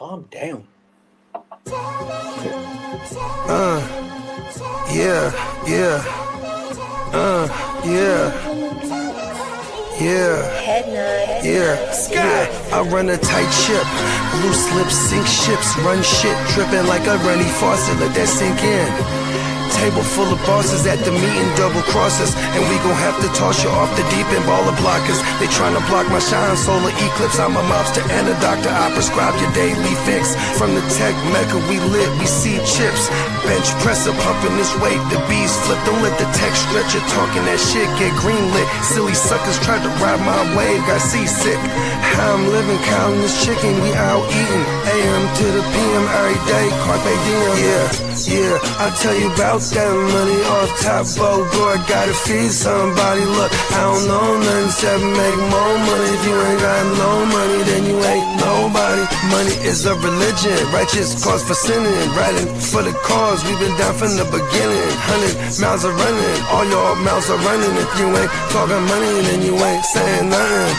calm down. Yeah. I run a tight ship. Loose lips sink ships. Run shit dripping like a runny faucet. Let that sink in. Table full of bosses at the meeting, double crosses, and we gon' have to toss you off the deep end, baller blockers. They tryna block my shine, solar eclipse. I'm a mobster and a doctor. I prescribe your daily fix. From the tech mecca, we lit, we see chips. Bench presser pumping this weight, the bees flip. Don't let the tech stretch you talking that shit, get greenlit. Silly suckers tried to ride my wave, got seasick. How I'm living, counting this chicken, we out eating. AM to the PM every day, carpe diem. Yeah, I'll tell you about that money off top, board. Gotta feed somebody. Look, I don't know nothing except make more money. If you ain't got no money, then you ain't nobody. Money is a religion, righteous cause for sinning. Riding for the cause, we've been down from the beginning. 100 miles are running, all your mouths are running. If you ain't talking money, then you ain't saying nothing.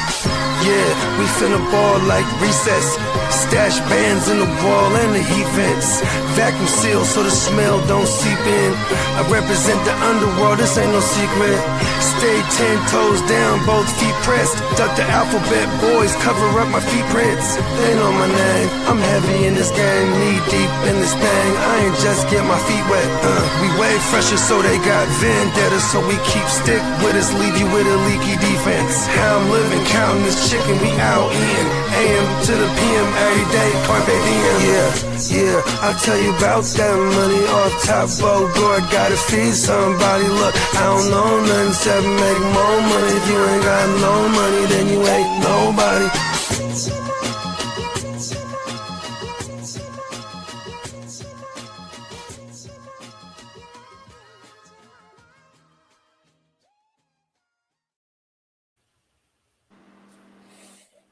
Yeah, we finna ball like recess. Stash bands in the wall and the heat vents. Vacuum sealed so the smell don't seep in. I represent the underworld, this ain't no secret. Stay 10 toes down, both feet pressed. Duck the alphabet boys, cover up my feet prints. They know my name, I'm heavy in this game. Knee deep in this thing, I ain't just get my feet wet. We way fresher so they got vendetta. So we keep stick with us, leave you with a leaky defense. How I'm living, counting this chicken, we out eating. AM to the PM every day, carpe diem. Yeah, I'll tell you about that money off top, board. Gotta feed somebody. Look, I don't know nothing except make more money. If you ain't got no money, then you ain't nobody.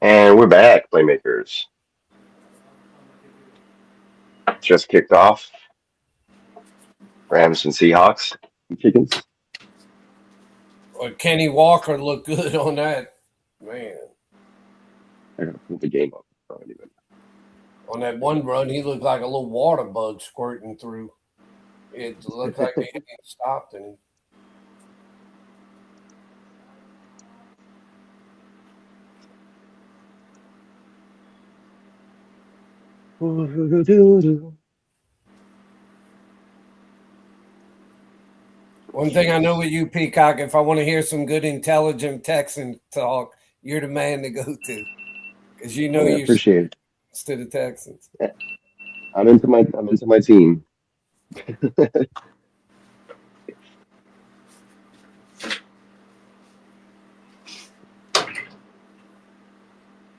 And we're back, Playmakers. Just kicked off. Rams and Seahawks. Chickens. Well, Kenny Walker looked good on that, man. I gotta pull the game up. On that one run, he looked like a little water bug squirting through. It looked like they hadn't stopped him. One thing I know with you, Peacock, if I want to hear some good, intelligent Texan talk, you're the man to go to, because you know you appreciate it. To the Texans. I'm into my team.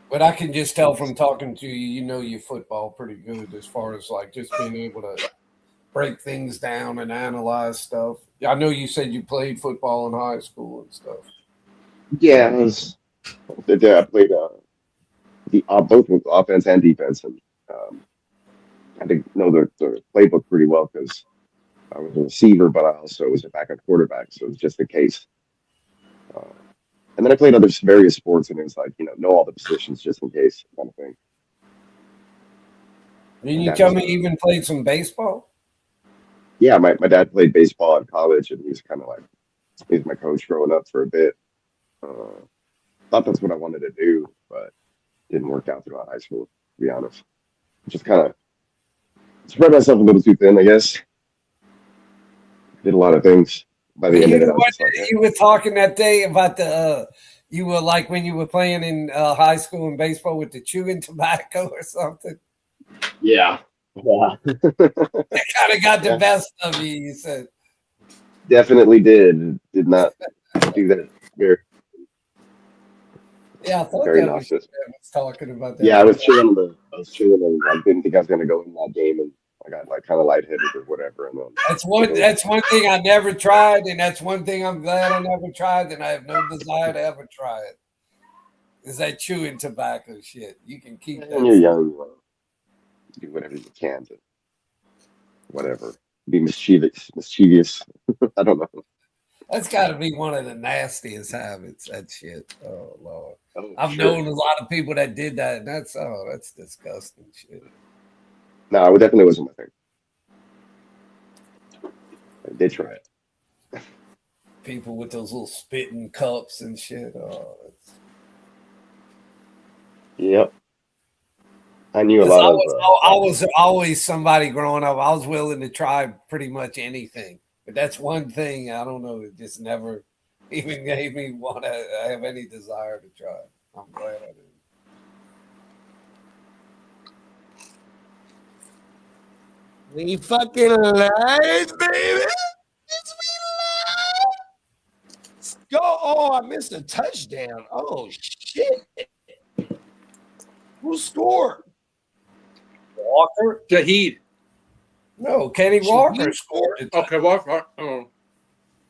But I can just tell from talking to you, you know your football pretty good as far as like just being able to break things down and analyze stuff. I know you said you played football in high school and stuff. Yeah, I played both with offense and defense, and I had to know the playbook pretty well because I was a receiver, but I also was a backup quarterback, so it was just the case. And then I played other various sports, and it was like, know all the positions just in case kind of thing. Didn't you tell me you even played some baseball? Yeah, my dad played baseball in college, and he was kind of like, he was my coach growing up for a bit. Thought that's what I wanted to do, but didn't work out throughout high school, to be honest. Just kind of spread myself a little too thin, I guess. Did a lot of things. By the end of it, you were talking that day about you were like when you were playing in high school and baseball with the chewing tobacco or something. Yeah. It kind of got the best of you, you said. Definitely did. Did not do that here. Yeah, I thought very that was talking about that. Yeah, I was chilling. And I didn't think I was going to go in that game, and I got like kind of lightheaded or whatever. And then that's one thing I never tried, and that's one thing I'm glad I never tried, and I have no desire to ever try it. Is that chewing tobacco shit? You can keep that. When you're young, do whatever you can to whatever. Be mischievous. I don't know. That's got to be one of the nastiest habits. That shit. Oh Lord, I've sure. known a lot of people that did that. And that's disgusting shit. No, it definitely wasn't my thing. I did try it. People with those little spitting cups and shit. Oh, Yep. I knew a 'cause lot of. I was always somebody growing up. I was willing to try pretty much anything, but that's one thing I don't know. It just never even gave me want to have any desire to try. I'm glad I did. We fucking live, baby. It's we live. Let's go. Oh, I missed a touchdown. Oh shit. Who scored? Walker? Shaheed. No, Kenny Walker scored. Okay, Walker. Oh,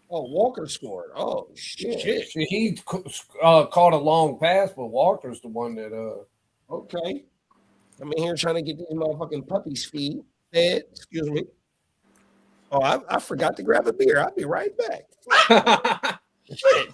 Walker scored. Oh shit. He caught a long pass, but Walker's the one that Okay. I'm in here trying to get these motherfucking puppies fed. Excuse me. Oh, I forgot to grab a beer. I'll be right back. Shit.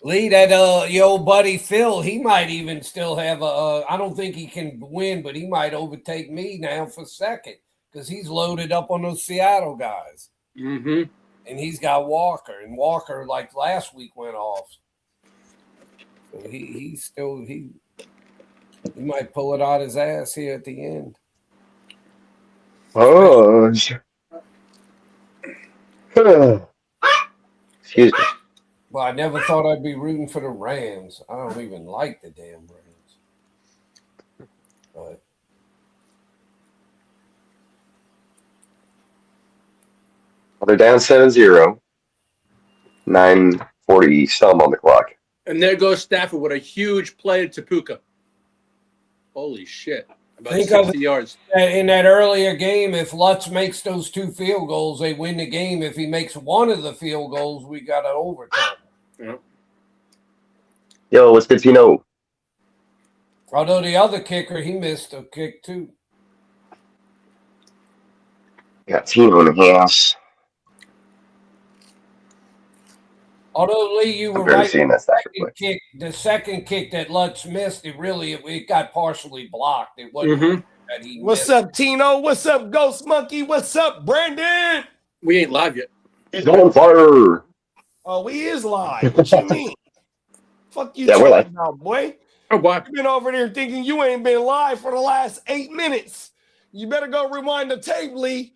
Lee, that your old buddy Phil, he might even still have a. I don't think he can win, but he might overtake me now for second because he's loaded up on those Seattle guys. Mm-hmm. And he's got Walker, and Walker like last week went off. So he might pull it out his ass here at the end. Oh. Excuse me. Well, I never thought I'd be rooting for the Rams. I don't even like the damn Rams. But Well, they're down 7-0. 9:40 some on the clock. And there goes Stafford with a huge play to Tapuka. Holy shit. About Think 60 yards. in that earlier game, if Lutz makes those 2 field goals, they win the game. If he makes one of the field goals, we got an overtime. Yeah. Yo, what's good, Tino? Although the other kicker, he missed a kick too. Got Tino in the house. Although Lee, you were I'm barely right. seeing that Stafford play. The second kick that Lutz missed, it got partially blocked. It wasn't Mhm. that he What's missed. up, Tino? What's up, Ghost Monkey? What's up, Brandon? We ain't live yet. He's on fire. Oh, we is live. What you mean? Fuck you Yeah, we're talking live. about, boy. Oh, boy. You've been over there thinking you ain't been live for the last 8 minutes. You better go rewind the tape, Lee.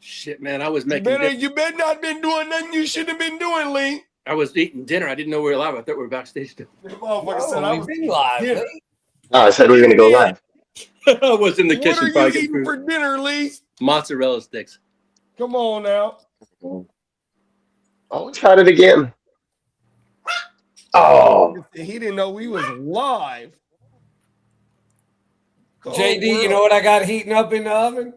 Shit, man. I was You making better not been doing nothing you shouldn't have been doing, Lee. I was eating dinner. I didn't know we were live. I thought we were backstage still. The motherfucker said I Oh, was we been live. Yeah. Lee. Oh, I said we were going to go live. I was in the What kitchen are you probably getting eating food. for dinner, Lee? Mozzarella sticks. Come on now. Oh, tried it again. Oh. He didn't know we was live. Cold JD, you world. know what I got heating up in the oven?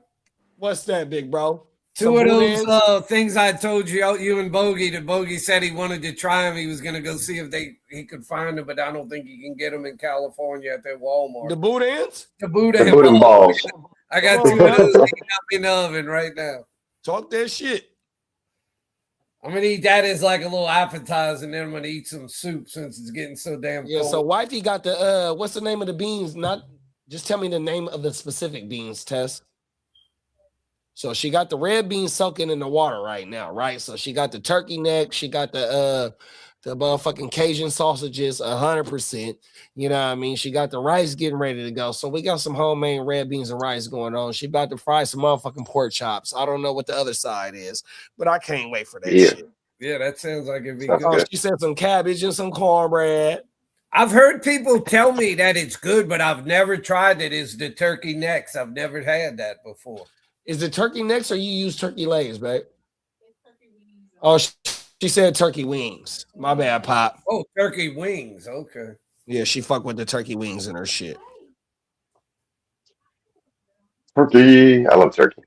What's that, big bro? Two Some of boudins? those things I told you and Bogey. That Bogey said he wanted to try them. He was going to go see if he could find them, but I don't think he can get them in California at that Walmart. The boudins? The Buddha The and Buddha balls. balls. I got Come 2 on, of those man. heating up in the oven right now. Talk that shit. I'm gonna eat that as like a little appetizer, and then I'm gonna eat some soup since it's getting so damn Yeah, cold. so wifey got the what's the name of the beans? Not just tell me the name of the specific beans, Tess. So she got the red beans soaking in the water right now, right? So she got the turkey neck, she got the motherfucking Cajun sausages 100%. You know what I mean? She got the rice getting ready to go. So we got some homemade red beans and rice going on. She about to fry some motherfucking pork chops. I don't know what the other side is, but I can't wait for that shit. Yeah, that sounds like it'd be Sounds good. Oh, good. she said some cabbage and some cornbread. I've heard people tell me that it's good, but I've never tried it. Is the turkey necks? I've never had that before. Is it turkey necks or you use turkey legs, babe? Oh, she said turkey wings. My bad, Pop. Oh, turkey wings. Okay. Yeah, she fuck with the turkey wings in her shit. Turkey. I love turkey.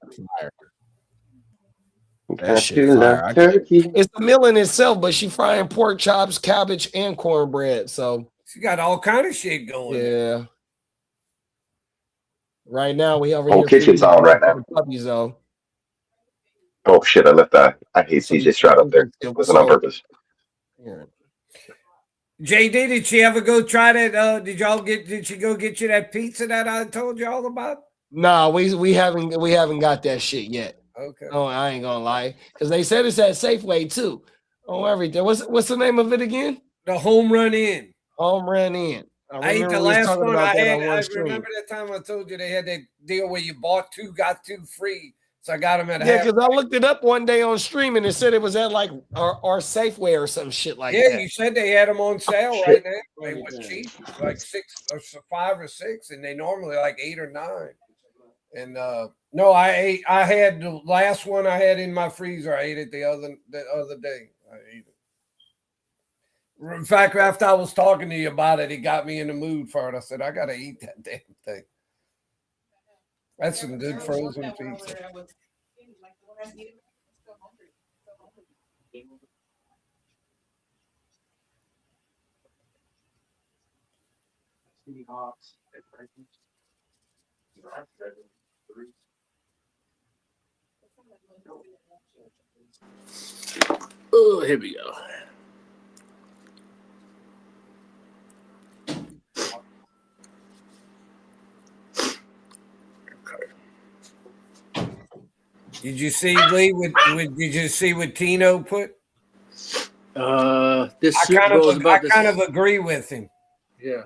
That shit fire. I Turkey. It's a meal in itself, but she frying pork chops, cabbage, and cornbread. So She got all kind of shit going. Yeah. Right now, we over Whole here kitchen's feeding on right now. the puppies, though. Oh shit! I left that. I hate So CJ Stroud up there. It wasn't on purpose. Yeah. JD, did she ever go try that? Did she go get you that pizza that I told you all about? No, we haven't got that shit yet. Okay. Oh, I ain't gonna lie, because they said it's at Safeway too. Oh, everything. What's the name of it again? The Home Run Inn. Home Run Inn. I ate the we was last talking one about I that had. on one I stream. remember that time I told you they had that deal where you bought 2, got 2 free. So I got them at Yeah, because I looked it up one day on stream and it said it was at like our Safeway or some shit like that. Yeah, you said they had them on sale right now. They was cheap, like 6 or 5 or 6, and they normally like 8 or 9. And no, I had the last one I had in my freezer. I ate it the other day. I ate it. In fact, after I was talking to you about it, it got me in the mood for it. I said, I gotta eat that damn thing. That's some good frozen pizza. Oh, here we go. Did you see Lee? Did you see what Tino put? This I Super Bowl is about kind of agree with him. Yeah.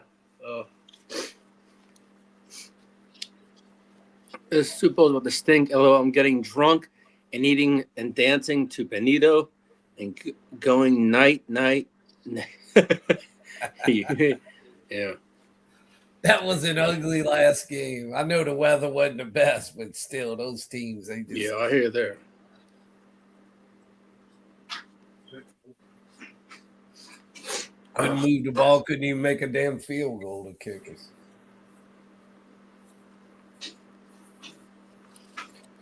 This Super Bowl is about to stink. Although I'm getting drunk and eating and dancing to Benito and going night. Yeah. That was an ugly last game. I know the weather wasn't the best, but still, those teams, they just. Yeah, I hear there. Couldn't move the ball, couldn't even make a damn field goal to kick us.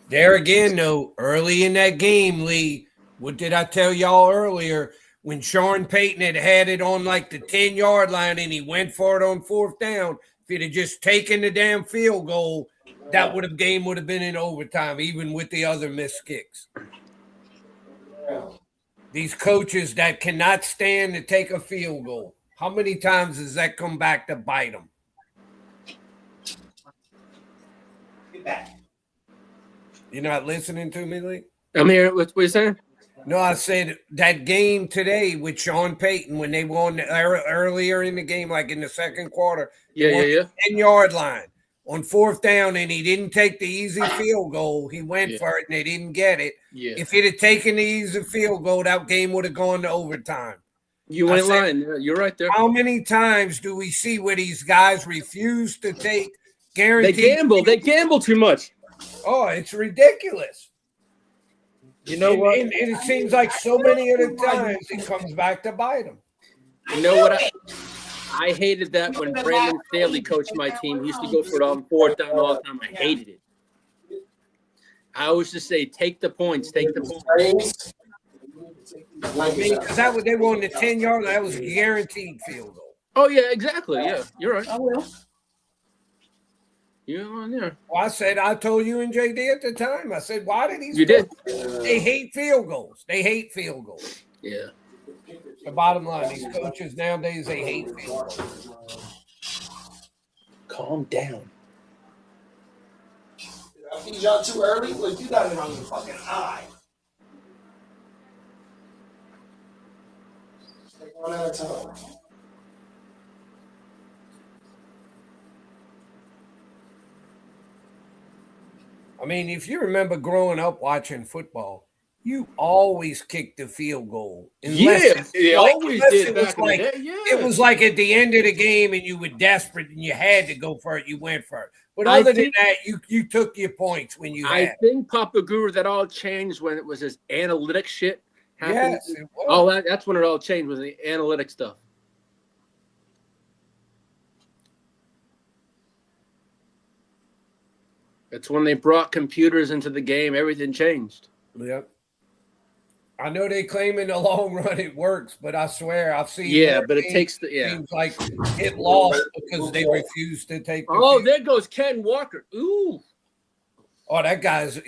There again, though, early in that game, Lee, what did I tell y'all earlier? When Sean Payton had it on like the 10-yard line and he went for it on 4th down, if he'd have just taken the damn field goal, that game would have been in overtime, even with the other missed kicks. These coaches that cannot stand to take a field goal, how many times does that come back to bite them? You're not listening to me, Lee? I'm here. What you saying? No, I said that game today with Sean Payton when they won earlier in the game, like in the second quarter. Yeah. 10-yard line on 4th down, and he didn't take the easy field goal. He went for it, and they didn't get it. Yeah. If he'd have taken the easy field goal, that game would have gone to overtime. You went line. You're right there. How many times do we see where these guys refuse to take guaranteed? They gamble too much. Oh, it's ridiculous. You know what? And it seems like so many of the times it comes back to bite them. You know what? I hated that when Brandon Staley coached my team. He used to go for it on 4th down all the time. I hated it. I always just say, take the points. Because that was they won the 10-yard. That was a guaranteed field goal. Oh yeah, exactly. Yeah, you're right. I will. You're on there. Well, I told you and JD at the time. I said, why did these? You did. They hate field goals. Yeah. The bottom line, these coaches nowadays, they hate field goals. Calm down. I feed y'all too early? Look, you got it on your fucking eye. Take one at a time. I mean, if you remember growing up watching football, you always kicked the field goal. It always did back in the day. Yeah. It was like at the end of the game and you were desperate and you had to go for it, you went for it. But other than that, you took your points when you had. I think, Papa Guru, that all changed when it was this analytic shit happened. Yes, it was. That's when it all changed, was the analytic stuff. It's when they brought computers into the game, everything changed. Yep. I know they claim in the long run it works, but I swear I've seen. Yeah, but it takes the teams like it lost because they refused to take. There goes Ken Walker. Ooh. Oh, that guy's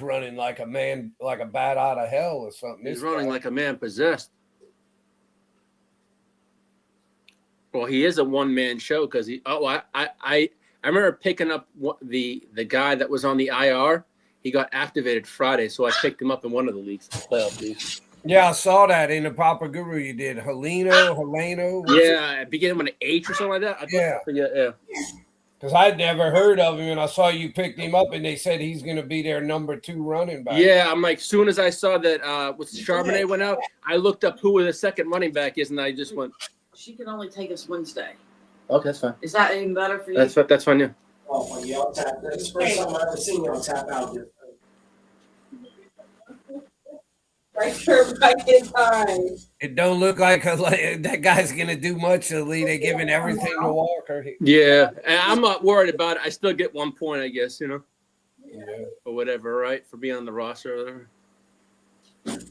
running like a man, like a bat out of hell or something. He's running like a man possessed. Well, he is a one-man show because he. Oh, I remember picking up the guy that was on the IR. He got activated Friday, so I picked him up in one of the leagues, playoff leagues. Yeah, I saw that in the Papa Guru. You did Heleno. Yeah, beginning with an H or something like that. Yeah. Because I'd never heard of him, and I saw you picked him up, and they said he's going to be their number 2 running back. Yeah, I'm like, soon as I saw that with Charbonnet went out, I looked up who the second running back is, and I just went. She can only take us Wednesday. Okay, that's fine. Is that even better for you? That's fine, yeah. Oh, well, y'all tap. That's the first time I've ever seen y'all tap out here. Right in time. It don't look like that guy's going to do much. They're giving everything to Walker. Yeah, and I'm not worried about it. I still get 1 point, I guess, Yeah. or whatever, right, for being on the roster or whatever.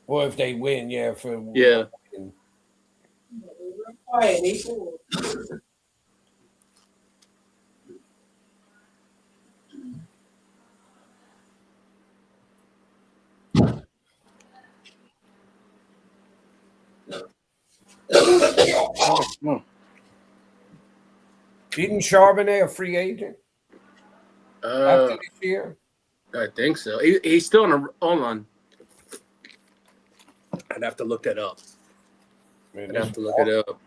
Well, if they win, yeah. Yeah. Isn't Charbonnet a free agent after this year? I think so. He's still on a hold on. I'd have to look that up. I'd have to look it up.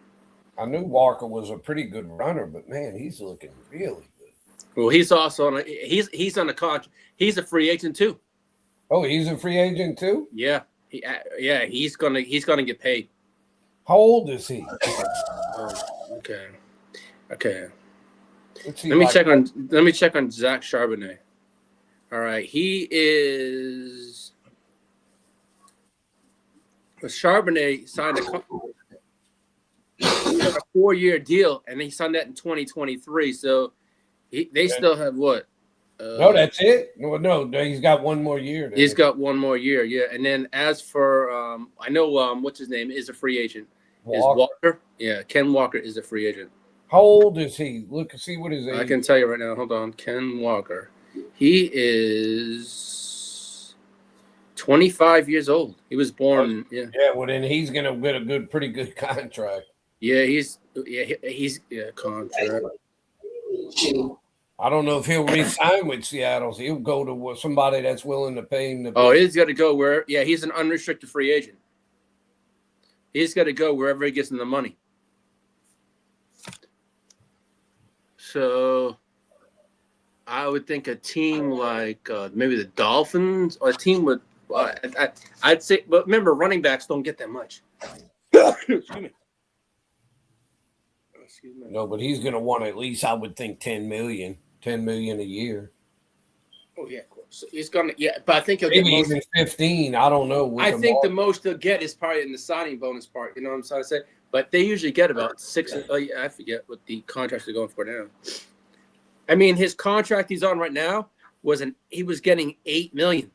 I knew Walker was a pretty good runner, but man, he's looking really good. Well, he's also on he's on a contract. He's a free agent too. Oh, he's a free agent too? Yeah. He's gonna get paid. How old is he? Oh, okay. What's he Let me like? check on Zach Charbonnet. All right, he is. Charbonnet signed a 4-year deal, and he signed that in 2023. So they still have what? No, that's it. No, he's got 1 more year. He's got 1 more year, yeah. And then as for I know what's his name is a free agent. Is Walker? Yeah, Ken Walker is a free agent. How old is he? Look, see what his age. I can tell you right now. Hold on, Ken Walker. He is 25 years old. He was born. Yeah. Yeah. Well, then he's gonna get a pretty good contract. Yeah, he's contract. I don't know if he'll re-sign with Seattle. So he'll go to somebody that's willing to pay him. He's got to go where? Yeah, he's an unrestricted free agent. He's got to go wherever he gets in the money. So, I would think a team like maybe the Dolphins or a team with. I'd say, but remember, running backs don't get that much. Excuse me. No, but he's going to want at least, I would think, $10 million a year. Oh yeah, of course. He's gonna but I think he'll maybe get even 15. I don't know. I think the most he'll get is probably in the signing bonus part. You know what I'm trying to say? But they usually get about 6. I forget what the contracts are going for now. I mean, his contract he's on right now he was getting $8 million.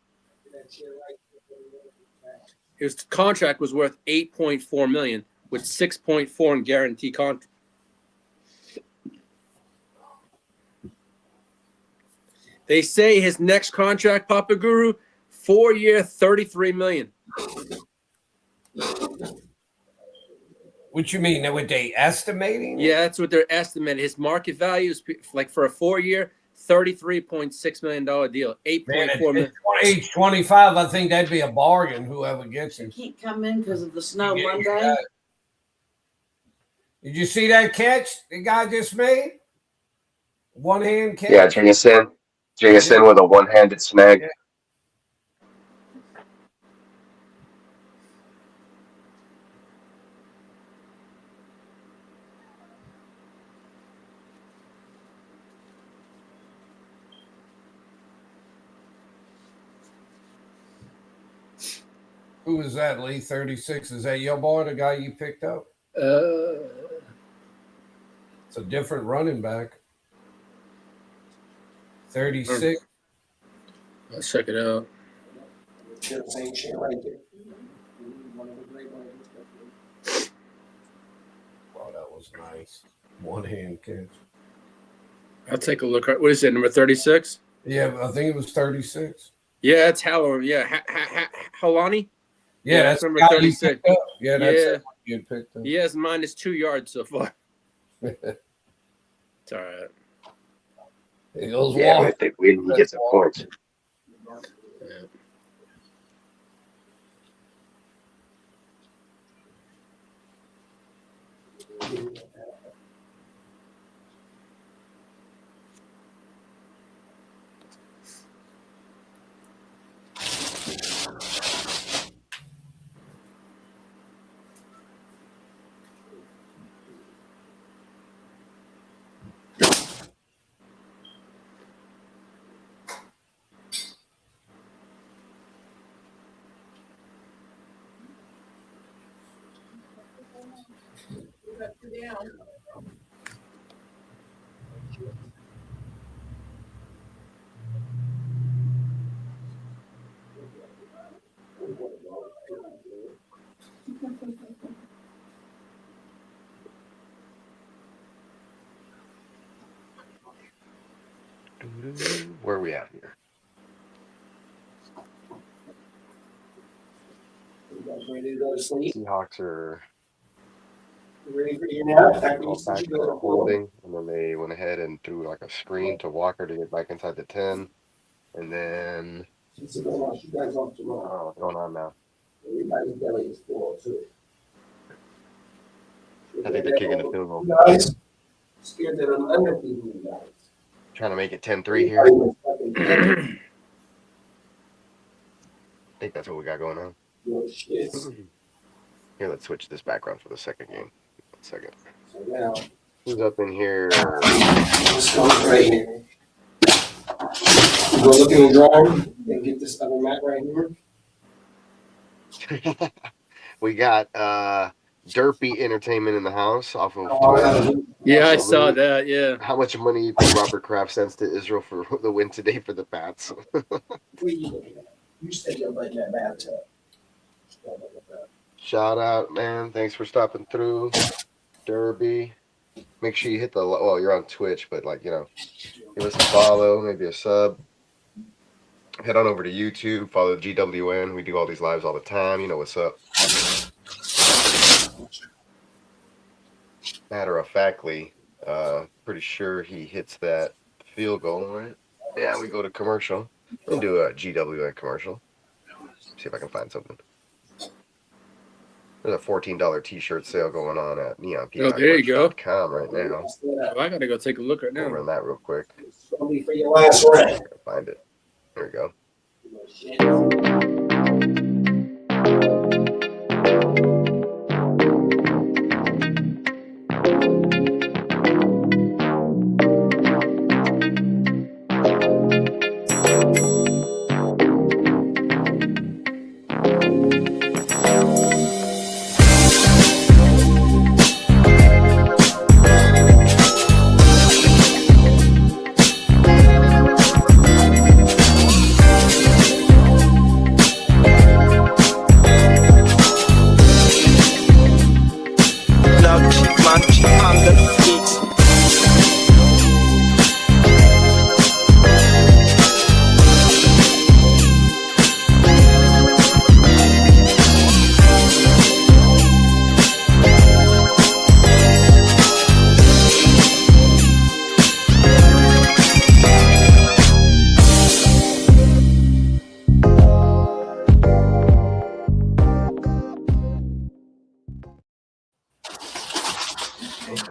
His contract was worth $8.4 million with $6.4 in guarantee contract. They say his next contract, Papa Guru, 4-year, $33 million. What you mean? What they estimating? Yeah, that's what they're estimating. His market value is like for a 4-year, $33.6 million deal. $8.4 million. Age 25, I think that'd be a bargain. Whoever gets him. Can't come in because of the snow Monday. Did you see that catch the guy just made? One-hand catch. Yeah, Jason with a one-handed snag. Yeah. Who is that, Lee? 36. Is that your boy, the guy you picked up? It's a different running back. 36. Let's check it out. Same shit right there. Wow, that was nice. One hand catch. I'll take a look. What is it, number 36? Yeah, I think it was 36. Yeah, that's Halloran. Yeah, Halani? Yeah, that's number the guy 36. you picked up. Yeah, that's Yeah. the one you picked up. He has minus 2 yards so far. It's all right. It goes Yeah, but Walker. if they win, he gets a point. Yeah. Where are we at here? You guys ready to go to sleep? Seahawks are You ready for your nap? called back for a holding, and then they went ahead and threw like a screen to Walker to get back inside the 10. And then, You guys off tomorrow. what's going on now? Everybody's belly is full too. I think they're kicking a field goal. You guys scared that I'm underfeeding you guys. Trying to make it 10-3 here. I think that's what we got going on. Your shit. Here, let's switch this background for the second game. 1 second. So now, Who's up in here? this comes right here. Go look in the drawer and get this other mat right here. We got Derpy Entertainment in the house off of Yeah, I saw that. Yeah. How much money do you think Robert Kraft sends to Israel for the win today for the Pats? Where you looking at? You said you're letting that bathtub. Shout out, man. Thanks for stopping through. Derby. Make sure you hit the, well, you're on Twitch, but like, give us a follow, maybe a sub. Head on over to YouTube, follow GWN. We do all these lives all the time. You know what's up. Matter of factly, pretty sure he hits that field goal, right? Yeah, we go to commercial. We'll do a GWN commercial. See if I can find something. There's a $14 t-shirt sale going on at neonpeacockmerch.com right now. Oh, I gotta go take a look right now. Over on that real quick. It's gonna be for your last rent. Find it. There we go.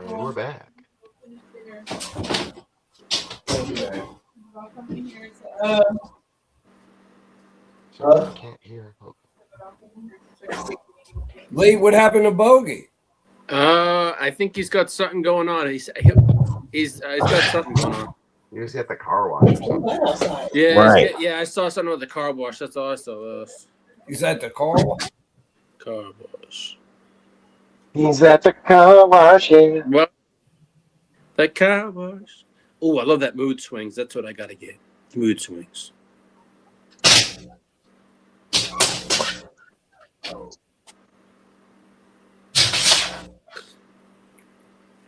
We're back. I can't hear. Lee, what happened to Bogey? I think he's got something going on. He's got something going on. You just got the car wash or something. Yeah, Right. yeah. I saw something with the car wash. That's all I saw. He's at the car wash. Car wash. He's at the car wash. Yeah. Well, the car wash. Oh, I love that mood swings. That's what I gotta get. Mood swings.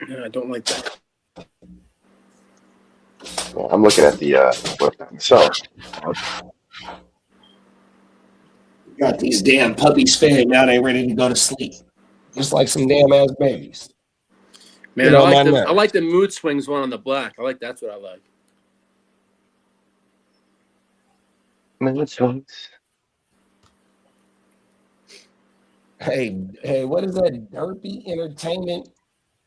Yeah, I don't like that. Yeah, I'm looking at the website. So, Got these damn puppies fed. Now they ready to go to sleep. Just like some damn ass babies. Man, Get I on my like the nerves. mood swings one on the black. That's what I like. Hey, what is that? Derpy Entertainment.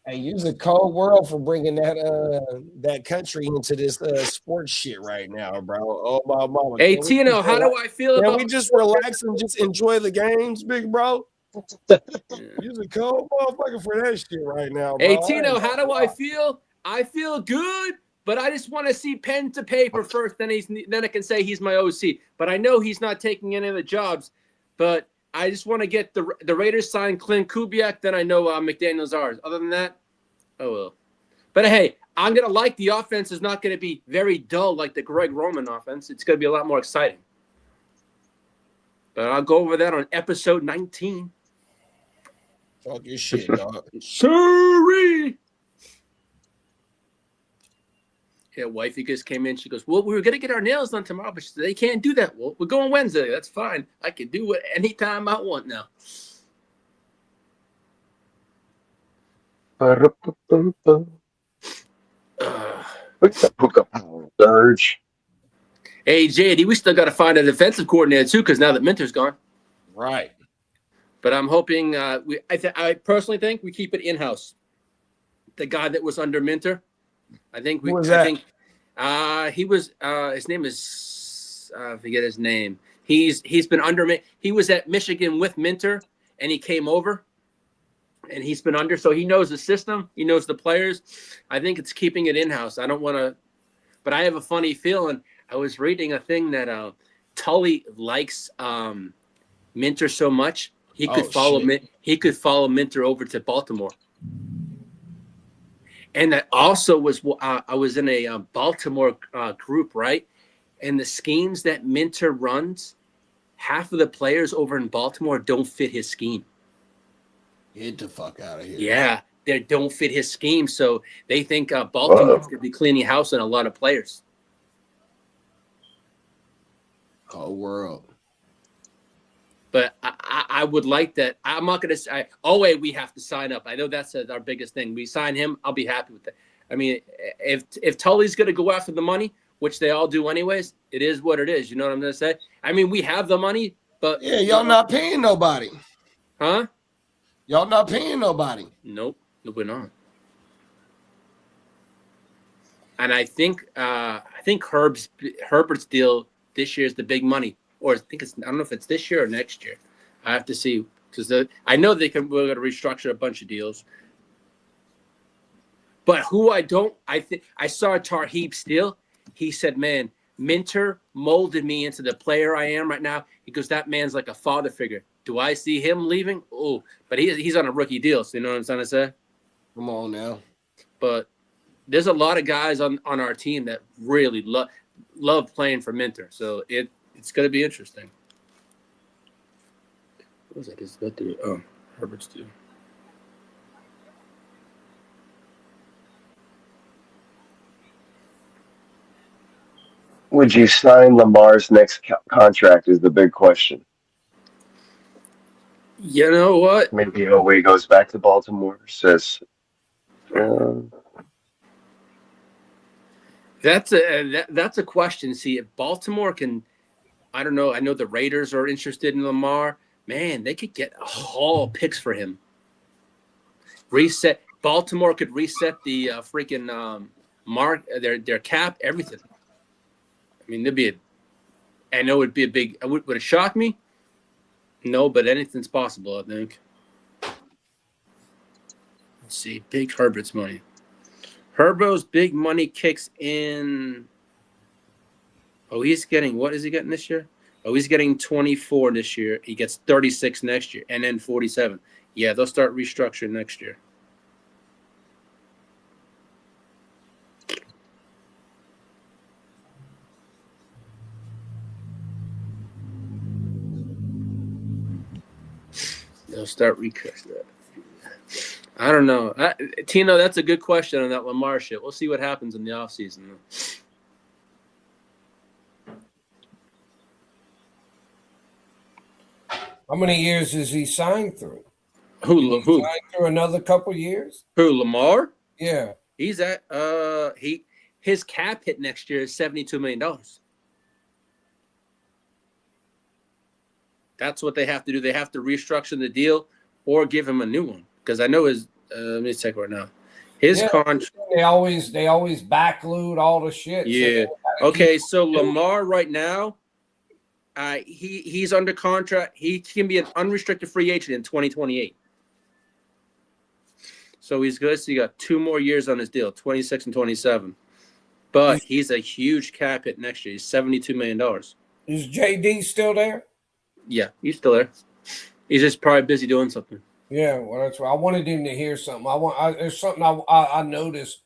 Hey, use a cold world for bringing that country into this sports shit right now, bro. Oh my mama. Hey, Can we Tino, just how relax? do I feel Can about? we just relax and just enjoy the games, big bro? Yeah. Use a cold motherfucker for that shit right now, Hey, bro. Tino, how do I feel? I feel good, but I just want to see pen to paper first. Then I can say he's my OC. But I know he's not taking any of the jobs. But I just want to get the Raiders sign Clint Kubiak. Then I know McDaniel's ours. Other than that, oh well. But hey, I'm gonna like the offense is not gonna be very dull like the Greg Roman offense. It's gonna be a lot more exciting. But I'll go over that on episode 19. Talk your shit, dog. Sorry. Yeah, wifey just came in. She goes, well, we were going to get our nails done tomorrow, but she said, they can't do that. Well, we're going Wednesday. That's fine. I can do it anytime I want now. Surge. Hey, JD, we still got to find a defensive coordinator, too, because now that Minter's gone. Right. But I'm hoping I personally think we keep it in-house. The guy that was under Minter, I think we. Who was I that? think he was. His name is. I forget his name. He's been under me. He was at Michigan with Minter, and he came over, and he's been under. So he knows the system. He knows the players. I think it's keeping it in-house. I don't want to, but I have a funny feeling. I was reading a thing that Tully likes Minter so much he could follow Minter over to Baltimore. And that also was I was in a Baltimore group, right? And the schemes that Minter runs, half of the players over in Baltimore don't fit his scheme. Get the fuck out of here. Yeah, they don't fit his scheme. So they think Baltimore's going to be cleaning house on a lot of players. Whole world. But I would like that. I'm not going to say, oh, wait, we have to sign up. I know that's our biggest thing. We sign him, I'll be happy with that. I mean, if Tully's going to go after the money, which they all do anyways, it is what it is. You know what I'm going to say? I mean, we have the money, but... Yeah, y'all not paying nobody. Huh? Y'all not paying nobody. Nope. No, we're not. And I think Herbert's deal this year is the big money. Or I don't know if it's this year or next year. I have to see because I know we're going to restructure a bunch of deals. But who I saw Tarheeb's deal. He said, "Man, Minter molded me into the player I am right now." He goes, "That man's like a father figure." Do I see him leaving? Oh, but he's on a rookie deal. So you know what I'm trying to say? Come on now. But there's a lot of guys on our team that really love playing for Minter. So it's going to be interesting. What was that? Is that the Herbert's deal? Would you sign Lamar's next contract is the big question. You know what? Maybe he goes back to Baltimore, says... That's a question. See, if Baltimore can, I don't know. I know the Raiders are interested in Lamar. Man, they could get a haul of picks for him. Baltimore could reset the freaking their cap, everything. I mean, I know it'd be a big. Would it shock me? No, but anything's possible. I think. Let's see, big Herbert's money. Herbo's big money kicks in. Oh, he's getting, what is he getting this year? Oh, he's getting 24 this year. He gets 36 next year, and then 47. Yeah, they'll start restructuring next year. They'll start recasting that. I don't know. Tino, that's a good question on that Lamar shit. We'll see what happens in the offseason. How many years is he signed through? Who? Signed through another couple years? Who? Lamar? Yeah. He's at his cap hit next year is $72 million. That's what they have to do. They have to restructure the deal or give him a new one. Because I know his let me check right now. His contract. They always backload all the shit. Yeah. Okay, so Lamar right now, he's under contract. He can be an unrestricted free agent in 2028. So he's good. So he got 2 more years on his deal, 26 and 27. But he's a huge cap hit next year. He's $72 million. Is JD still there? Yeah, he's still there. He's just probably busy doing something. Yeah, well, that's right. I wanted him to hear something. There's something I noticed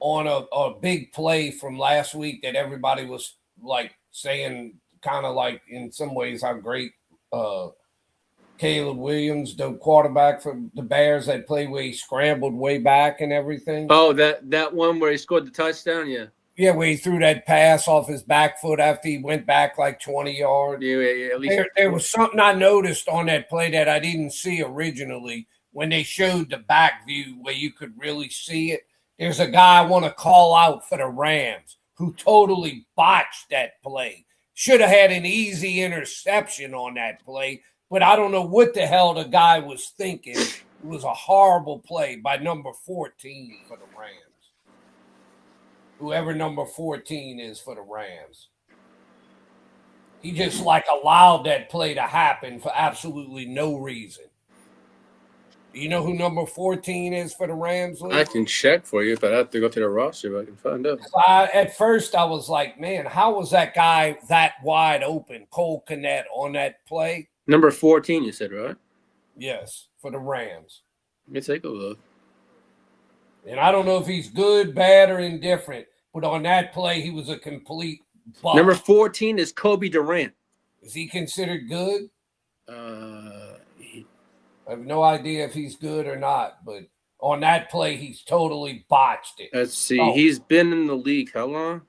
on a big play from last week that everybody was like saying, kind of like in some ways how great Caleb Williams, the quarterback for the Bears, that play where he scrambled way back and everything. Oh, that one where he scored the touchdown, yeah. Yeah, where he threw that pass off his back foot after he went back like 20 yards. Yeah, at least there was something I noticed on that play that I didn't see originally when they showed the back view where you could really see it. There's a guy I want to call out for the Rams who totally botched that play. Should have had an easy interception on that play, but I don't know what the hell the guy was thinking. It was a horrible play by number 14 for the Rams. Whoever number 14 is for the Rams. He just like allowed that play to happen for absolutely no reason. Do you know who number 14 is for the Rams? I can check for you, but I have to go to the roster if I can find out. At first, I was like, man, how was that guy that wide open, Cole Kmet, on that play? Number 14, you said, right? Yes, for the Rams. Let me take a look. And I don't know if he's good, bad, or indifferent, but on that play, he was a complete bust. Number 14 is Kobe Durant. Is he considered good? I I have no idea if he's good or not, but on that play, he's totally botched it. Let's see. He's been in the league how long?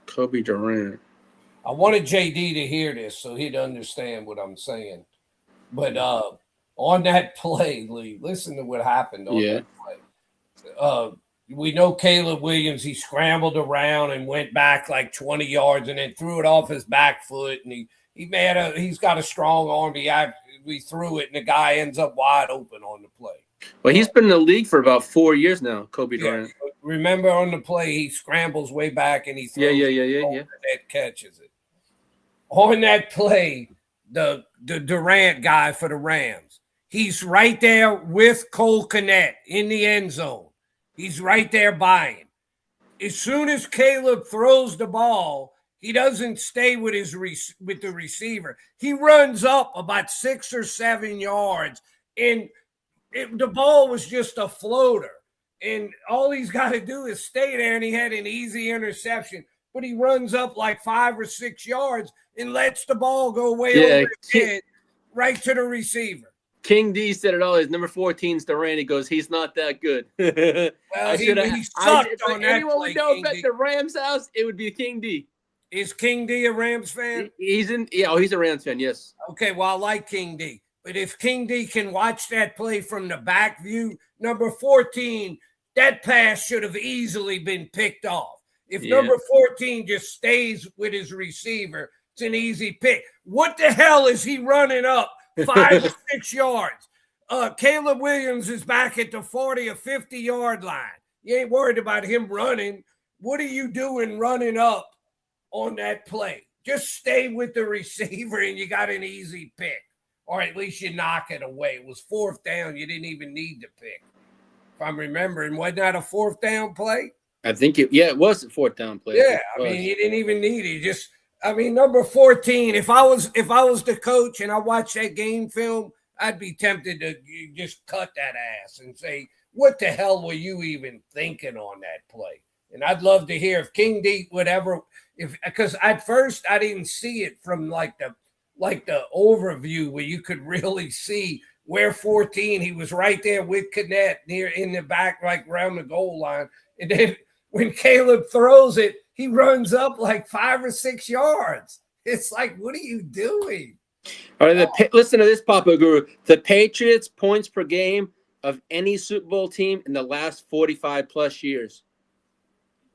Kobe Durant. I wanted JD to hear this so he'd understand what I'm saying. But on that play, Lee, listen to what happened on that play. We know Caleb Williams, he scrambled around and went back like 20 yards and then threw it off his back foot. And he's got a strong arm. We threw it, and the guy ends up wide open on the play. Well, he's been in the league for about 4 years now, Kobe Durant. Remember on the play, he scrambles way back and he throws yeah. That catches it. On that play, the Durant guy for the Rams, he's right there with Cole Kmet in the end zone. He's right there by him. As soon as Caleb throws the ball, he doesn't stay with the receiver. He runs up about 6 or 7 yards, and the ball was just a floater. And all he's got to do is stay there, and he had an easy interception. But he runs up like 5 or 6 yards and lets the ball go way over his head right to the receiver. King D said it all. His number 14 is Durant. He goes, he's not that good. Well, he sucked on that anyone play, would know King about D. the Rams house, it would be King D. Is King D a Rams fan? He's a Rams fan, yes. Okay, well, I like King D. But if King D can watch that play from the back view, number 14, that pass should have easily been picked off. If number 14 just stays with his receiver, it's an easy pick. What the hell is he running up 5 or 6 yards? Caleb Williams is back at the 40 or 50-yard line. You ain't worried about him running. What are you doing running up on that play? Just stay with the receiver and you got an easy pick. Or at least you knock it away. It was 4th down. You didn't even need to pick. If I'm remembering, wasn't that a 4th down play? I think it was a 4th down play. Yeah, I mean, you didn't even need it. Number 14, if I was the coach and I watched that game film, I'd be tempted to just cut that ass and say, what the hell were you even thinking on that play? And I'd love to hear if King D because at first I didn't see it from like the overview where you could really see where 14, he was right there with Knet near in the back, like around the goal line. And then when Caleb throws it, he runs up like 5 or 6 yards. It's like, what are you doing? All right, listen to this, Papa Guru. The Patriots points per game of any Super Bowl team in the last 45 plus years.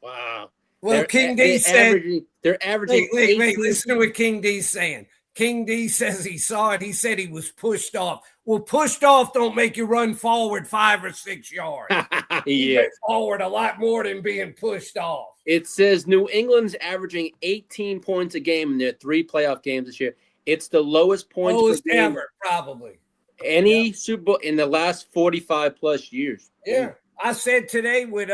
Wow. Well, King D said they're averaging. Wait, listen to what King D's saying. King D says he saw it. He said he was pushed off. Well, pushed off don't make you run forward 5 or 6 yards. You went forward a lot more than being pushed off. It says New England's averaging 18 points a game in their 3 playoff games this year. It's the lowest points per game ever, probably. Any Super Bowl in the last 45 plus years. Yeah. I said today with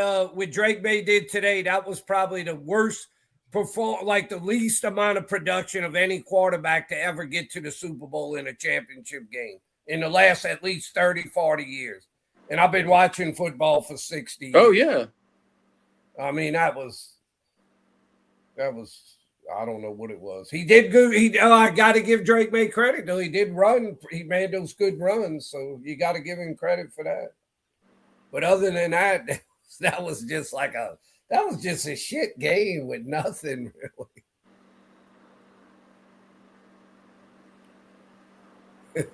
Drake May did today, that was probably the worst the least amount of production of any quarterback to ever get to the Super Bowl in a championship game in the last at least 30, 40 years. And I've been watching football for 60 years. Oh, yeah. I mean, that was I don't know what it was. He did good. I got to give Drake May credit, though. He did run. He made those good runs, so you got to give him credit for that. But other than that, that was just a shit game with nothing really.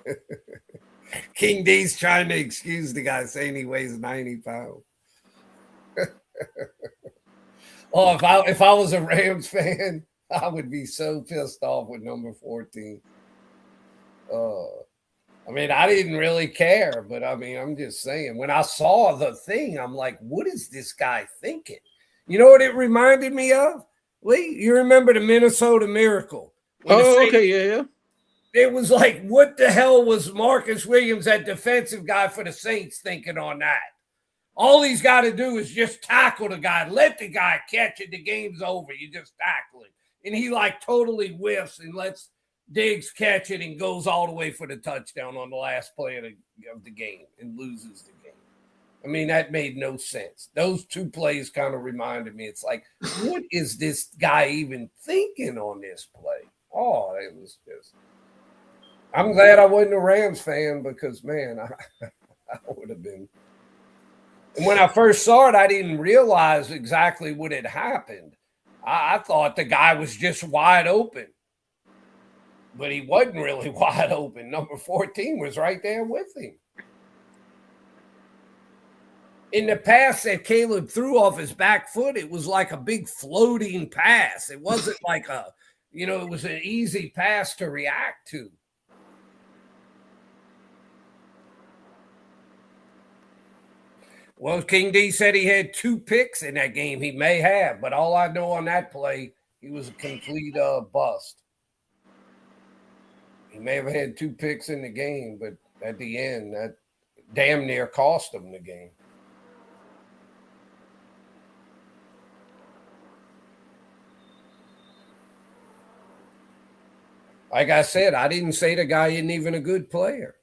King D's trying to excuse the guy saying he weighs 90 pounds. Oh, if I was a Rams fan, I would be so pissed off with number 14. I mean, I didn't really care, but I mean, I'm just saying, when I saw the thing, I'm like, what is this guy thinking? You know what it reminded me of? Lee, you remember the Minnesota Miracle? Yeah. It was like, what the hell was Marcus Williams, that defensive guy for the Saints, thinking on that? All he's got to do is just tackle the guy. Let the guy catch it. The game's over. You just tackle it. And he like totally whiffs and lets Diggs catch it and goes all the way for the touchdown on the last play of the game and loses the game. I mean, that made no sense. Those 2 plays kind of reminded me. It's like, what is this guy even thinking on this play? Oh, it was just – I'm glad I wasn't a Rams fan because, man, I would have been – and when I first saw it, I didn't realize exactly what had happened. I thought the guy was just wide open. But he wasn't really wide open. Number 14 was right there with him. In the pass that Caleb threw off his back foot, it was like a big floating pass. It wasn't like it was an easy pass to react to. Well, King D said he had 2 picks in that game. He may have, but all I know on that play, he was a complete bust. He may have had 2 picks in the game, but at the end, that damn near cost him the game. Like I said, I didn't say the guy isn't even a good player.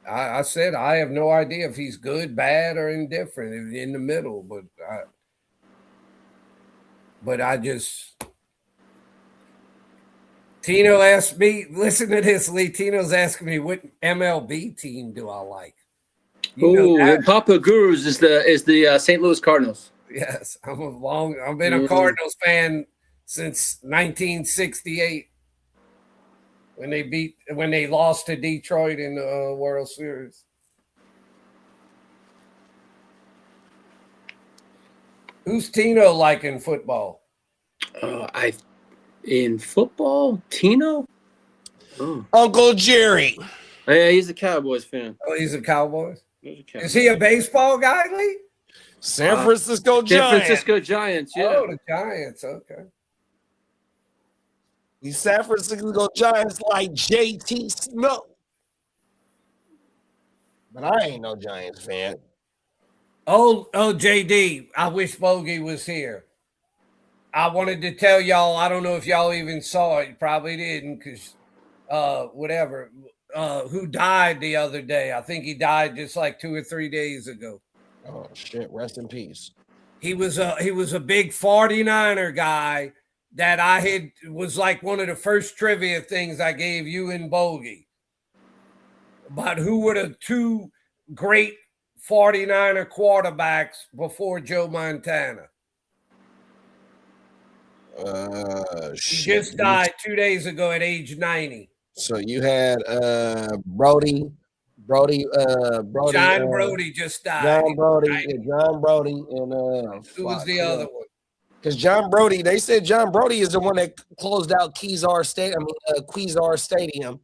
I said I have no idea if he's good, bad, or indifferent, in the middle. But I just – Tino asked me – listen to this, Lee. Tino's asking me what MLB team do I like. Oh, Papa Gurus is the St. Louis Cardinals. Yes, I've been a Cardinals fan since 1968. When they lost to Detroit in the World Series. Who's Tino like in football? In football, Tino? Oh. Uncle Jerry. Yeah, he's a Cowboys fan. Oh, he's a Cowboys? Is he a baseball guy, Lee? San Francisco Giants. San Francisco Giants, yeah. Oh, the Giants, okay. These San Francisco Giants like JT Snow. But I ain't no Giants fan. Oh, JD, I wish Bogey was here. I wanted to tell y'all, I don't know if y'all even saw it. You probably didn't because who died the other day. I think he died just like 2 or 3 days ago. Oh, shit. Rest in peace. He was a big 49er guy. that was like one of the first trivia things I gave you and Bogey about who were the two great 49er quarterbacks before Joe Montana. He Shit. just died 2 days ago at age 90. So you had Brody. John Brody just died. John Brody, and who was the other one? Because John Brody, they said John Brody is the one that closed out Quezar Stadium.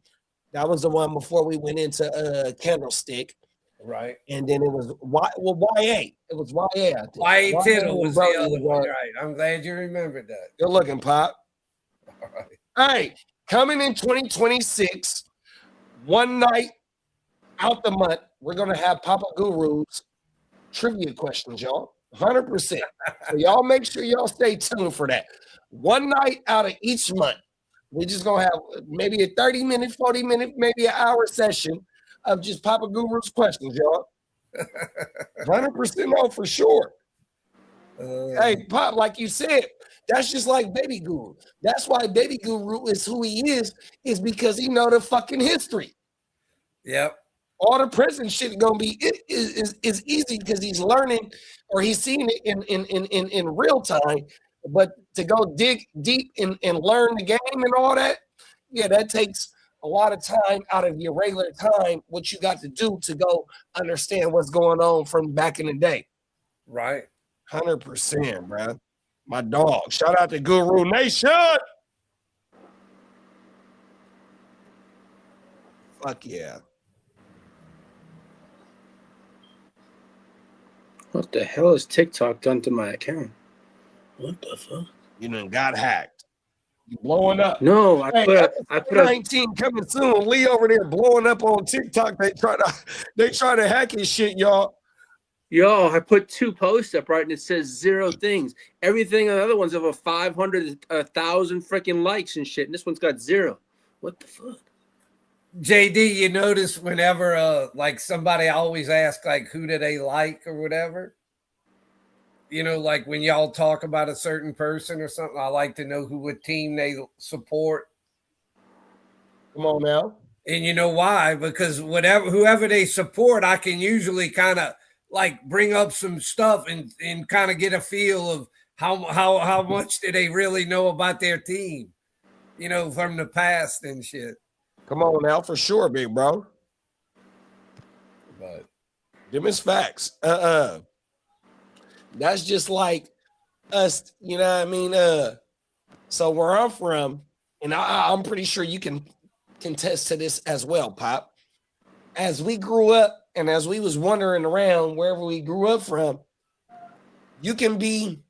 That was the one before we went into Candlestick. Right. And then it was YA. It was YA. I think. YA Tittle was the Brody other was one. Right. I'm glad you remembered that. Good looking, Pop. All right. All right. Coming in 2026, one night out the month, we're going to have Papa Guru's trivia questions, y'all. 100%. So y'all make sure y'all stay tuned for that. One night out of each month, we're just going to have maybe a 30-minute, 40-minute, maybe an hour session of just Papa Guru's questions, y'all. 100% no, for sure. Hey, Pop, like you said, that's just like Baby Guru. That's why Baby Guru is who he is because he know the fucking history. Yep. All the prison shit gonna be is easy because he's learning or he's seeing it in real time. But to go dig deep and learn the game and all that, yeah, that takes a lot of time out of your regular time, what you got to do to go understand what's going on from back in the day. Right. 100%, bro. My dog. Shout out to Guru Nation. Fuck yeah. What the hell has TikTok done to my account? What the fuck? You done got hacked. You blowing up. No, I put a 19 coming soon. Lee over there blowing up on TikTok. They try to hack his shit, y'all. Yo, I put 2 posts up, right, and it says 0 things. Everything on the other one's over 500, 1,000 freaking likes and shit, and this one's got 0. What the fuck? JD, you notice whenever like somebody always asks like who do they like or whatever, you know, like when y'all talk about a certain person or something, I like to know what team they support. Come on now. And you know why? Because whoever they support, I can usually kind of like bring up some stuff and kind of get a feel of how much do they really know about their team, you know, from the past and shit. Come on now, for sure, big bro. But them is facts. That's just like us, you know what I mean? So where I'm from, and I'm pretty sure you can contest to this as well, Pop. As we grew up and as we was wandering around wherever we grew up from, you can be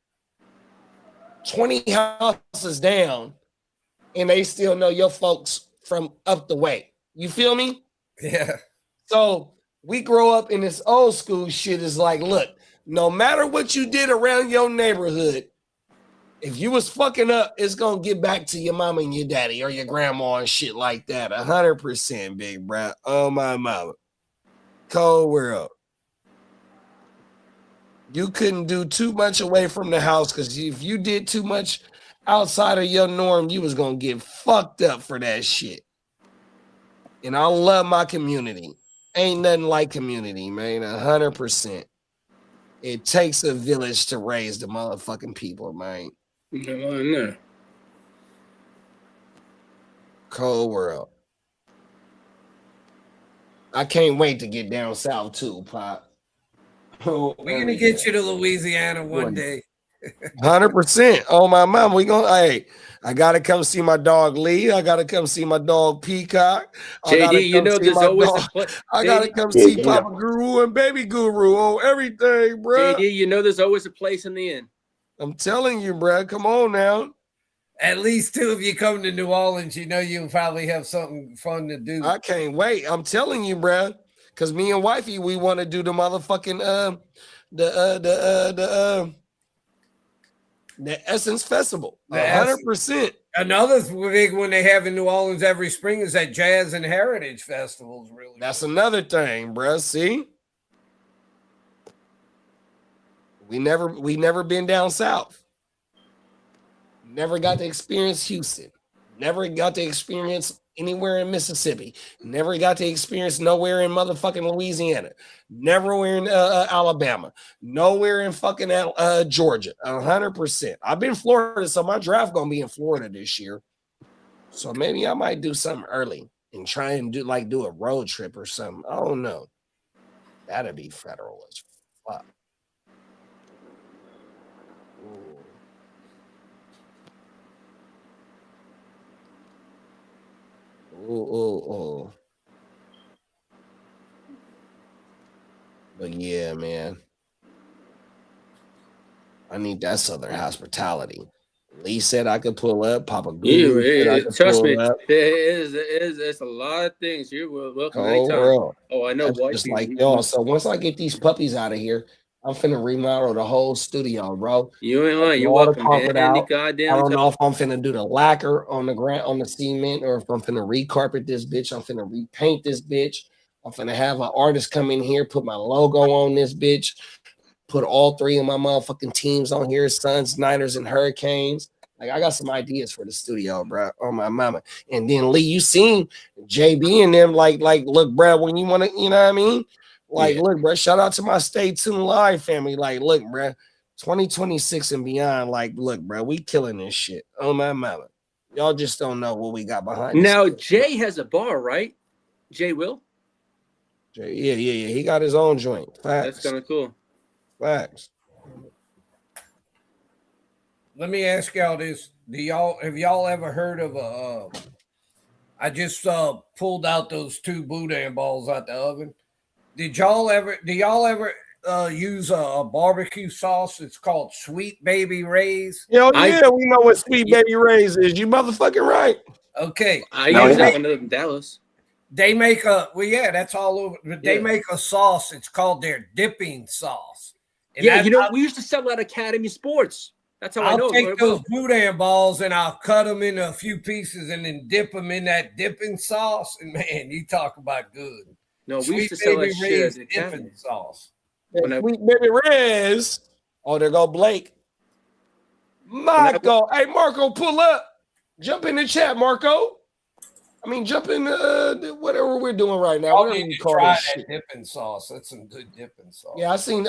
20 houses down and they still know your folks from up the way. You feel me? yeah. So we grow up in this old school shit is like, look, no matter what you did around your neighborhood, if you was fucking up, it's going to get back to your mama and your daddy or your grandma and shit like that. 100%, big bro. Oh, my mama. Cold world. You couldn't do too much away from the house because if you did too much outside of your norm, you was going to get fucked up for that shit. And I love my community. Ain't nothing like community, man. 100%. It takes a village to raise the motherfucking people, man. No. Cold world. I can't wait to get down south too, Pop. We're going to get you to Louisiana one day. 100%. Oh, my mom. Hey, I got to come see my dog Lee. I got to come see my dog Peacock. JD, you know there's always I got to come see Papa Guru and Baby Guru on everything, bro. JD, you know there's always a place in the inn. I'm telling you, bro. Come on now. At least 2 of you come to New Orleans, you know you'll probably have something fun to do. I can't wait. I'm telling you, bro. Because me and wifey, we want to do the motherfucking the Essence Festival. 100%. Another big one they have in New Orleans every spring is that Jazz and Heritage Festival's really. That's another thing, bro. See? We never been down south. Never got to experience Houston. Never got to experience anywhere in Mississippi. Never got to experience nowhere in motherfucking Louisiana. Nowhere in Alabama. Nowhere in fucking Georgia. 100%. I've been Florida, so my draft gonna be in Florida this year. So maybe I might do something early and try and do a road trip or something. I don't know. That'd be federal as fuck. Ooh. But yeah, man. I need that Southern hospitality. Lee said I could pull up. Papa Guru said I could trust pull me, up. it's a lot of things. You're welcome anytime. World. Oh, I know. That's just like y'all. So once I get these puppies out of here, I'm finna remodel the whole studio, bro. You ain't lying. You're All the welcome. carpet out. Goddamn I don't know if I'm finna do the lacquer on the ground on the cement or if I'm finna recarpet this bitch. I'm finna repaint this bitch. I'm finna have an artist come in here, put my logo on this bitch, put all three of my motherfucking teams on here: Suns, Niners, and Hurricanes. Like I got some ideas for the studio, bro. On my mama. And then Lee, you seen JB and them like, look, bro, when you want to, you know what I mean? Like, look, bro, shout out to my Stay Tuned Live family. Like, look, bro, 2026 and beyond. Like, look, bro, we killing this shit. Oh my mama. Y'all just don't know what we got behind. Now, Jay has a bar, right? Jay will? Jay, yeah. He got his own joint. Facts. That's kind of cool. Facts. Let me ask y'all this. Have y'all ever heard of I just pulled out those 2 boudin balls out the oven. Do y'all ever use a barbecue sauce? It's called Sweet Baby Ray's. Yo, yeah, we know what Sweet Baby Ray's is. You motherfucking right. Okay. I use that one in Dallas. They make that's all over. But they make a sauce. It's called their dipping sauce. And we used to sell that at Academy Sports. That's how I know. I'll take those boudin balls and I'll cut them into a few pieces and then dip them in that dipping sauce. And man, you talk about good. No, we used to sell that shit at dipping sauce. Sweet Baby Ray's. Oh, there go Blake. Marco. Hey, Marco, pull up. Jump in the chat, Marco. I mean, jump in whatever we're doing right now. Whatever you call try that dipping sauce. That's some good dipping sauce. Yeah, I seen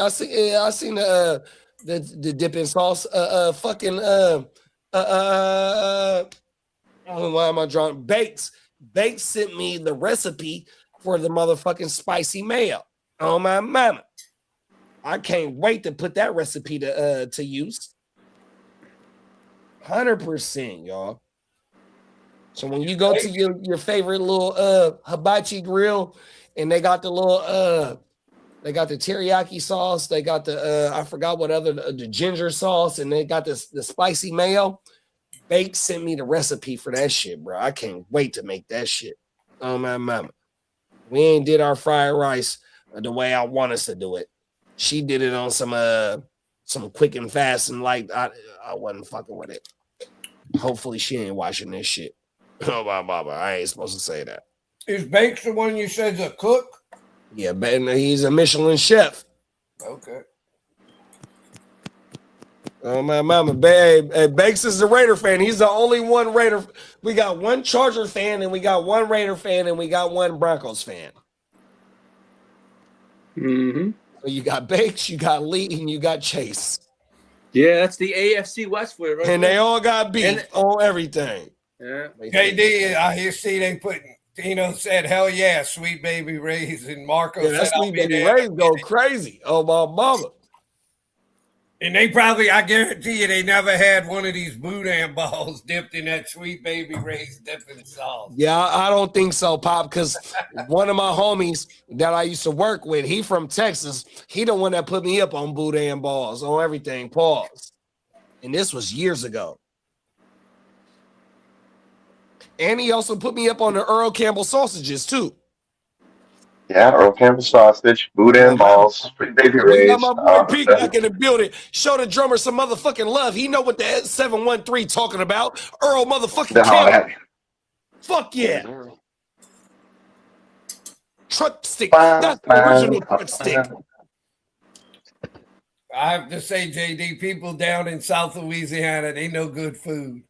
the dipping sauce. Why am I drawing? Bakes sent me the recipe for the motherfucking spicy mayo. Oh my mama. I can't wait to put that recipe to use. 100%, y'all. So when you go to your favorite little hibachi grill and they got the little they got the teriyaki sauce, they got the I forgot what other the ginger sauce, and they got the spicy mayo. Bake sent me the recipe for that shit, bro. I can't wait to make that shit. Oh my mama. We ain't did our fried rice the way I want us to do it. She did it on some quick and fast, and like I wasn't fucking with it. Hopefully she ain't watching this shit. Oh my mama, I ain't supposed to say that. Is Bakes the one you said's a cook? Yeah, but he's a Michelin chef. Okay. Oh my mama, Bakes is the Raider fan. He's the only one Raider. We got one Charger fan, and we got one Raider fan, and we got one Broncos fan. Mm-hmm. So you got Bakes, you got Lee, and you got Chase. Yeah, that's the AFC West for it, right? And they all got beef on everything. Yeah. JD, I hear they putting. Tino said, "Hell yeah, Sweet Baby Ray's," and Marco said, "That Sweet Baby Ray's go crazy." Oh my mama! And they probably, I guarantee you, they never had one of these boudin balls dipped in that Sweet Baby Ray's dipping sauce. Yeah, I don't think so, Pop, because one of my homies that I used to work with, he from Texas. He the one that put me up on boudin balls on everything. Pause. And this was years ago. And he also put me up on the Earl Campbell sausages too. Yeah, Earl Campbell sausage, boudin balls, Sweet Baby Ray's. Got my boy Pete back in the building. Show the drummer some motherfucking love. He know what the 713 talking about. Earl motherfucking Campbell. Fuck yeah. Truck stick. That's the original truck stick. I have to say, JD, people down in South Louisiana, they know good food.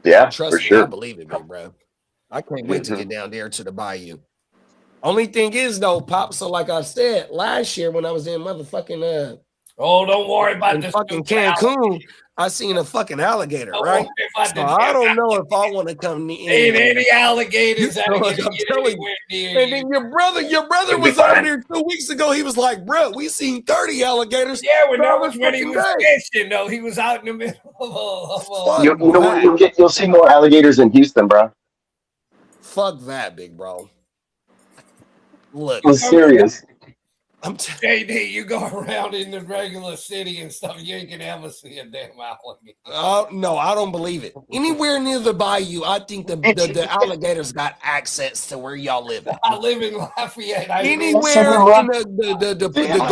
Yeah, Trust for me, I sure. believe it, big bro. I can't wait to get down there to the bayou. Only thing is though, Pop. So like I said last year when I was in motherfucking Oh, don't worry about in the fucking stupid Cancun, I seen a fucking alligator, Don't right? worry about So the I damn don't know if I want to come Ain't in. any alligators that are Like gonna I'm get telling anywhere you. near And you. then your brother It'll be was over fine. there 2 weeks ago. He was like, bro, we seen 30 alligators. Yeah, when that the was when he fucking was day. fishing, though. He was out in the middle of Fuck You know what? that. You'll see more alligators in Houston, bro. Fuck that, big bro. Look, I'm serious. I'm JD, you go around in the regular city and stuff, you ain't gonna ever see a damn alligator. no, I don't believe it. Anywhere near the bayou, I think the alligators got access to where y'all live. I live in Lafayette. Anywhere in the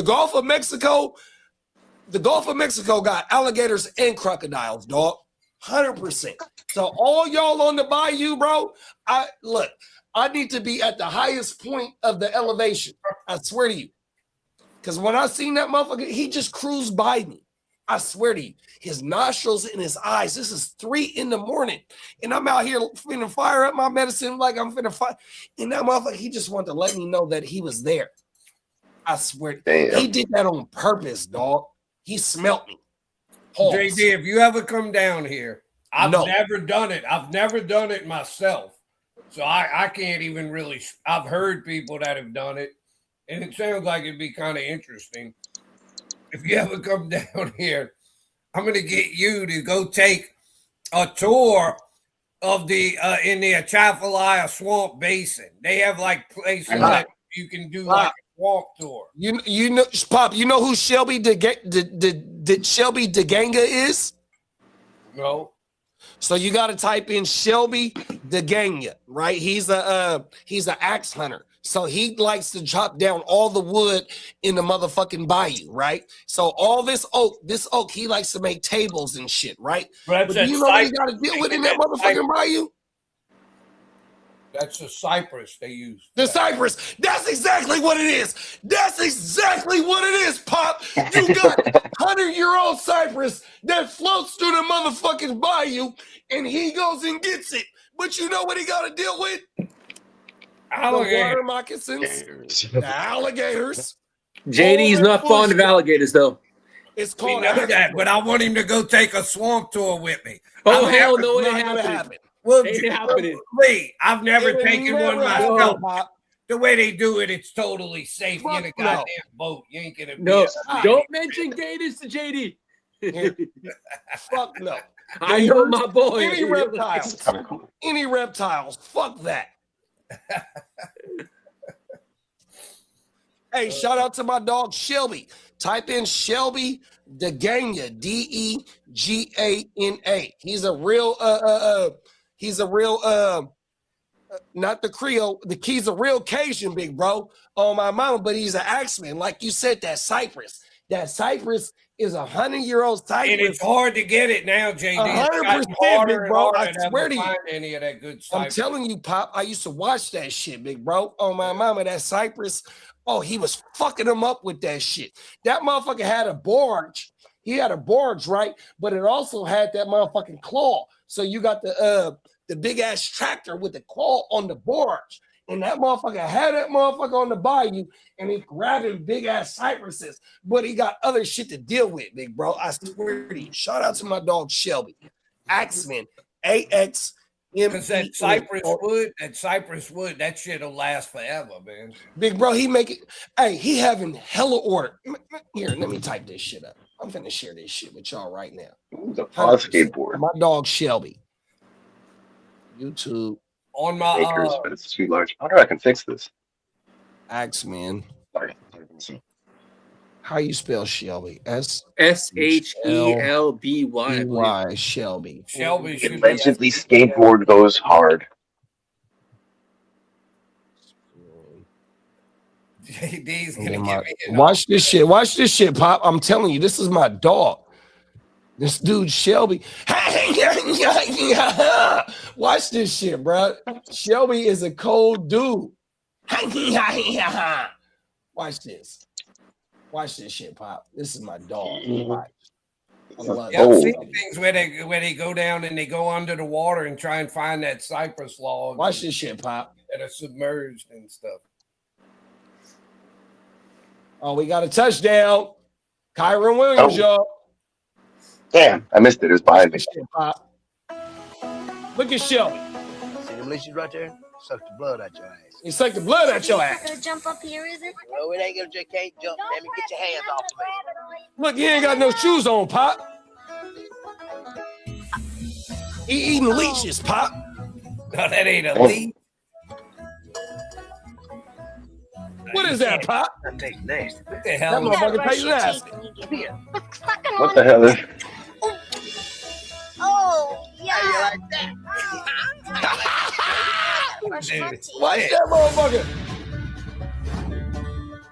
Gulf of Mexico, the Gulf of Mexico got alligators and crocodiles, dog. 100%. So all y'all on the bayou, bro, I need to be at the highest point of the elevation. I swear to you. Because when I seen that motherfucker, he just cruised by me. I swear to you. His nostrils and his eyes. This is 3 in the morning. And I'm out here finna fire up my medicine like I'm finna fire. And that motherfucker, he just wanted to let me know that he was there. I swear. Damn. He did that on purpose, dog. He smelt me. Pause. JD, if you ever come down here, I've No. never done it. I've never done it myself. So I can't even really. I've heard people that have done it, and it sounds like it'd be kind of interesting. If you ever come down here, I'm going to get you to go take a tour of the in the Atchafalaya Swamp Basin. They have like places that you can do like a swamp tour. You know, Pop. You know who Shelby Shelby DeGanga is? No. So you got to type in Shelby DeGanga, right? He's an axe hunter. So he likes to chop down all the wood in the motherfucking bayou, right? So all this oak, he likes to make tables and shit, right? But do you know what he got to deal with in that motherfucking bayou? That's the cypress they use. The cypress. That's exactly what it is. That's exactly what it is, Pop. You got 100-year-old cypress that floats through the motherfucking bayou, and he goes and gets it. But you know what he got to deal with? The water moccasins, the alligators. JD's not fond of alligators, though. It's We called know that, but I want him to go take a swamp tour with me. Oh, hell no, it not ain't gonna happening. happen. Well, Ain't happening. Lee, I've never It will taken never one happen, myself. Pop. The way they do it, it's totally safe. You're in a Fuck no. goddamn boat. You ain't gonna be No, a- don't mention gators to JD. Fuck no. I know my boy. Any reptiles. Any reptiles. Fuck that. Hey, shout out to my dog Shelby. Type in Shelby DeGanga, DeGana. He's a real not the Creole, he's a real Cajun, big bro, on my mama, but he's an axeman. Like you said, that cypress. That cypress is 100-year-old cypress. And it's hard to get it now, JD. 100%, big bro. I swear to you. Find any of that good I'm cypress. telling you, Pop, I used to watch that shit, big bro. On my mama, that cypress. Oh, he was fucking him up with that shit. That motherfucker had a barge. He had a barge, right? But it also had that motherfucking claw. So you got the big ass tractor with the claw on the barge. And that motherfucker had that motherfucker on the bayou and he grabbing big ass cypresses. But he got other shit to deal with, big bro. I swear to you. Shout out to my dog Shelby. Axeman. AX. Because that cypress wood, that shit'll last forever, man. Big bro, he having hella order. Here, let me type this shit up. I'm finna share this shit with y'all right now. The pod skateboard. My dog Shelby. YouTube. On my Makers, but it's too large. I wonder if I can fix this. Axeman. Sorry. How you spell Shelby? SHELBY. Shelby. Shelby should be Allegedly, skateboard goes hard. JD's gonna give me Watch this shit. Watch this shit, Pop. I'm telling you, this is my dog. This dude Shelby. Watch this shit, bro. Shelby is a cold dude. Watch this. Watch this shit, Pop. This is my dog. Watch. I love Yeah, I've it. seen things where they go down and they go under the water and try and find that cypress log. Watch this shit, Pop. That are submerged and stuff. Oh, we got a touchdown. Kyron Williams, y'all. Damn, I missed it. It was behind me. Shit, Pop. Look at Shelby. See them leashes right there? Suck the blood out your ass. He sucked the blood out your Not ass. gonna jump up here, is it? No, it ain't gonna just can't jump. Let me get your hands off of me. Look, he ain't got no shoes on, Pop. He eating leeches, Pop. No, that ain't a leaf. What is that, Pop? That tastes nasty. What the That hell? You gotta motherfucker brush tastes your nasty. teeth when you get Here. What the hell is? Oh, yeah. How you like that? Brush my teeth. Watch that motherfucker.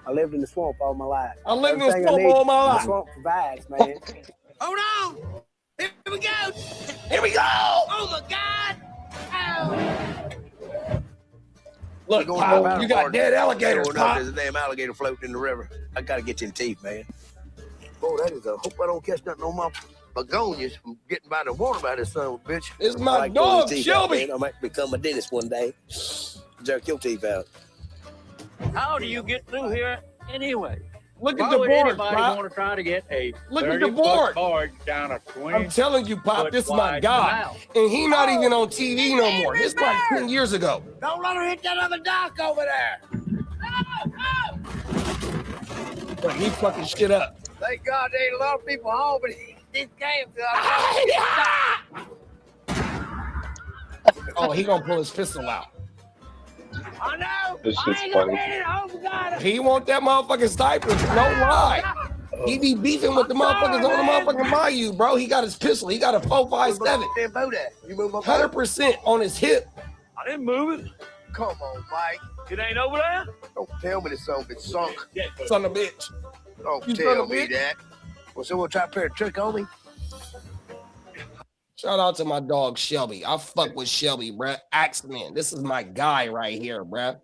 I lived in the swamp all my life. I lived in the Everything I swamp need, all my the life. swamp provides, man. Hold on. Here we go. Here we go. Oh my God. Look, Going Pop, down you got hard. dead alligators, Going up, Pop. there's a damn alligator floating in the river. I gotta get them teeth, man. Boy, that is a. Hope I don't catch nothing on my begonias from getting by the water by this son of a bitch. It's I my like pulling dog, teeth out, Shelby. man. I might become a dentist one day. Jerk your teeth out. How do you get through here anyway? Look at Why the would board, anybody Pop. want to try to get a Look at the 30-foot board. barge down a 20? I'm telling you, Pop, foot this is my wide guy. canal? And he not even on TV no more. This is like 10 years ago. Don't let her hit that other dock over there. But he fucking shit up. Thank God there ain't a lot of people home, but this game. Oh, he gonna pull his pistol out. I know. This I shit's ain't gonna funny. get it. Oh my God. He want that motherfucking sniper. No lie. He be beefing with the motherfuckers on the motherfucking bayou, bro. He got his pistol. He got a 4.57. Damn boat at. You move up. 100% on his hip. I didn't move it. Come on, Mike. It ain't over there. Don't tell me this song been sunk. Son of a bitch. Don't You son tell of a me bitch. that. Well, someone try to play a trick on me? Shout out to my dog Shelby. I fuck with Shelby, bruh. Axeman. This is my guy right here, bruh.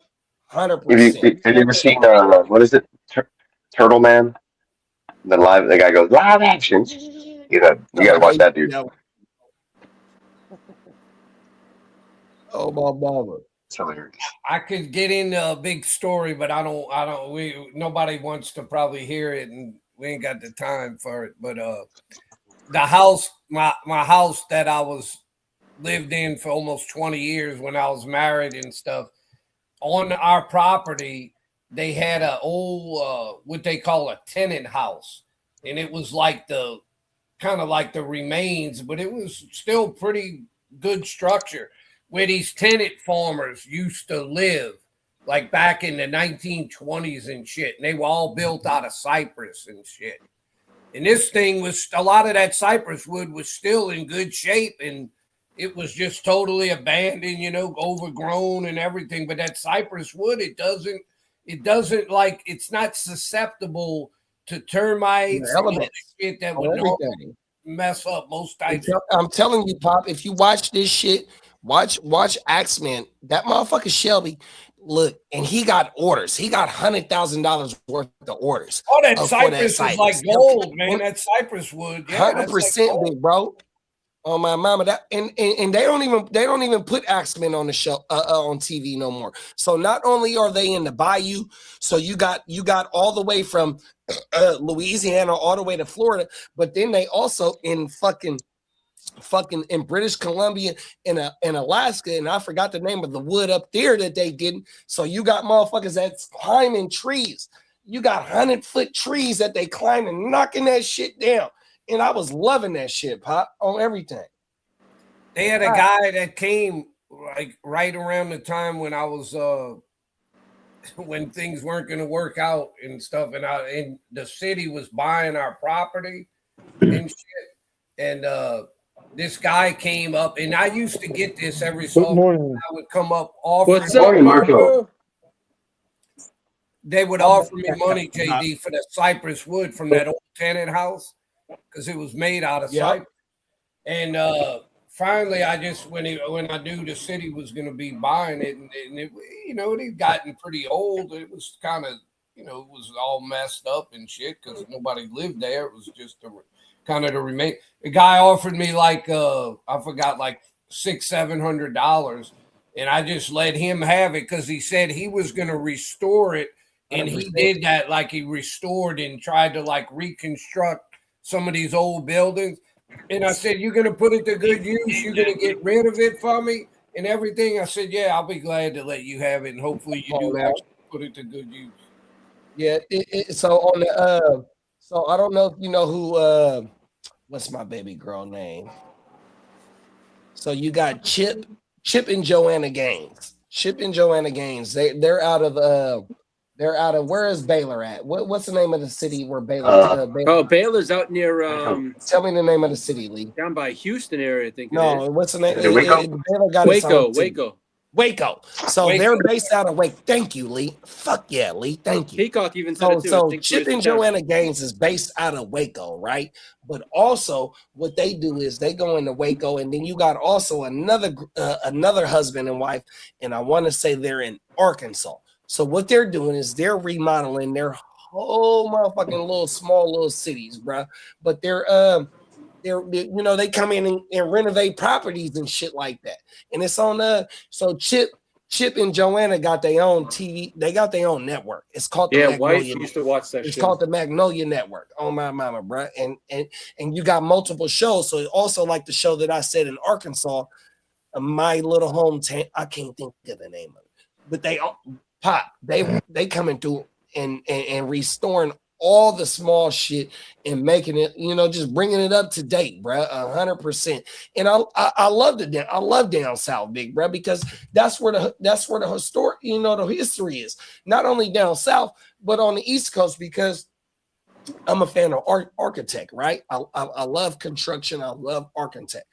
100%. Have you ever seen what is it? Turtle Man? The guy goes live action. You gotta watch that dude. Oh my mama. It's hilarious. I could get into a big story, but nobody wants to probably hear it, and we ain't got the time for it. But the house, my house that I lived in for almost 20 years when I was married and stuff, on our property, they had a old what they call a tenant house, and it was like the kind of like the remains, but it was still pretty good structure where these tenant farmers used to live, like back in the 1920s and shit. And they were all built out of cypress and shit. And this thing was, a lot of that cypress wood was still in good shape, and it was just totally abandoned, overgrown and everything. But that cypress wood, it doesn't like, it's not susceptible to termites and other shit that would normally mess up most types. I'm telling you, Pop, if you watch this shit, watch Axeman. That motherfucker Shelby, look, and he got orders. He got $100,000 worth of orders. Oh, that cypress is like gold, man. That cypress wood, yeah, 100%, big bro. Oh my mama, that and they don't even put Axeman on the show on TV no more. So not only are they in the bayou, so you got all the way from Louisiana all the way to Florida, but then they also in fucking in British Columbia and Alaska, and I forgot the name of the wood up there that they didn't. So you got motherfuckers that's climbing trees. You got 100-foot trees that they climb and knocking that shit down. And I was loving that shit, Pop, on everything. They had a guy that came like right around the time when I was when things weren't going to work out and stuff, and the city was buying our property and shit. And this guy came up, and I used to get this every so often. I would come up offering. What's up, Marco? They would offer me money, JD, for the cypress wood from that old tenant house, because it was made out of cypress. And finally, I just when I knew the city was going to be buying it, and it, it had gotten pretty old. It was kind of you know, it was all messed up and shit because nobody lived there. It was just kind of to remain. The guy offered me like I forgot, like $600-700, and I just let him have it because he said he was going to restore it, and 100%. he did that. Like he restored and tried to like reconstruct some of these old buildings. And I said, "You're going to put it to good use. You're going to get rid of it for me and everything." I said, "Yeah, I'll be glad to let you have it, and hopefully you do actually put it to good use." Yeah. So on the so I don't know if you know who what's my baby girl name. So you got Chip and Joanna Gaines. Chip and Joanna Gaines. They're out of where is Baylor at? What's the name of the city where Baylor? Baylor's out near Tell me the name of the city, Lee. down by Houston area, I think. No, what's the name? Waco. Baylor got its own city. Waco. So they're based out of Waco. Thank you, Lee. Fuck yeah, Lee. Thank you. Peacock even said it too. So Chip and Joanna Gaines is based out of Waco, right? But also what they do is they go into Waco, and then you got also another husband and wife, and I want to say they're in Arkansas. So what they're doing is they're remodeling their whole motherfucking small little cities, bro. But they're you know, they come in and renovate properties and shit like that. And it's on so Chip and Joanna got their own TV. They got their own network. It's called the White Magnolia used to watch that. It's called the Magnolia Network. Oh my mama, bro. And you got multiple shows. So also like the show that I said in Arkansas, my little hometown. I can't think of the name of it, but they coming through and restoring all the small shit and making it, you know, just bringing it up to date, bro, 100%. And I love I love down south, big bro, because that's where the historic, you know, the history is. Not only down south, but on the East Coast, because I'm a fan of architect, right? I love construction. I love architect,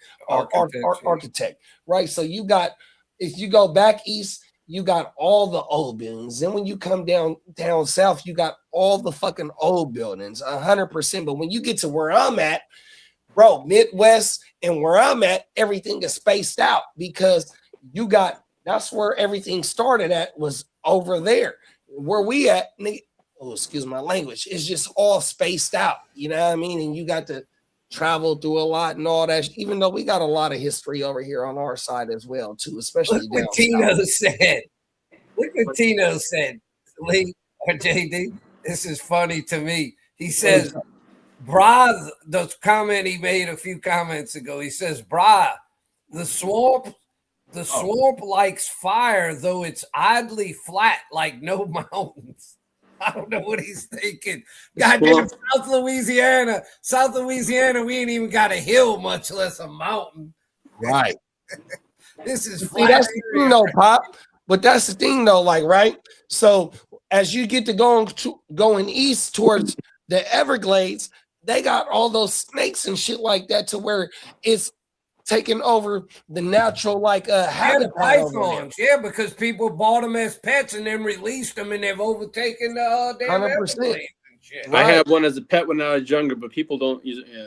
right? So you got, if you go back east, you got all the old buildings. Then when you come down south, you got all the fucking old buildings, 100%. But when you get to where I'm at, bro, Midwest and where I'm at, everything is spaced out because that's where everything started at, was over there. Where we at, excuse my language, it's just all spaced out. You know what I mean? And you got to travel through a lot and all that, even though we got a lot of history over here on our side as well, too, especially Look what Tino said. Look what Tino said, Lee or JD. This is funny to me. He says, "Brah," the comment he made a few comments ago. He says, "Brah, the swamp likes fire, though it's oddly flat, like no mountains." I don't know what he's thinking. Goddamn, South Louisiana, we ain't even got a hill, much less a mountain. Right. This is flat. That's the thing, though, Pop. But that's the thing, though, like, right? So as you get to going east towards the Everglades, they got all those snakes and shit like that, to where it's taking over the natural habitat. Pythons, because people bought them as pets and then released them, and they've overtaken the damn 100%. I had one as a pet when I was younger, but people don't use it. Yeah,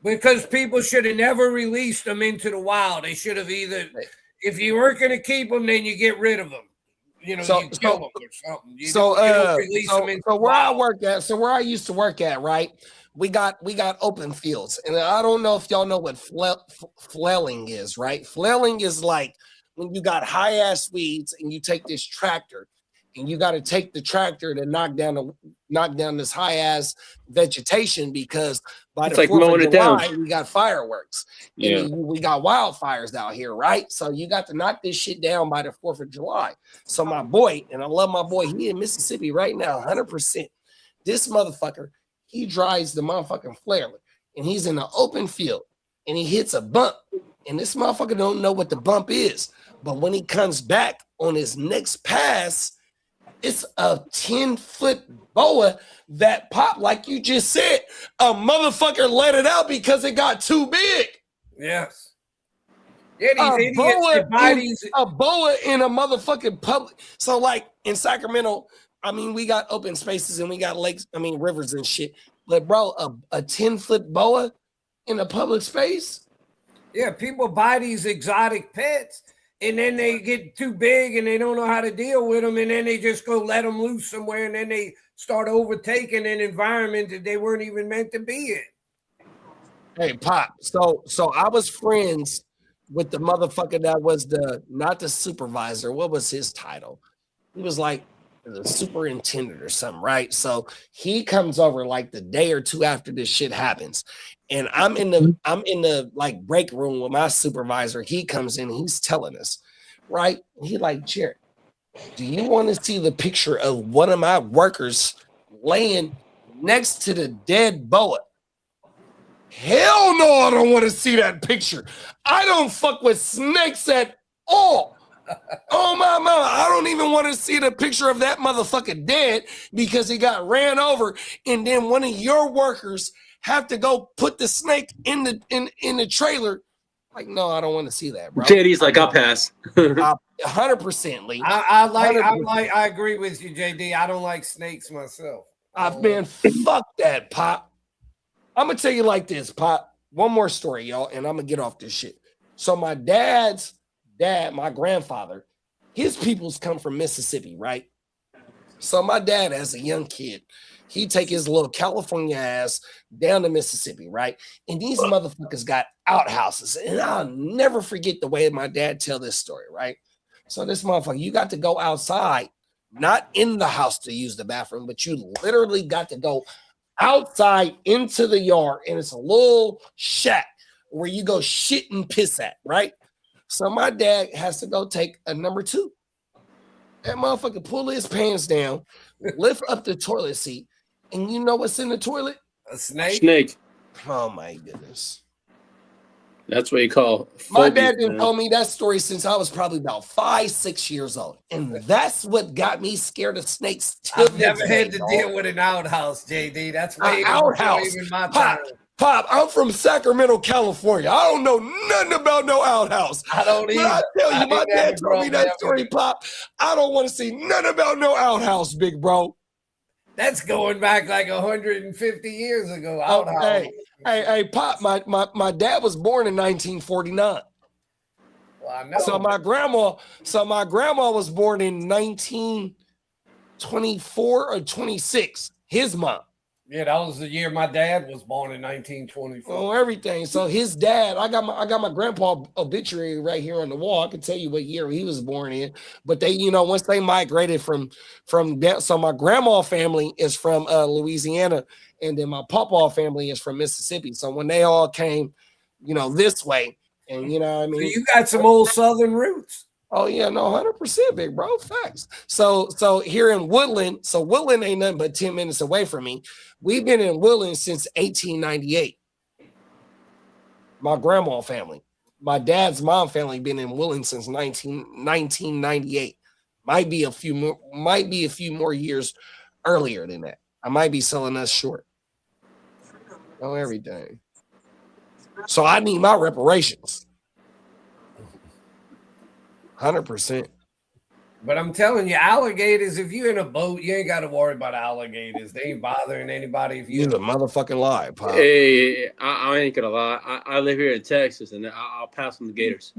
because people should have never released them into the wild. They should have either, if you weren't going to keep them, then you get rid of them. You know, you kill them or something. You don't release them into where I work at, where I used to work at, right? We got open fields, and I don't know if y'all know what flailing is, right? Flailing is like when you got high ass weeds and you take this tractor, and you got to take the tractor to knock down this high ass vegetation, because by the 4th of July we got fireworks. Yeah, and we got wildfires out here, right? So you got to knock this shit down by the 4th of July. So my boy, and I love my boy, he in Mississippi right now, 100%. This motherfucker, he drives the motherfucking flailer, and he's in an open field, and he hits a bump, and this motherfucker don't know what the bump is. But when he comes back on his next pass, it's a 10-foot boa that popped, like you just said. A motherfucker let it out because it got too big. Yes. Yeah, these idiots, a boa in a motherfucking public. So like in Sacramento, I mean, we got open spaces and we got lakes, rivers and shit. But bro, a 10-foot boa in a public space? Yeah, people buy these exotic pets and then they get too big and they don't know how to deal with them, and then they just go let them loose somewhere, and then they start overtaking an environment that they weren't even meant to be in. Hey, Pop. So I was friends with the motherfucker that was not the supervisor. What was his title? He was like the superintendent or something, right? So he comes over like the day or two after this shit happens. And I'm in the like break room with my supervisor. He comes in, he's telling us, right? He like, Jared, do you want to see the picture of one of my workers laying next to the dead boa? Hell no, I don't want to see that picture. I don't fuck with snakes at all. Oh my mama, I don't even want to see the picture of that motherfucker dead because he got ran over, and then one of your workers have to go put the snake in the trailer. Like, no, I don't want to see that, bro. JD's like, I'll pass. 100%, Lee. I agree with you, JD. I don't like snakes myself. Man, fuck that, Pop. I'm gonna tell you like this, Pop. One more story, y'all, and I'm gonna get off this shit. So my dad's dad, my grandfather, his peoples come from Mississippi, right? So my dad, as a young kid, he take his little California ass down to Mississippi, right? And these motherfuckers got outhouses, and I'll never forget the way my dad tell this story, right? So this motherfucker, you got to go outside, not in the house to use the bathroom, but you literally got to go outside into the yard, and it's a little shack where you go shit and piss at, right? So my dad has to go take a number 2. That motherfucker pull his pants down, lift up the toilet seat, and you know what's in the toilet? A snake? Snake. Oh my goodness. That's what you call My dad didn't tell me that story since I was probably about 5-6 years old. And that's what got me scared of snakes. I've never had to deal with an outhouse, JD. That's way outhouse. Even my time. Pop, I'm from Sacramento, California. I don't know nothing about no outhouse. I don't either. I tell you, my dad told me that story, Pop. I don't want to see nothing about no outhouse, big bro. That's going back like 150 years ago. Outhouse. Hey, Pop, my dad was born in 1949. Well, I know. So my grandma was born in 1924 or 26. His mom. Yeah, that was the year my dad was born in 1924. Oh, everything. So his dad, I got my grandpa obituary right here on the wall. I can tell you what year he was born in. But they, once they migrated from that, so my grandma family is from Louisiana, and then my papa family is from Mississippi. So when they all came, this way, and what I mean, So you got some old Southern roots. Oh yeah, no, 100%, big bro. Facts. So here in Woodland, so Woodland ain't nothing but 10 minutes away from me. We've been in Woodland since 1898. My grandma family, my dad's mom family been in Woodland since 1998. Might be a few more years earlier than that. I might be selling us short. Oh, everything. So I need my reparations. 100%. But I'm telling you, alligators, if you're in a boat, you ain't got to worry about alligators. They ain't bothering anybody. If You're a motherfucking lie, Pop. Hey, I ain't gonna lie. I live here in Texas, and I'll pass on the gators.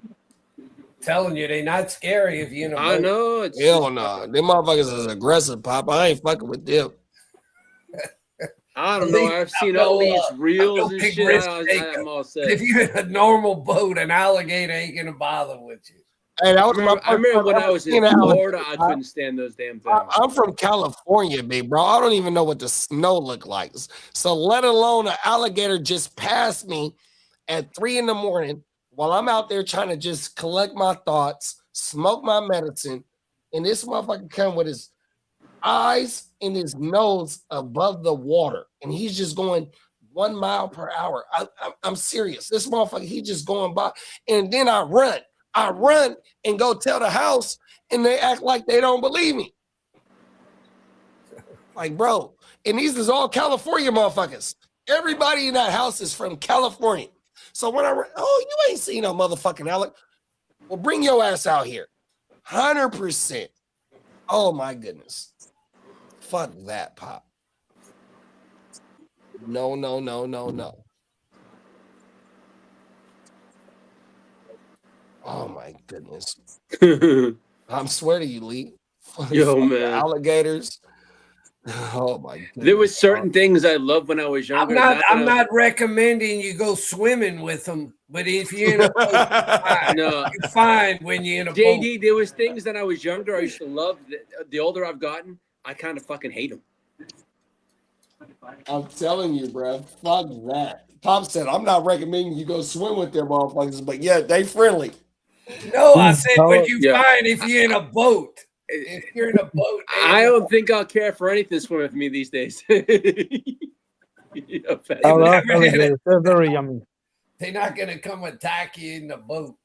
Telling you, they not scary if you're in a boat. I know. Hell no. Them motherfuckers is aggressive, Pop. I ain't fucking with them. I don't know. I've seen all these reels and shit. I'm all set. If you're in a normal boat, an alligator ain't going to bother with you. Hey, I remember when I was in Florida, I couldn't stand those damn things. I'm from California, big bro. I don't even know what the snow look like. So let alone an alligator just passed me at 3 a.m. while I'm out there trying to just collect my thoughts, smoke my medicine, and this motherfucker come with his eyes and his nose above the water, and he's just going 1 mile per hour. I'm serious. This motherfucker, he just going by, and then I run and go tell the house, and they act like they don't believe me. Like, bro, and these is all California motherfuckers. Everybody in that house is from California. So when you ain't seen no motherfucking Alec. Well, bring your ass out here. 100%. Oh my goodness. Fuck that, Pop. No. Oh my goodness. I'm swear to you, Lee. Yo, man. Alligators. Oh my goodness. There was certain things I loved when I was younger. I'm not recommending you go swimming with them, but if you're in a boat, you're fine when you're in a boat. JD, there was things that I was younger I used to love. The older I've gotten, I kind of fucking hate them. I'm telling you, bro. Fuck that. Pop said, I'm not recommending you go swim with their motherfuckers, but yeah, they friendly. No, I said, but you fine if you're in a boat. If you're in a boat, I don't think I'll care for anything swimming with me these days. I love alligators. They're very yummy. They're not gonna come attack you in the boat.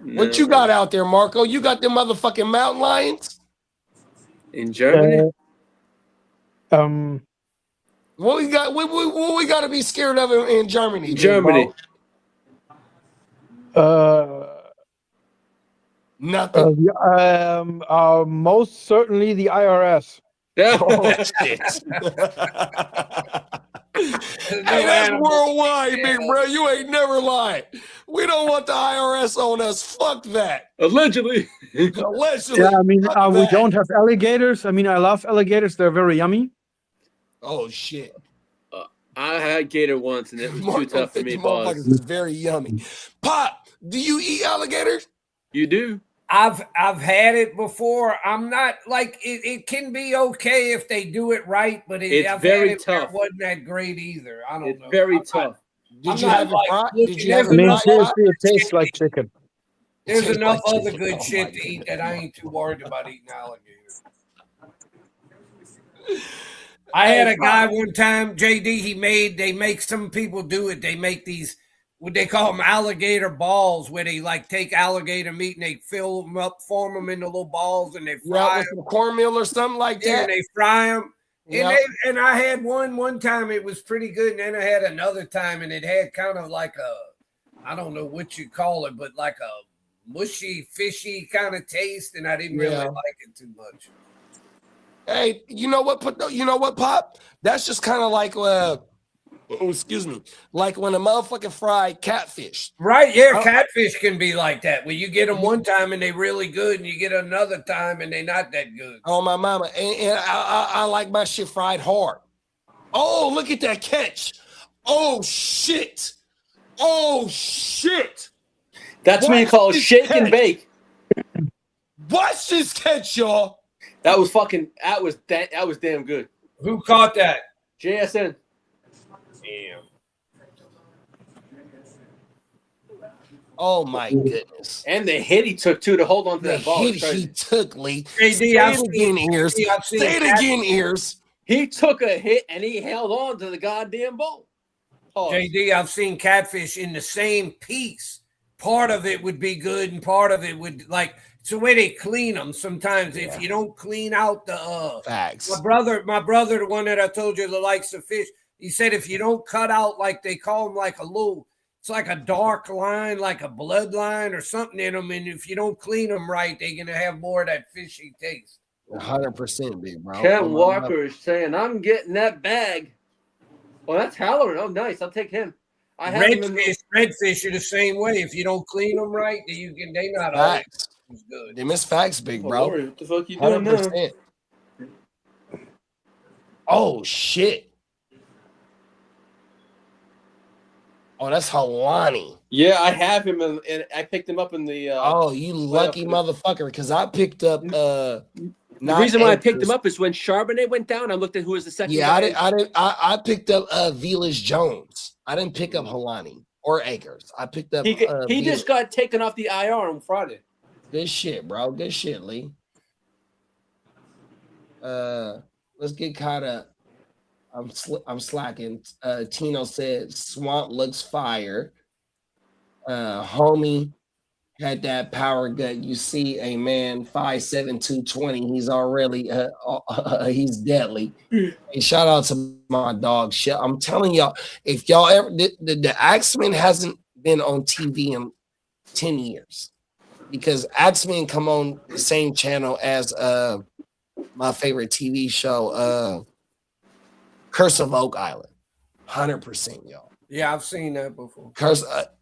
What you got out there, Marco? You got them motherfucking mountain lions in Germany? What we got? What we got to be scared of in Germany? Germany. Nothing. Most certainly the IRS. Oh, shit. Hey, that's worldwide, big bro. You ain't never lied. We don't want the IRS on us. Fuck that. Allegedly. Allegedly. Yeah, I mean, we don't have alligators. I mean, I love alligators. They're very yummy. Oh, shit. I had gator once, and it was too tough for me, boss. Motherfuckers is very yummy. Pop, do you eat alligators? You do? I've had it before. I'm not like it can be okay if they do it right, but it's very tough. It wasn't that great either. I don't know. It's very tough. Did you have it fried? Did you have I mean, it seriously, it tastes like chicken. There's enough other good shit to eat that I ain't too worried about eating alligators. I had a guy one time, JD, they make some people do it. They make these, what they call them alligator balls, where they like take alligator meat and they fill them up, form them into little balls, and they fry them. Some cornmeal or something like that. And they fry them. Yeah. And I had one time, it was pretty good. And then I had another time, and it had kind of like I don't know what you call it, but like a mushy, fishy kind of taste. And I didn't really like it too much. Hey, you know what, Pop? That's just kind of like, like when a motherfucking fried catfish. Right, yeah, catfish can be like that. Where you get them one time and they really good, and you get another time and they not that good. Oh, my mama. And I like my shit fried hard. Oh, look at that catch. Oh, shit. Oh, shit. That's what you call shake and bake. Watch this catch, y'all. That was damn good. Who caught that? JSN. Damn. Oh my goodness. And the hit he took too to hold on to that ball. The hit he took, Lee. JD, Say it again, Ears. Say it again, Ears. He took a hit and he held on to the goddamn ball. Pause. JD, I've seen catfish in the same piece. Part of it would be good and part of it would it's the way they clean them sometimes. Yeah. If you don't clean out the facts. My brother, the one that I told you that likes the fish, he said if you don't cut out, like they call them, like it's like a dark line, like a bloodline or something in them, and if you don't clean them right, they're gonna have more of that fishy taste. 100%, big bro. Ken Walker is saying, I'm getting that bag. Well, that's Halloran. Oh, nice. I'll take him. Redfish are the same way. If you don't clean them right, they not always good. They miss facts, big bro. Lord, what the fuck you doing 100%. Now? Oh shit. Oh, that's Halani. Yeah, I have him, and I picked him up in the. Oh, you lucky motherfucker! Because I picked up. The reason why I picked him up is when Charbonnet went down. I looked at who was the second. Yeah, guy. I picked up Vilas Jones. I didn't pick up Halani or Akers. I picked up. He just got taken off the IR on Friday. Good shit, bro. Good shit, Lee. Let's get caught up. I'm slacking. Tino said Swamp looks fire. Homie had that power gut. You see a man 5'7", 220. He's already he's deadly. Hey, shout out to my dog. I'm telling y'all, if y'all ever the Axeman hasn't been on TV in 10 years because Axeman come on the same channel as my favorite TV show, Curse of Oak Island. 100%, y'all. Yeah, I've seen that before.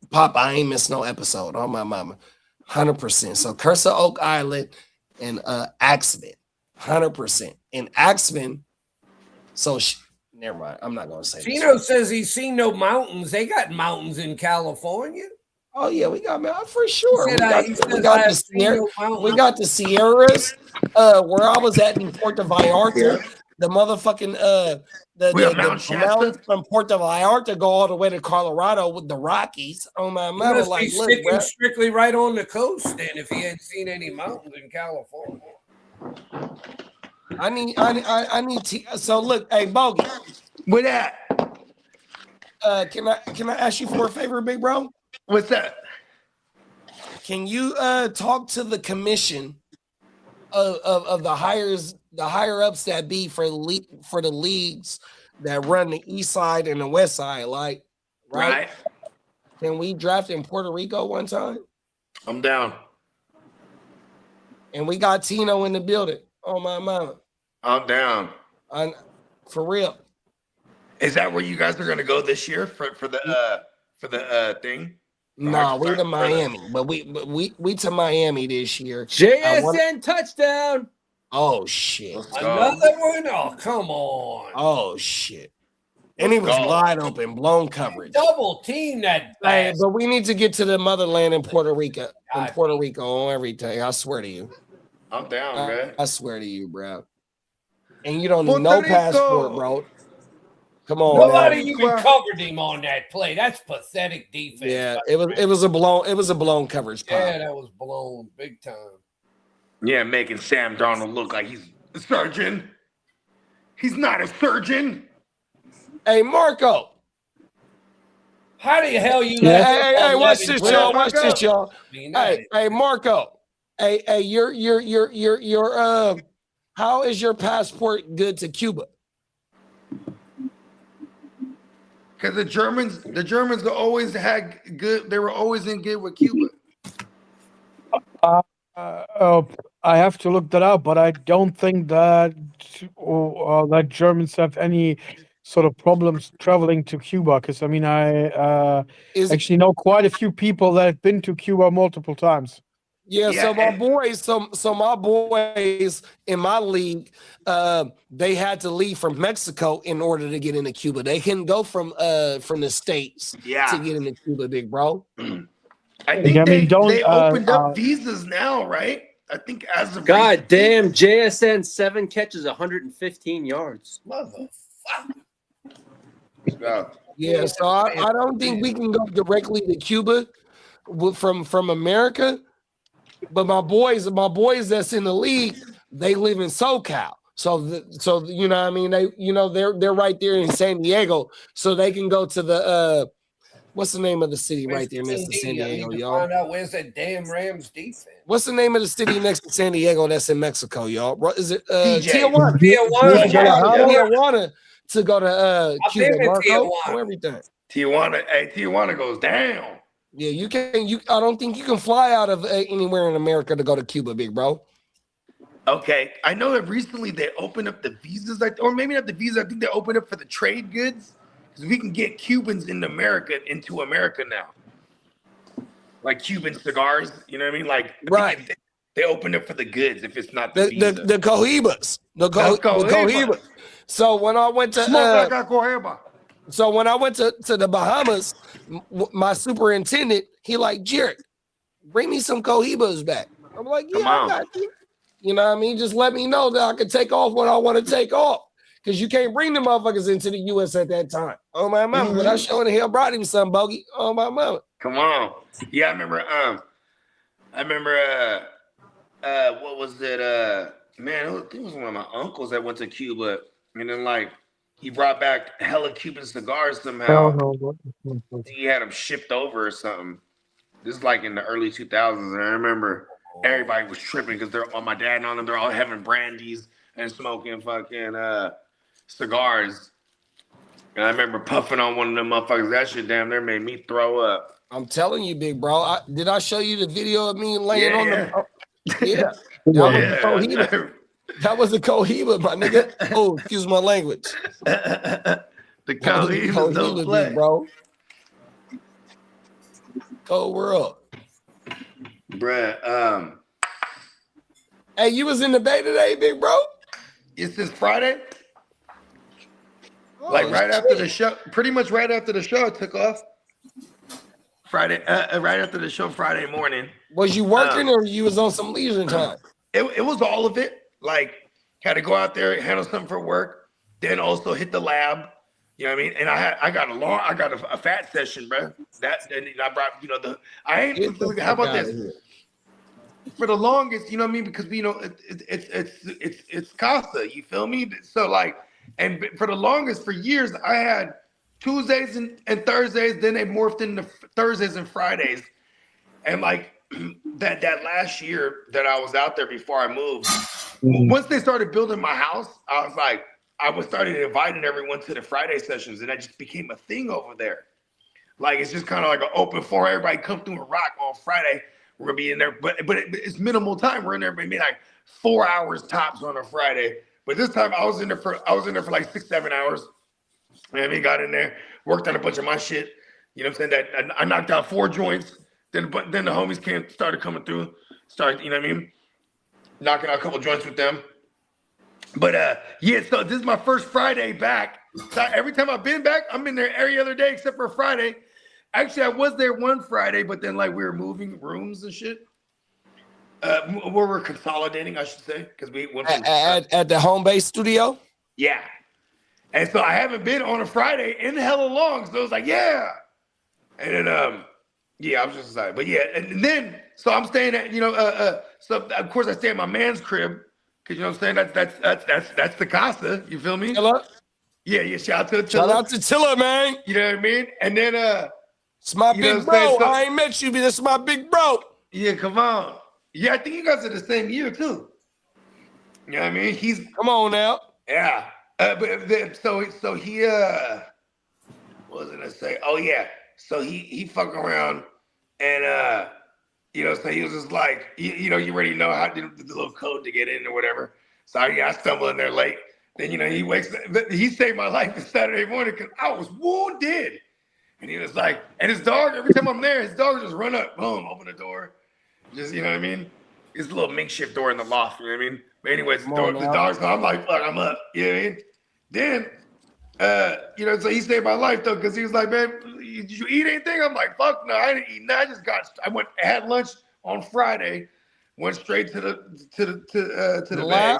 Pop, I ain't missed no episode on my mama. 100%. So Curse of Oak Island and Axman, 100%. And Axman, so never mind. I'm not gonna say. Tino says he's seen no mountains. They got mountains in California. Oh yeah, we got for sure. We got the Sierras. Where I was at in Puerto Vallarta, the motherfucking the mountains from Puerto Vallarta go all the way to Colorado with the Rockies. Oh my mother, like look, strictly right on the coast. Then, if he hadn't seen any mountains in California, I need. So look, hey Bogey, with that, can I ask you for a favor, big bro? What's that? Can you talk to the commission of the higher ups that be for the leagues that run the east side and the west side, like right? Can we draft in Puerto Rico one time? I'm down. And we got Tino in the building. Oh my mama. I'm down. For real. Is that where you guys are gonna go this year for the thing? No, we're to Miami, but we to Miami this year. JSN touchdown. Oh shit! Another one? Oh come on! Oh shit! And he was wide open, blown coverage. Double team that. Hey, but we need to get to the motherland in Puerto Rico. On everything. I swear to you. I'm down, man. I swear to you, bro. And you don't need no passport, bro. Come on, nobody even covered him on that play. That's pathetic defense. Yeah, it was a blown coverage. Yeah, that was blown big time. Yeah, making Sam Darnold look like he's a surgeon. He's not a surgeon. Hey, Marco. How the hell you? Hey, watch this, y'all. Watch this, y'all. Hey, Marco. Hey, your how is your passport good to Cuba? Because the Germans always had good. They were always in good with Cuba. I have to look that up, but I don't think that that Germans have any sort of problems traveling to Cuba. Because I mean, I actually know quite a few people that have been to Cuba multiple times. Yeah, so my boys in my league, they had to leave from Mexico in order to get into Cuba. They couldn't go from the States to get into Cuba, big bro. I think they opened up visas now, right? I think as of God damn, JSN 7 catches 115 yards. Motherfucker. Yeah, so I don't think we can go directly to Cuba from America. But my boys that's in the league, they live in SoCal. So you know what I mean? They're right there in San Diego. So they can go to the what's the name of the city right there next to San Diego, y'all? Find out where's that damn Rams defense. What's the name of the city next to San Diego that's in Mexico, y'all? Is it Tijuana? Tijuana to go to Cuba, Marco, everything. Tijuana goes down. Yeah, you can. I don't think you can fly out of anywhere in America to go to Cuba, big bro. Okay, I know that recently they opened up the visas, or maybe not the visas. I think they opened up for the trade goods because we can get Cubans into America now, like Cuban cigars. You know what I mean? Like right. They opened up for the goods if it's not the visa. The cohibas, the cohiba. So when I went to So when I went to the Bahamas, my superintendent, he like, Jarek, bring me some cohibas back. I'm like, yeah, I got you. You know what I mean? Just let me know that I can take off when I want to take off. Because you can't bring the motherfuckers into the U.S. at that time. Oh, my mama. But I sure the hell brought him some, Bogey. Oh, my mama. Come on. Yeah, I remember, what was it? Man, I think it was one of my uncles that went to Cuba. And then, like, he brought back hella Cuban cigars somehow. He had them shipped over or something. This is like in the early 2000s. And I remember everybody was tripping because they're on my dad and all them. They're all having brandies and smoking fucking cigars. And I remember puffing on one of them motherfuckers. That shit damn near made me throw up. I'm telling you, big bro. Did I show you the video of me laying on the... Yeah. That was a cohiba, my nigga. Oh, excuse my language. The cohiba don't play, bro. Cold world. Bruh, Hey, you was in the Bay today, big bro? it's this Friday. Oh, Like right after shit. the show, pretty much right after the show, I took off. Friday, right after the show, Friday morning. Was you working or you was on some leisure time? It was all of it. Like, had to go out there, handle something for work, then also hit the lab. You know what I mean? And I got a fat session, bro. And I brought, how about this? For the longest, you know what I mean? Because it's Casa, you feel me? So like, and for the longest, for years, I had Tuesdays and Thursdays, then they morphed into Thursdays and Fridays. And like that last year that I was out there before I moved, once they started building my house, I was like, started inviting everyone to the Friday sessions, and that just became a thing over there. Like, it's just kind of like an open forum. Everybody come through and rock on Friday. We're gonna be in there, but it's minimal time. We're in there maybe like 4 hours tops on a Friday. But this time I was in there for like 6-7 hours. I mean, got in there, worked on a bunch of my shit. You know what I'm saying? That I knocked out 4 joints. Then the homies started coming through. Started, you know what I mean? Knocking out a couple joints with them. But yeah, so this is my first Friday back. So every time I've been back, I'm in there every other day except for Friday. Actually, I was there one Friday, but then like we were moving rooms and shit. Where we're consolidating, I should say, because we went from at the home base studio. Yeah, and so I haven't been on a Friday in hella long. So it was like, yeah, and then yeah, I was just excited. But yeah, and then so I'm staying at so of course I stay at my man's crib because you know what I'm saying that's the Casa. You feel me? Hello. Yeah. Shout out to Tilla, man. You know what I mean? And then it's my big bro. So, I ain't met you, but it's my big bro. Yeah, come on. Yeah, I think you guys are the same year too. You know what I mean? Come on now. Yeah. So he what was I gonna say? Oh yeah. So he fuck around and so he was just like, you already know how to do the little code to get in or whatever. So I stumbled in there late. Then he wakes up. He saved my life this Saturday morning because I was wounded. And he was like, and his dog, every time I'm there, his dog just run up, boom, open the door. Just, you know what I mean? It's a little makeshift door in the loft, you know what I mean? But anyways, the dog's gone. I'm like, fuck, I'm up. You know what I mean? Then, so he saved my life though, because he was like, man, did you eat anything? I'm like, fuck no, I didn't eat. No, I had lunch on Friday, went straight to the lab.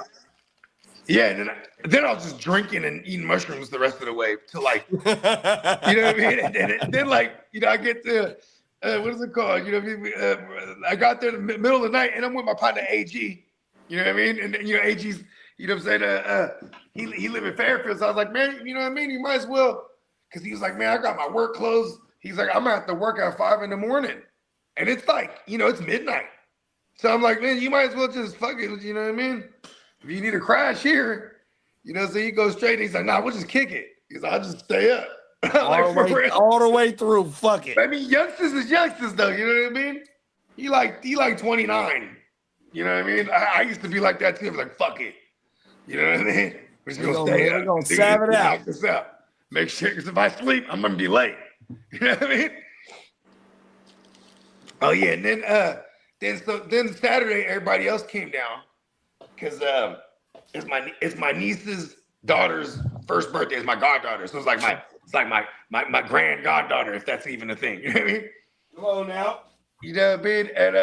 Yeah, and then I was just drinking and eating mushrooms the rest of the way to like, you know what I mean? And then like, I get to, what is it called? I got there in the middle of the night and I'm with my partner AG, you know what I mean? And AG's, you know what I'm saying? He live in Fairfield. So I was like, man, you know what I mean? You might as well, because he was like, man, I got my work clothes. He's like, I'm gonna have to work at 5 a.m. And it's like, it's midnight. So I'm like, man, you might as well just fuck it, you know what I mean? If you need a crash here, so he goes straight and he's like, nah, we'll just kick it. He's like, I'll just stay up. all the way through. Fuck it. I mean, youngsters is youngsters though, you know what I mean? He like 29. You know what I mean? I used to be like that too. I was like, fuck it. You know what I mean? We're just gonna stay up. We're gonna sab it out. Knock this up. Make sure, because if I sleep, I'm gonna be late. You know what I mean? Oh yeah, and then Saturday, everybody else came down. Because it's my niece's daughter's first birthday. It's my goddaughter, so it's like my grand goddaughter, if that's even a thing. You know what I mean? Come on now. You know what I mean? And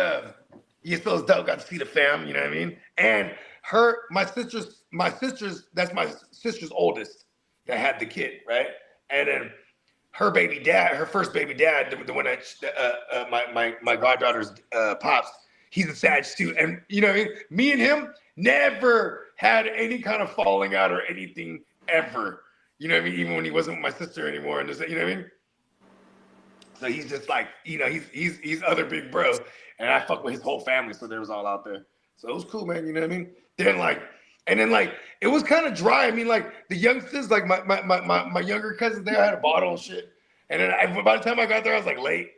yeah, so it's dope. Got to see the fam. You know what I mean? And my sister's that's my sister's oldest that had the kid, right? And then her first baby dad, the one that my goddaughter's pops. He's a Sag too, and you know what I mean? Me and him never had any kind of falling out or anything ever. You know what I mean? Even when he wasn't with my sister anymore, and just, you know what I mean? So he's just like, he's other big bro, and I fuck with his whole family, so they was all out there. So it was cool, man. You know what I mean? Then it was kind of dry. I mean, like the youngsters, like my younger cousins, there, I had a bottle and shit, and then by the time I got there, I was like late,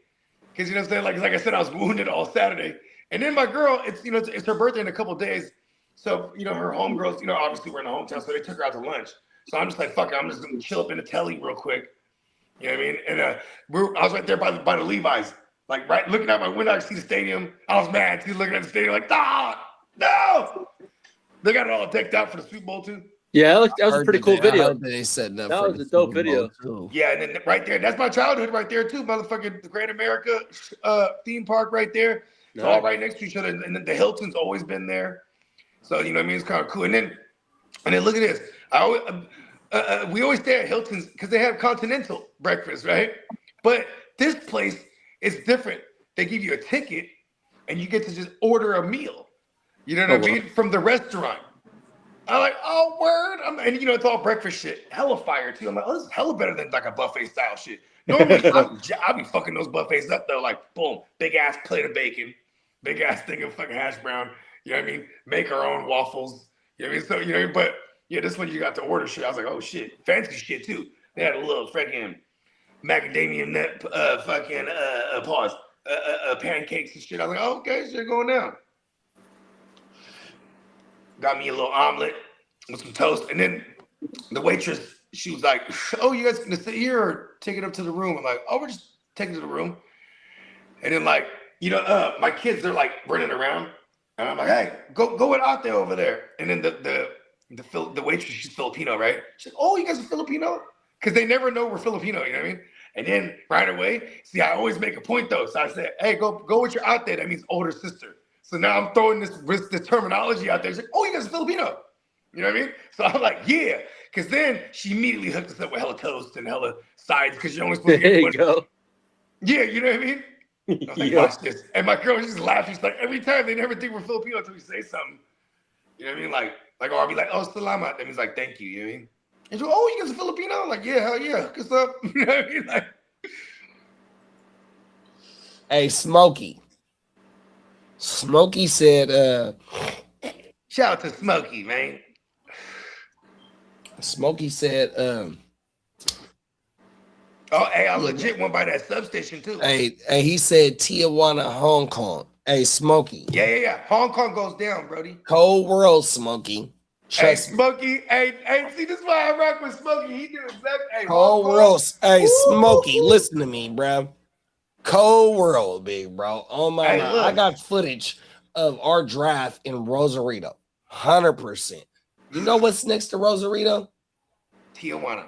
because you know what I'm saying? Like I said, I was wounded all Saturday. And then my girl, it's her birthday in a couple of days. So, her homegirls, obviously we're in the hometown, so they took her out to lunch. So I'm just like, fuck it, I'm just going to chill up in the telly real quick. You know what I mean? And I was right there by the Levi's. Like right looking out my window, I see the stadium. I was mad too, looking at the stadium like, no. They got it all decked out for the Super Bowl too. Yeah, that was a pretty cool video. I heard that they said That was a dope video. Yeah, and then right there, that's my childhood right there too, motherfucking the Great America theme park right there. It's all right next to each other, and then the Hilton's always been there. So you know what I mean? It's kind of cool. And then look at this. We always stay at Hilton's because they have continental breakfast, right? But this place is different. They give you a ticket, and you get to just order a meal. You know what I mean? From the restaurant. I'm like, oh, word. And, you know, it's all breakfast shit. Hella fire, too. I'm like, oh, this is hella better than like a buffet-style shit. Normally, I'll be fucking those buffets up, though. Like, boom, big-ass plate of bacon, big-ass thing of fucking hash brown. You know what I mean? Make our own waffles. You know what I mean? So, you know, but, yeah, this one you got to order shit. I was like, oh, shit. Fancy shit, too. They had a little freaking macadamia nut pancakes and shit. I was like, oh, okay, shit going down. Got me a little omelet with some toast. And then the waitress, she was like, oh, you guys gonna sit here or take it up to the room? I'm like, oh, we're just taking it to the room. And then like, you know, my kids, they're like running around. And I'm like, hey, go out there over there. And then the waitress, she's Filipino, right? She's like, oh, you guys are Filipino? Because they never know we're Filipino, you know what I mean? And then right away, see, I always make a point though. So I said, hey, go with your out there. That means older sister. So now I'm throwing this terminology out there. She's like, oh, you guys are Filipino. You know what I mean? So I'm like, yeah. Because then she immediately hooked us up with hella toast and hella sides because you're only supposed to get one. Go. Yeah, you know what I mean? I was like, watch this. And my girl, she's laughing. She's like, every time they never think we're Filipino until we say something. You know what I mean? Like or I'll be like, oh, salamat. That means like, thank you. You know what I mean? And she's like, oh, you guys are Filipino? I'm like, yeah, hell yeah. Hook us up. You know what I mean? Like, hey, Smokey. Smokey said, shout out to Smokey, man. Smokey said, oh, hey, I legit went by that substation too. Hey, he said Tijuana, Hong Kong. Hey, Smokey. Yeah. Hong Kong goes down, Brody. Cold world, Smokey. Hey, Smokey. Hey, see, this is why I rock with Smokey. He did exactly. Cold world. Hey, Smokey, listen to me, bro. Cold world, big bro. Oh my God. I got footage of our draft in Rosarito. 100%. You know what's next to Rosarito? Tijuana.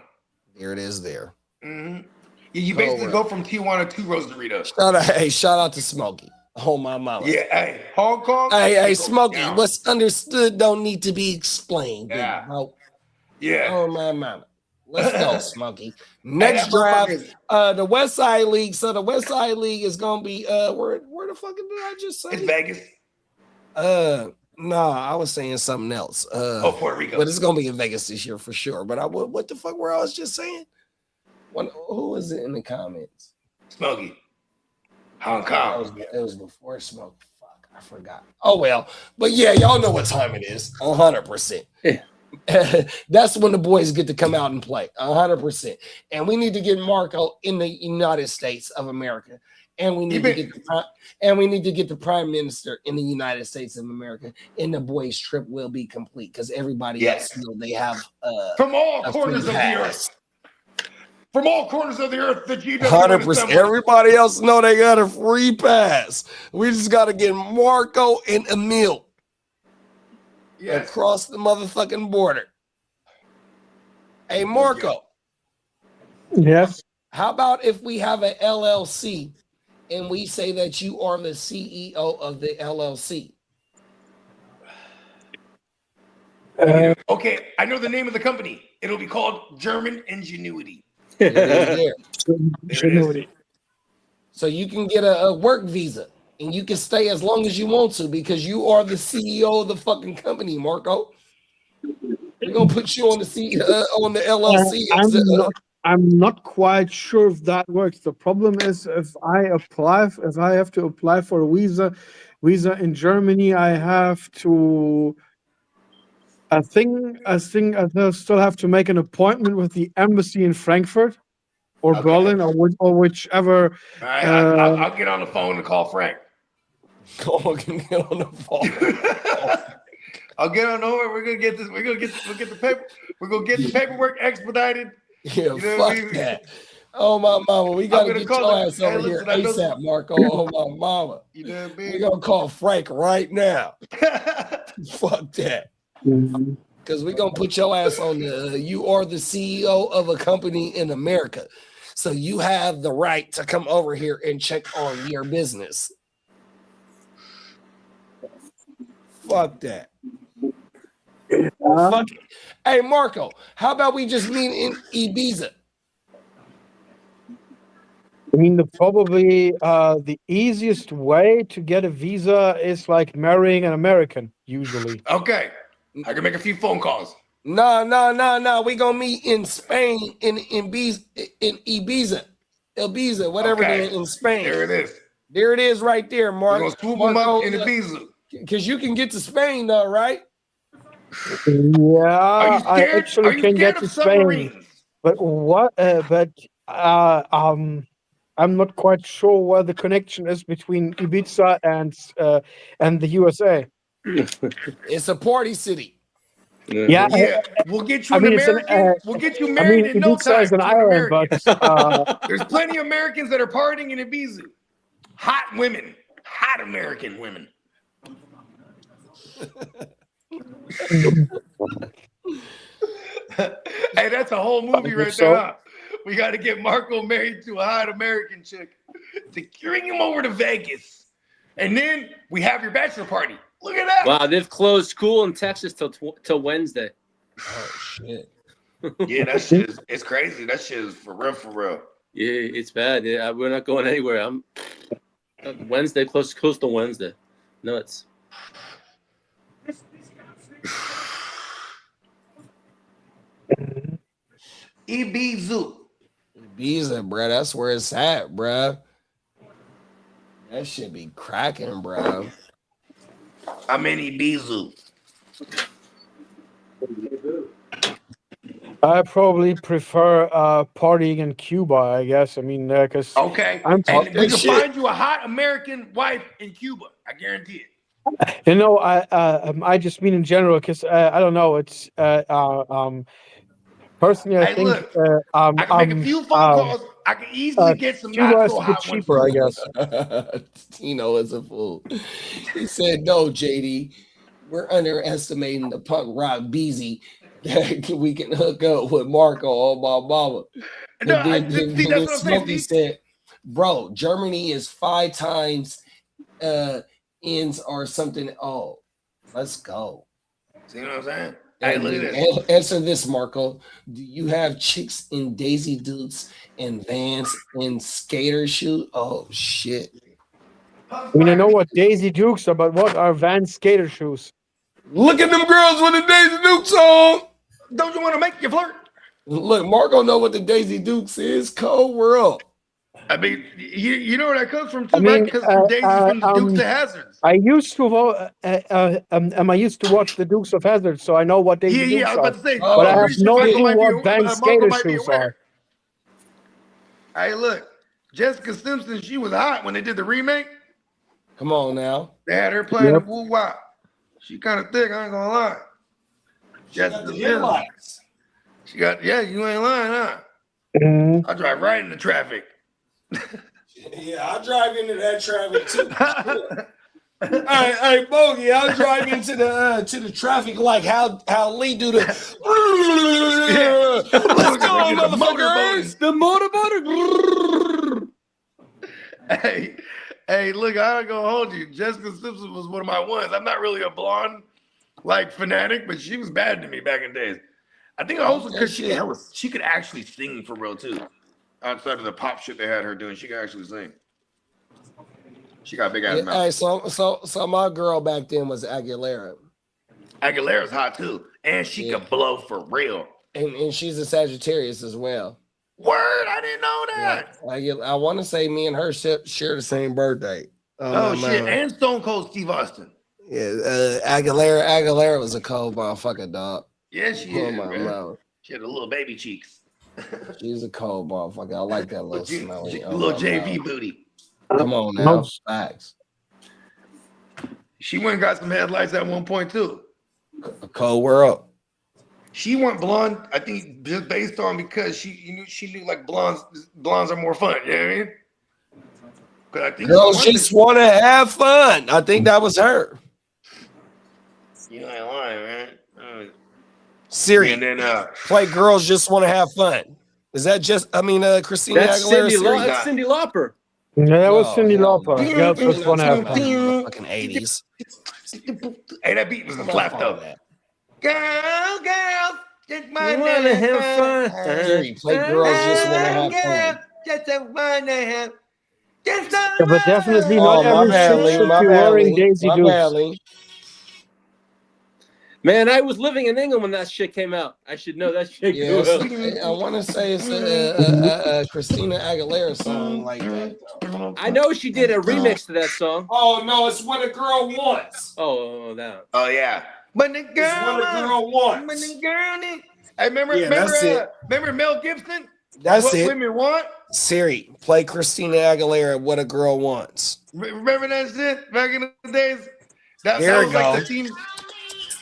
There it is there. Mm-hmm. Yeah, you basically go from Tijuana to Rosarito. Shout out to Smokey. Oh my mama. Yeah, hey, Hong Kong. Hey, Smokey, what's understood don't need to be explained. Yeah. Bro. Yeah. Oh my mama. Let's go, Smokey. Next draft, the West Side League. So the West Side League is gonna be where the fuck did I just say? It's Vegas. No, I was saying something else. Puerto Rico. But it's gonna be in Vegas this year for sure. But what the fuck were I was just saying? Who was it in the comments? Smokey. Hong Kong. It was before Smoke. Fuck, I forgot. Oh well. But yeah, y'all know what time it is. 100%. Yeah. That's when the boys get to come out and play 100%. And we need to get Marco in the United States of America. And we need to get the Prime Minister in the United States of America. And the boys' trip will be complete because everybody else they have from all corners of the earth. From all corners of the earth, the GW 100%. Everybody else know they got a free pass. We just got to get Marco and Emil. Across the motherfucking border. Hey, Marco. Yes. How about if we have an LLC and we say that you are the CEO of the LLC? Okay, I know the name of the company. It'll be called German Ingenuity. Ingenuity. So you can get a work visa. And you can stay as long as you want to because you are the CEO of the fucking company, Marco. We're gonna put you on the on the LLC. I'm not quite sure if that works. The problem is if I have to apply for a visa in Germany, I have to. I think I still have to make an appointment with the embassy in Frankfurt or Berlin or whichever. All right, I'll get on the phone and call Frank. Get on the phone. I'll get on over. We're gonna get this. We'll get the paper. We're gonna get the paperwork expedited. Yeah, fuck that. Oh my mama, we gotta get call your it. ass Hey, over here listen, I know ASAP, Marco. Oh my mama. You know what I mean? We're gonna call Frank right now. Fuck that. Because we're gonna put your ass on the you are the CEO of a company in America. So you have the right to come over here and check on your business. Fuck that. Fuck it. Hey Marco, how about we just meet in Ibiza? I mean, probably the easiest way to get a visa is like marrying an American, usually. Okay. I can make a few phone calls. No. We gonna meet in Spain in Ibiza. Ibiza, whatever Okay. they're in Spain. There it is. There it is right there, Mark. We're gonna swoop them up in Ibiza. Because you can get to Spain though, right? Yeah, I Are actually you can scared get of to Spain. submarines? But what? I'm not quite sure where the connection is between Ibiza and the USA. It's a party city. Yeah, We'll get you I an mean, American. We'll get you married in no Ibiza time is an to an island, American. but There's plenty of Americans that are partying in Ibiza. Hot women, hot American women. Hey, that's a whole movie right there. Huh? We got to get Marco married to a hot American chick to bring him over to Vegas, and then we have your bachelor party. Look at that! Wow, they've closed school in Texas till Wednesday. Oh shit! Yeah, that shit it's crazy. That shit is for real, for real. Yeah, it's bad. Yeah, we're not going anywhere. I'm Wednesday, close to Wednesday. Nuts. Ibiza, bro. That's where it's at, bro. That should be cracking, bro. I'm in Ibiza. I probably prefer partying in Cuba, I guess. I mean, because Okay, I'm and we can find you a hot American wife in Cuba. I guarantee it. You know, I just mean in general, because I don't know. It's personally, I think look, I can make a few phone calls. I can easily get some Cuba not is so a bit hot ones. cheaper, I guess. Tino is a fool. He said, "No, JD, we're underestimating the punk rock Beezy that we can hook up with Marco on my mama." No, And then Smokey said, "Bro, Germany is 5 times ends or something. Oh, let's go." See what I'm saying? Hey, And look at then this. answer this, Marco. Do you have chicks in Daisy Dukes and Vans and skater shoes? Oh shit! I mean, I know what Daisy Dukes are, but what are Vans skater shoes? Look at them girls with the Daisy Dukes on. Don't you want to make you flirt? Look, Marco know what the Daisy Dukes is. Cold world. I mean, you know where that comes from too, I mean, right? Because from Daisy from the Dukes to Hazards. I used to I used to watch the Dukes of Hazzard, so I know what Daisy Dukes I was are. about to say, But I I'm have pretty sure no Michael clue might what be, Vans Marco skater might be shoes aware. are. Hey, look, Jessica Simpson, she was hot when they did the remake. Come on now. They had her playing the woo wop. She kind of thick, I ain't gonna lie. Jessica Simpson. She got, you ain't lying, huh? Mm-hmm. I drive right into traffic. Yeah, I drive into that traffic too. Hey, Bogey, I'll drive into the traffic like how Lee do the. Let's go, motherfuckers! The motorboat. Hey, look, I ain't gonna hold you. Jessica Simpson was one of my ones. I'm not really a blonde like fanatic, but she was bad to me back in the days. I think also because she could actually sing for real too. Outside of the pop shit they had her doing, she could actually sing. She got a big ass mouth. Hey, so my girl back then was Aguilera. Aguilera's hot too, and she could blow for real. And she's a Sagittarius as well. Word, I didn't know that. I want to say me and her share the same birthday. Oh shit, and Stone Cold Steve Austin. Yeah, Aguilera was a cold motherfucker, dog. Yeah, she is. Man. She had the little baby cheeks. She's a cold motherfucker. I like that little smelly. Little JV booty. Come on now. Facts. She went and got some headlights at one point too. A cold world. She went blonde, I think, just based on because she knew like blondes are more fun. You know what I mean? But I think Girls just want to have fun. I think that was her. You ain't lying, man. Siri, and then play "Girls Just Want to Have Fun." Is that just? I mean, Christina That's Aguilera. That's Cyndi Lauper. Yeah, that was Cindy hell Lauper. no. Girls Just Want to Have Fun. Fucking 80s. Hey, that beat was a slap though. Girls, just wanna have fun. Siri, play "Girls Just Want to Have Fun." Just wanna have. Yeah, but definitely Oh, not my every bad, chick Lee. should My be bad, wearing Lee. Daisy My Dukes. bad, Lee. Man, I was living in England when that shit came out. I should know that shit. Yes, I want to say it's a Christina Aguilera song like that. I know she did a remix to that song. Oh no, it's "What a Girl Wants." Oh, that. Oh yeah. But the girl, It's "What a Girl Wants." But the girl, I remember. Yeah, that's it. Remember Mel Gibson? That's What it. Women Want? Siri, play Christina Aguilera, "What a Girl Wants." Remember that shit back in the days? That Here we was like go. the team.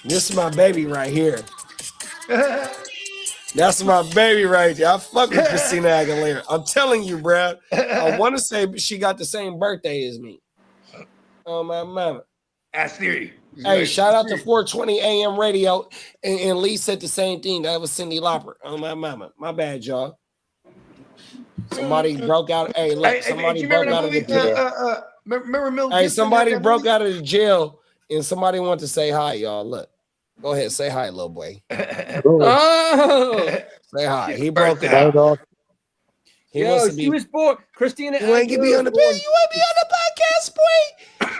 This is my baby right here. That's my baby right there. I fuck with Christina Aguilera. I'm telling you, bruh. I want to say she got the same birthday as me. Oh, my mama. Ask Siri. Hey, shout out to 420 AM radio. And Lee said the same thing. That was Cyndi Lauper. Oh, my mama. My bad, y'all. Somebody broke out. Hey, look. Somebody broke out of the jail. Remember Mel Hey, Gibson somebody had that broke movie? out of the jail and somebody wanted to say hi, y'all. Look. Go ahead. Say hi, little boy. Oh, Say hi. He broke out. He yo, wants to she be. was born. Christina. You want to be on the born. You want to be on the podcast, boy?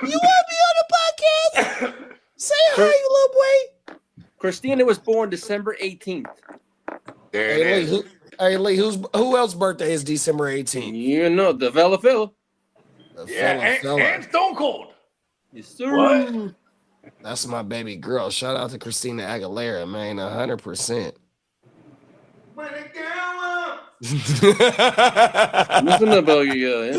You want to be on the podcast? Say hi, you little boy. Christina was born December 18th. There Hey, it Lee, is. who else's birthday is December 18th? You know, the Fella. The Yeah, fella. and Stone Cold. Yes, sir. What? That's my baby girl. Shout out to Christina Aguilera, man. 100%. When a girl Listen about you,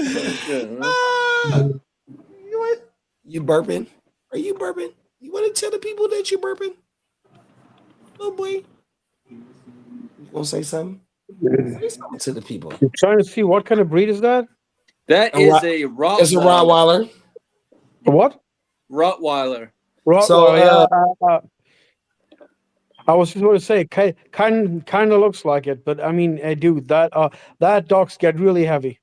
You burping? Are you burping? You want to tell the people that you're burping? Little boy. You gonna say something? Say something to the people. You're trying to see what kind of breed is that? That is a Rottweiler. It's a Rottweiler. What? Rottweiler. So, yeah. I was just going to say, kind of looks like it, but I mean, dude, that dogs get really heavy.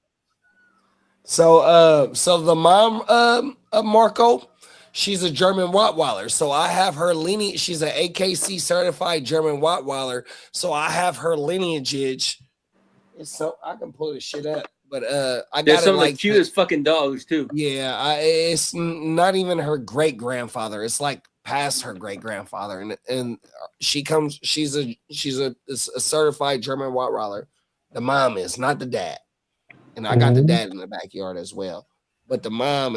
So the mom of Marco, she's a German Rottweiler. So I have her lineage. She's an AKC certified German Rottweiler. So I have her lineage. So I can pull this shit up, but I got some of like the cutest fucking dogs too. Yeah, it's not even her great grandfather. It's like past her great grandfather, and she's a certified German Rottweiler. The mom is, not the dad. And I got the dad in the backyard as well. But the mom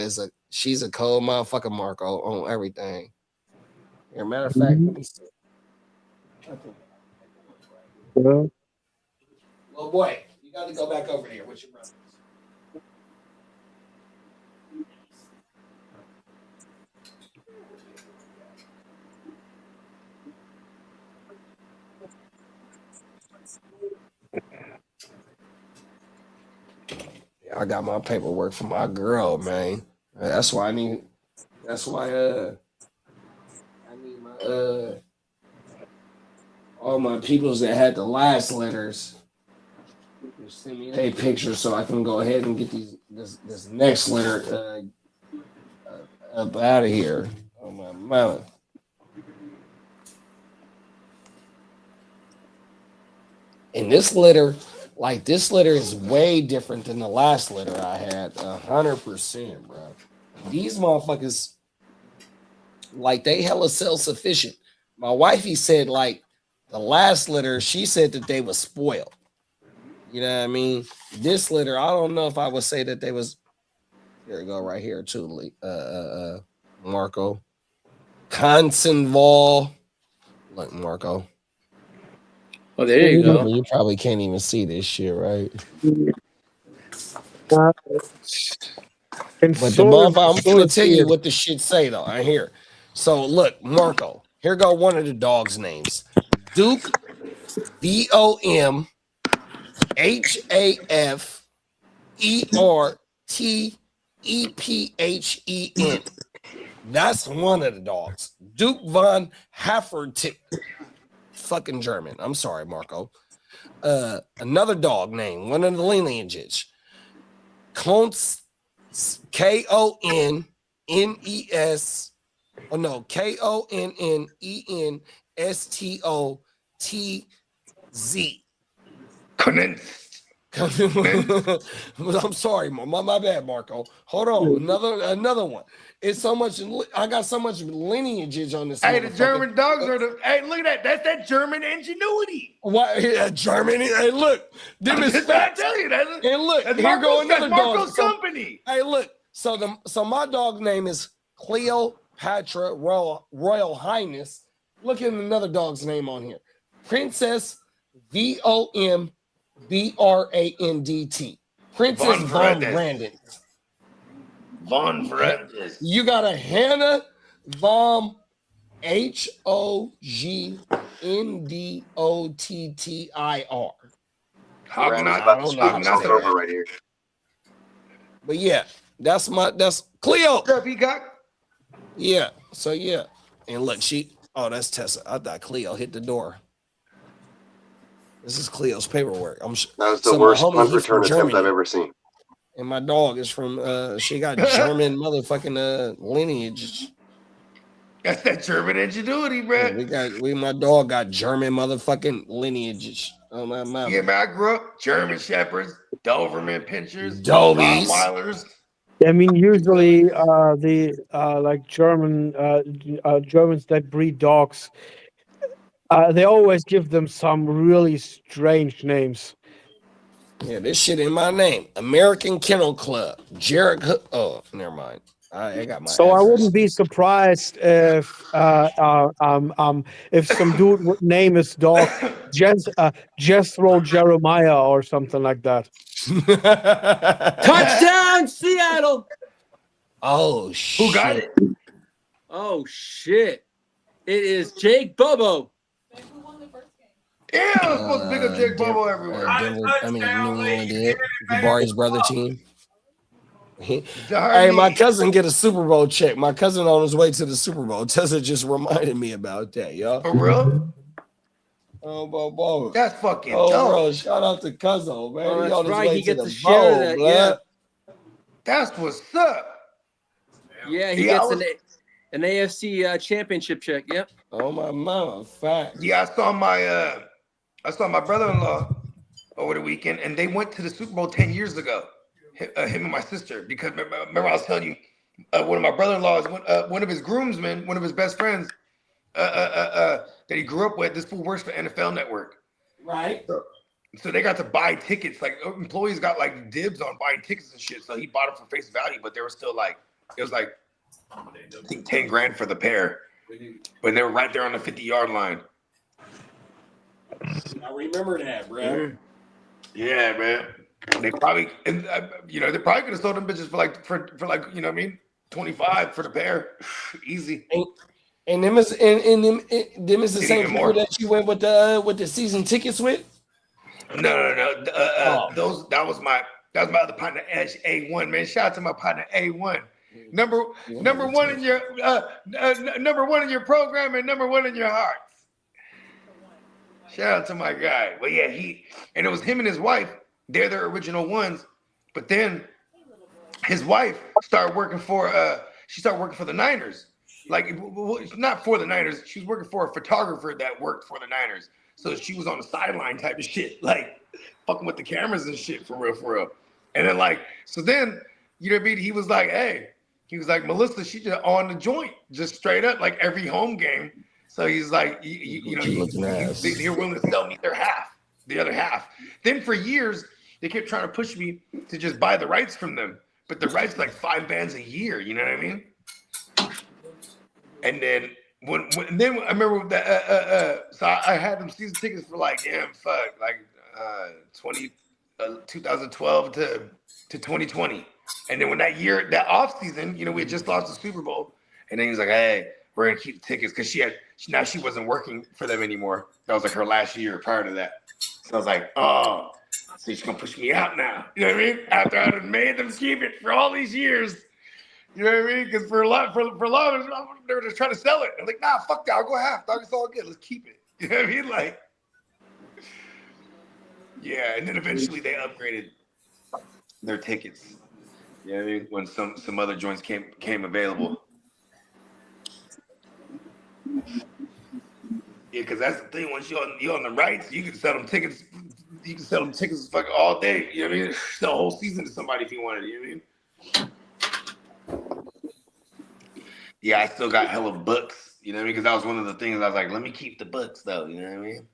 she's a cold motherfucker, Marco, on everything. Here, matter of fact, let me see. Little boy, you got to go back over here with your brother. I got my paperwork for my girl, man. That's why I need my all my peoples that had the last letters. Send me a picture so I can go ahead and get this next letter up out of here. Oh my mama. And this letter is way different than the last letter I had. 100%, bro. These motherfuckers, like, they hella self-sufficient. My wifey said, like, the last letter, she said that they was spoiled. You know what I mean? This letter, I don't know if I would say that they was. Here we go, right here too, Marco. Consenval. Look, Marco. Oh, there you go. You probably can't even see this shit, right? But the motherfucker, I'm gonna tell you what the shit say though. I hear. So look, Marco. Here go one of the dogs' names. Duke, VOMHAFERTEPHEN. That's one of the dogs. Duke von Hafferty. Fucking German. I'm sorry, Marco. Another dog name, one of the lineages. Konnes, KONNES. Oh no, KONNENSTOTZ. I'm sorry, my bad, Marco. Hold on, another one. It's so much. I got so much lineages on this. Hey, the German dogs are the. Hey, look at that. That's that German ingenuity. Why? Yeah, German. Hey, look. Them is facts. I tell you that. And look, that's here go another dog. Marco's company. Hey, look. So my dog name is Cleopatra Royal Highness. Look at another dog's name on here. Princess VOMBRANDT. Princess Von Brandon. Von Brandon. You got a Hannah Vom HOGNDOTTIR. Over right here. But yeah, that's Cleo. Peacock. Yeah. So yeah. And look, that's Tessa. I thought Cleo hit the door. This is Cleo's paperwork. That was the worst punt return attempt I've ever seen. And my dog is from she got German motherfucking lineage. That's that German ingenuity, bro. Yeah, my dog got German motherfucking lineages. Oh my mama. Yeah, man, I grew up German Shepherds, Doberman Pinschers, Dobies. Rottweilers. I mean, usually the like Germans that breed dogs, they always give them some really strange names. Yeah, this shit in my name. American Kennel Club. Jared. Oh, never mind. I got my. So I wouldn't be surprised if some dude would name his dog Jethro Jeremiah or something like that. Touchdown, Seattle! Oh shit! Who got it? Oh shit! It is Jake Bobo. Yeah, I was supposed to pick up Jake Bobo everywhere. New England did. Jabari's brother team. Hey, my cousin get a Super Bowl check. My cousin on his way to the Super Bowl. Tessa just reminded me about that, yo. For real? Oh, Bobo. That's fucking dope. bro, shout out to Cuzzo, man. Oh, He that's on his right. way He to gets the to share that. bowl, Yeah. That's what's up. Yeah, he gets an AFC championship check. Yep. Oh my mama, fact. Yeah, I saw my brother-in-law over the weekend, and they went to the Super Bowl 10 years ago. Him and my sister, because remember I was telling you, one of my brother-in-laws, one of his groomsmen, one of his best friends, that he grew up with. This fool works for NFL Network. Right. So they got to buy tickets. Like employees got like dibs on buying tickets and shit. So he bought them for face value, but they were still like, it was like, I think 10 grand for the pair. But they were right there on the 50-yard line. I remember that, bro. Yeah, man. They probably, they probably could have sold them bitches for like, you know what I mean, 25 for the pair, easy. And them is the same people more. that you went with the season tickets with. No. That was my other partner, A1, man. Shout out to my partner A1. Number one in your number one in your program and number one in your hearts. Shout out to my guy. Well, yeah, and it was him and his wife. They're their original ones, but then his wife started working for the Niners. Like, not for the Niners. She was working for a photographer that worked for the Niners. So she was on the sideline type of shit, like fucking with the cameras and shit for real. And then so then, you know what I mean? He was like, Melissa, she just on the joint, just straight up, like every home game. So he's like, they're willing to sell me the other half. Then for years, they kept trying to push me to just buy the rights from them. But the rights like 5 bands a year, you know what I mean? And then then I remember that so I had them season tickets for 2012 to 2020. And then when that off season, we had just lost the Super Bowl. And then he's like, hey, we're gonna keep the tickets because she wasn't working for them anymore. That was like her last year prior to that. So I was like, oh, so she's gonna push me out now. You know what I mean? After I had made them keep it for all these years. You know what I mean? Because for a lot, they were just trying to sell it. I'm like, nah, fuck that. I'll go half, dog. It's all good. Let's keep it. You know what I mean? Like, yeah. And then eventually they upgraded their tickets. You know what I mean? When some other joints came available. Yeah, because that's the thing. Once you're on the rights, you can sell them tickets. You can sell them tickets fucking all day. You know what I mean? Sell a whole season to somebody if you wanted. You know what I mean? Yeah, I still got hella books, you know what I mean? Because that was one of the things I was like, let me keep the books though, you know what I mean?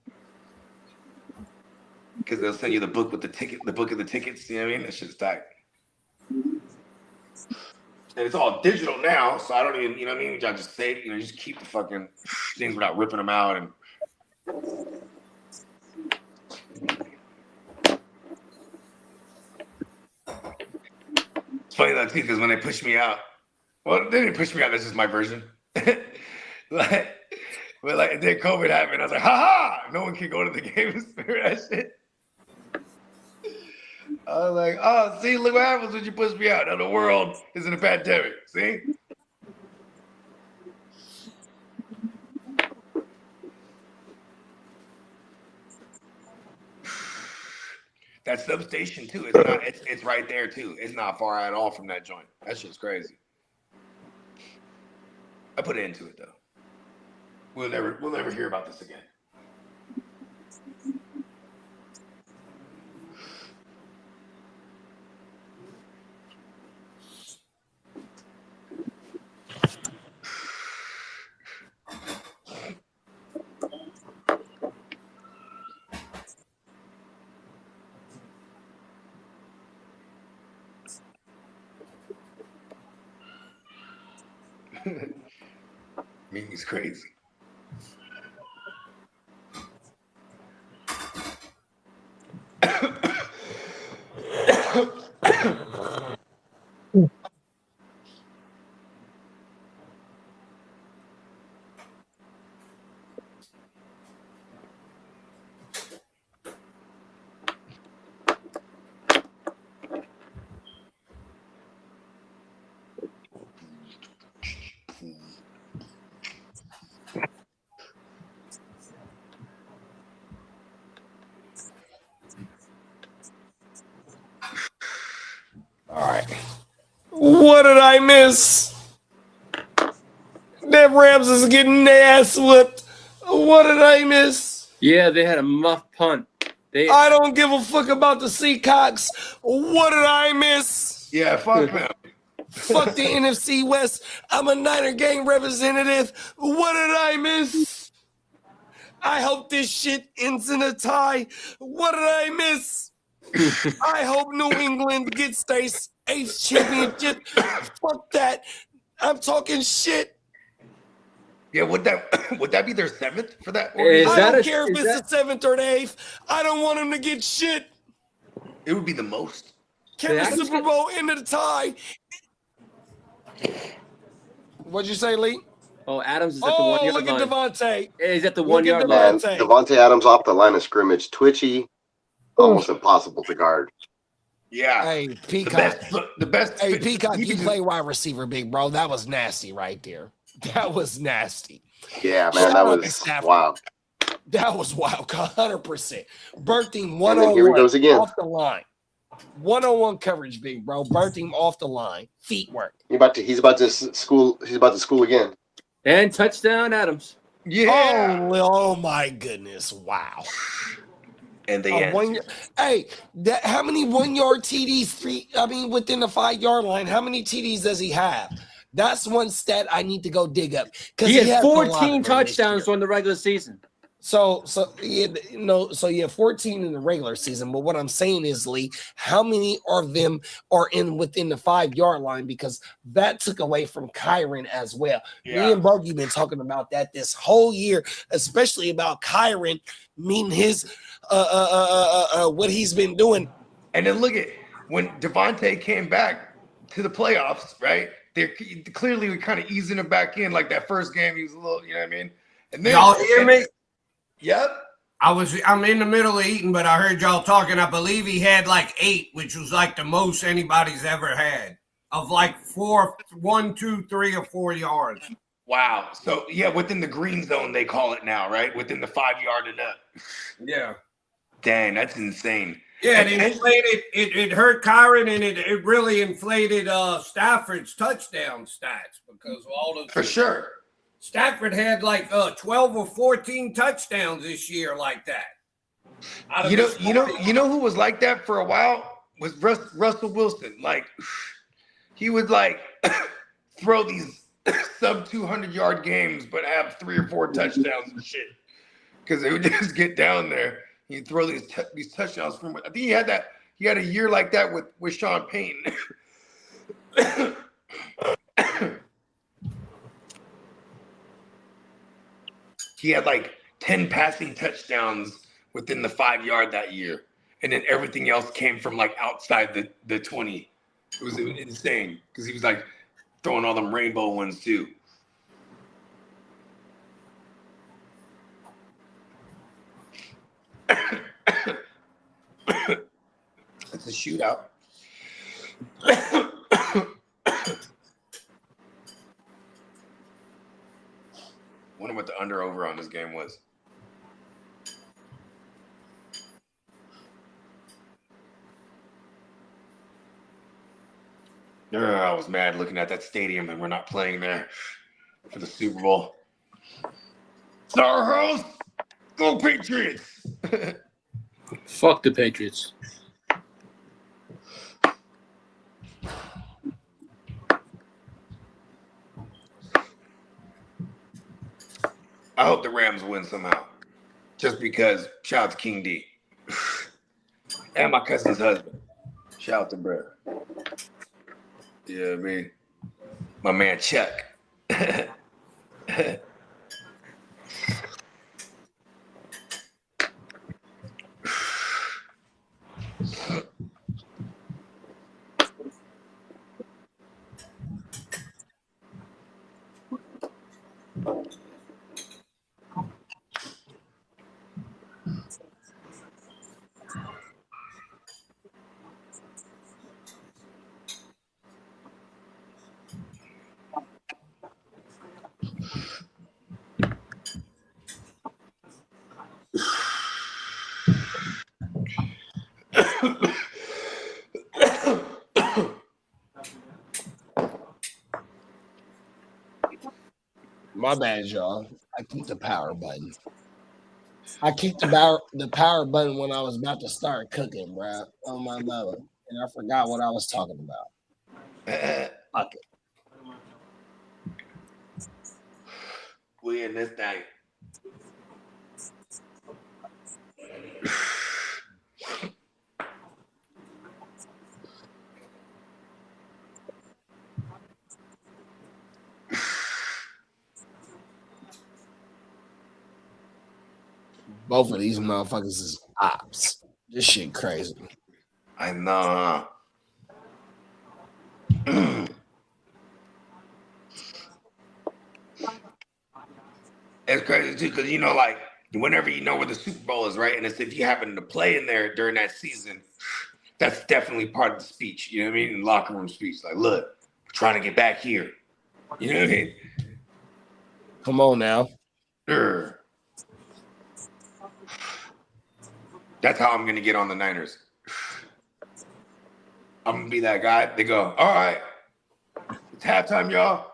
Because they'll send you the book with the ticket, the book of the tickets, you know what I mean? That shit's tight. And it's all digital now, so I don't even, you know what I mean? I just say, you know, just keep the fucking things without ripping them out. And it's funny though too, because when they push me out, well, they didn't push me out. That's just my version. But then COVID happened. I was like, ha! No one can go to the games. Remember that shit? I was like, oh, see, look what happens when you push me out. Now the world is in a pandemic. See? That substation too. It's right there too. It's not far at all from that joint. That shit's crazy. I put it into it though. We'll never hear about this again. Mimi's crazy. All right. What did I miss? Them Rams is getting their ass whipped. What did I miss? Yeah, they had a muff punt. I don't give a fuck about the Seahawks. What did I miss? Yeah, fuck them. Fuck the NFC West. I'm a Niner gang representative. What did I miss? I hope this shit ends in a tie. What did I miss? I hope New England gets their 8th championship. Fuck that. I'm talking shit. Yeah, would that be their 7th for that? I don't care if it's the 7th or the 8th. I don't want them to get shit. It would be the most. Can the Super Bowl end in a tie? What'd you say, Lee? Oh, Adams is at the 1 yard line. Look at Devontae. He's at the 1 yard line. Devontae Adams off the line of scrimmage, twitchy, almost impossible to guard. Yeah. Hey, Peacock. The best. Hey, Peacock, you play wide receiver, big bro. That was nasty right there. That was nasty. Yeah, man, that was wild. That was wild, 100%. Burnt him And then here he goes again. off the line. 1-on-1 coverage, big bro. Burnt him off the line. Feet work. He's about to school again. And touchdown, Adams. Yeah. Oh my goodness. Wow. And they hey, how many 1 yard TDs? Within the 5 yard line, how many TDs does he have? That's one stat I need to go dig up. He had 14 touchdowns during the regular season. So you have 14 in the regular season. But what I'm saying is, Lee, how many of them are within the 5 yard line? Because that took away from Kyron as well. Yeah. Me and Bogey been talking about that this whole year, especially about Kyron meaning his what he's been doing. And then look at when Devontae came back to the playoffs, right? they're clearly kind of easing him back in. Like that first game, he was a little, you know what I mean? And then Y'all hear me? Yep. I'm in the middle of eating, but I heard y'all talking. I believe he had like 8, which was like the most anybody's ever had of like 1, 2, 3, or 4 yards. Wow. So yeah, within the green zone, they call it now, right? Within the 5-yard and up. Yeah. Dang, that's insane. Yeah, it inflated. It hurt Kyron, and it really inflated Stafford's touchdown stats because of all the. For sure. Stafford had like 12 or 14 touchdowns this year, like that. You know who was like that for a while was Russell Wilson. Like he would like throw these sub 200-yard games, but have 3 or 4 touchdowns and shit because they would just get down there. He'd throw these touchdowns from. I think he had that. He had a year like that with Sean Payton. He had like 10 passing touchdowns within the 5-yard that year. And then everything else came from like outside the 20. It was insane because he was like throwing all them rainbow ones too. It's a shootout. Wonder what the under-over on this game was. I was mad looking at that stadium and we're not playing there for the Super Bowl. It's our house. Go Patriots. Fuck the Patriots. I hope the Rams win somehow. Just because, shout out to King D. And my cousin's husband. Shout out to bro. Yeah, I mean, my man Chuck. My bad, y'all. I keep the power button. I keep the power button when I was about to start cooking, bro, on my mother, and I forgot what I was talking about. Fuck it. We in this thing. Both of these motherfuckers is ops. This shit crazy. I know. It's crazy too, because like whenever you know where the Super Bowl is, right? And it's if you happen to play in there during that season, that's definitely part of the speech. You know what I mean? In locker room speech, like, look, we're trying to get back here. You know what I mean? Come on now. Sure. That's how I'm gonna get on the Niners. I'm gonna be that guy. They go, all right, it's halftime, y'all.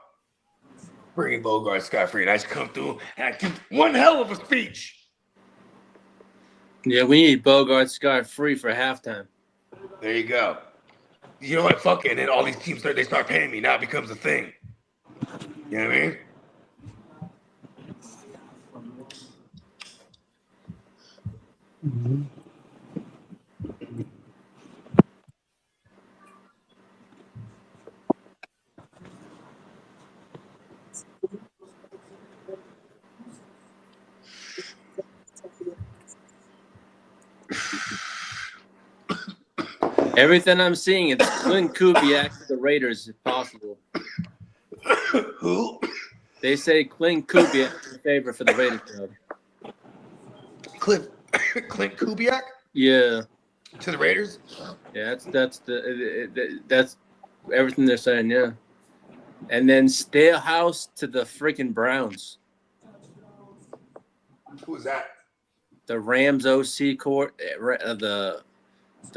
Bringing Bogart scot-free, and I just come through and I give one hell of a speech. Yeah, we need Bogart scot-free for halftime. There you go. You know what? Fuck it. And then all these teams they start paying me. Now it becomes a thing. You know what I mean? Mm-hmm. Everything I'm seeing is Clint Kubiak to the Raiders if possible. Who? They say Clint Kubiak is in favor for the Raiders job. Clint Kubiak? Yeah. To the Raiders? Yeah, that's everything they're saying, yeah. And then Stalehouse to the freaking Browns. Who is that? The Rams OC the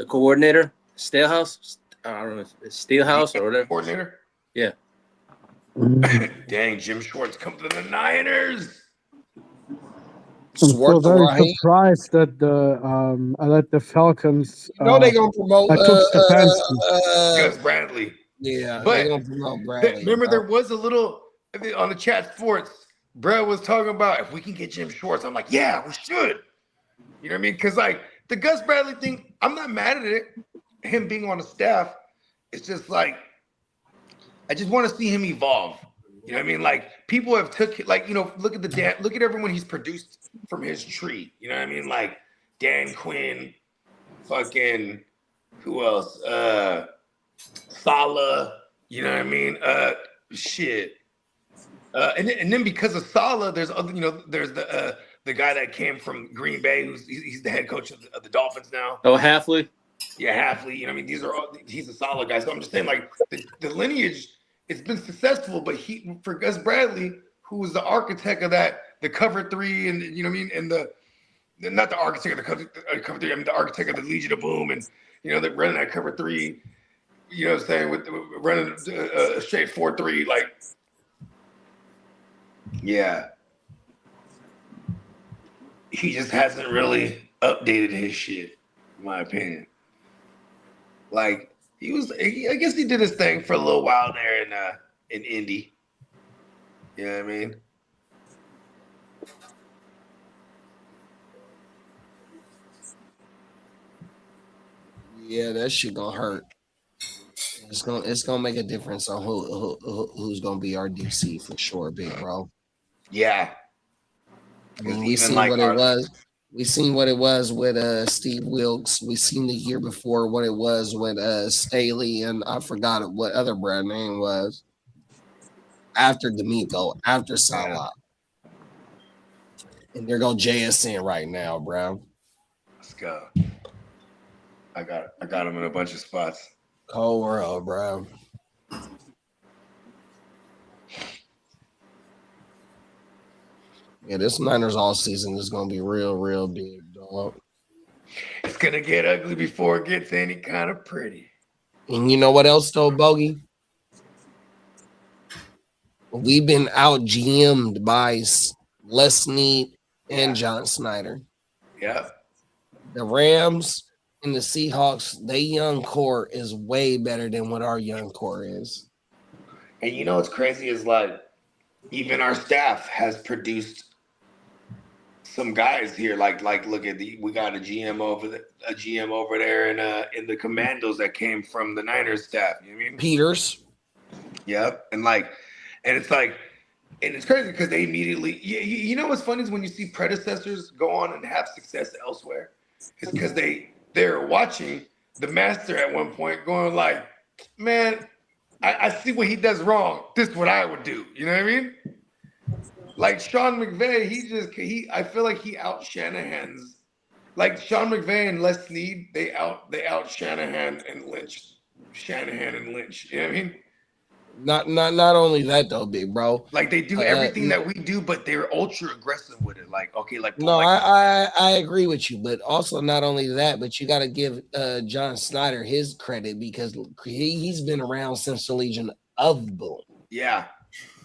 coordinator, Stalehouse. I don't know if it's Steelhouse or whatever. Coordinator? Yeah. Dang, Jim Schwartz come to the Niners. I'm so very surprised that the Falcons. They gonna promote took Stefanski. Gus Bradley. Yeah, but they gonna promote Bradley. Remember, there was a little on the chat sports. Brad was talking about if we can get Jim Schwartz. I'm like, yeah, we should. You know what I mean? Because like the Gus Bradley thing, I'm not mad at it. Him being on the staff, it's just like I just want to see him evolve. You know what I mean? Like people have took like look at everyone he's produced from his tree. You know what I mean? Like Dan Quinn, fucking who else? Saleh. You know what I mean? Shit. And then because of Saleh, there's other. There's the guy that came from Green Bay, he's the head coach of the Dolphins now. Oh, Halfley. Yeah, Halfley. You know what I mean? He's a solid guy. So I'm just saying, like the lineage. It's been successful, but for Gus Bradley, who was the architect of that, the cover 3, and you know what I mean, and not the architect of the cover 3, I mean the architect of the Legion of Boom, and they're running that cover 3. You know what I'm saying? With running a straight 4-3, like, yeah, he just hasn't really updated his shit, in my opinion. Like. I guess he did his thing for a little while there in Indy. You know what I mean? Yeah, that shit gonna hurt. It's gonna make a difference on who's gonna be our DC for sure, big bro. Yeah. I mean, we seen what it was. We seen what it was with Steve Wilkes. We seen the year before what it was with Staley, and I forgot what other brand name was. After D'Amico, after Salah. And there go JSN right now, bro. Let's go. I got him in a bunch of spots. Cold world, bro. Yeah, this Niners all season is gonna be real big, dog. It's gonna get ugly before it gets any kind of pretty. And you know what else though, Bogey? We've been out GM'd by Les Snead and John Snyder. Yeah. The Rams and the Seahawks, their young core is way better than what our young core is. And you know what's crazy is like even our staff has produced some guys here, like look at we got a GM over there in the Commandos that came from the Niners staff. You know what I mean? Peters. Yep. And it's crazy because they immediately. You know what's funny is when you see predecessors go on and have success elsewhere, it's because they're watching the master at one point, going like, man, I see what he does wrong. This is what I would do. You know what I mean? Like Sean McVay, I feel like he out Shanahan's. Like Sean McVay and Les Snead, they out Shanahan and Lynch. Shanahan and Lynch. You know what I mean? Not only that though, big bro. Like they do everything that we do, but they're ultra aggressive with it. Like okay, like no, I agree with you, but also not only that, but you got to give John Snyder his credit because he's been around since the Legion of Boom. Yeah,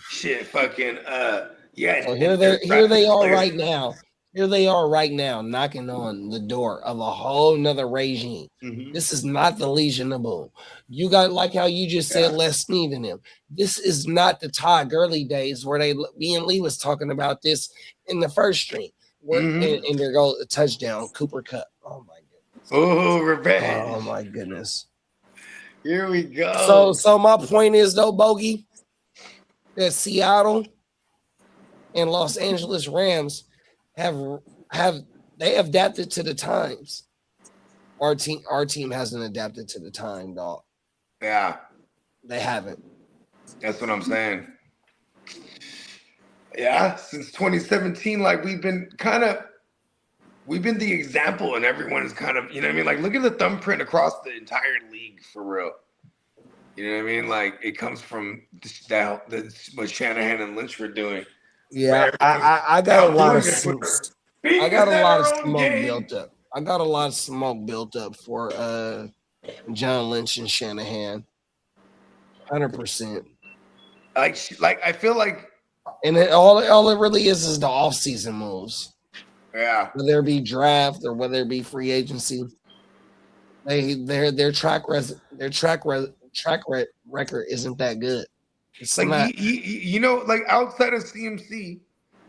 shit, fucking yeah. So here they are right now. Here they are right now, knocking on the door of a whole nother regime. Mm-hmm. This is not the Legion of Boom. You got like how you just said, Les Snead and them. This is not the Todd Gurley days where me and Lee was talking about this in the first stream. And there goes a touchdown, Cooper Kupp. Oh my goodness. Oh, revenge. Oh my goodness. Here we go. So my point is though, Bogey, that Seattle and Los Angeles Rams have adapted to the times. Our team hasn't adapted to the time, dog. Yeah. They haven't. That's what I'm saying. Yeah, since 2017, like we've been the example, and everyone's kind of, you know what I mean? Like, look at the thumbprint across the entire league for real. You know what I mean? Like, it comes from what Shanahan and Lynch were doing. Yeah, I got a lot of I got a lot of smoke built up. I got a lot of smoke built up for John Lynch and Shanahan. 100%. Like I feel like, and all it really is the off-season moves. Yeah, whether it be draft or whether it be free agency, their track record isn't that good. It's like not. you know, like outside of CMC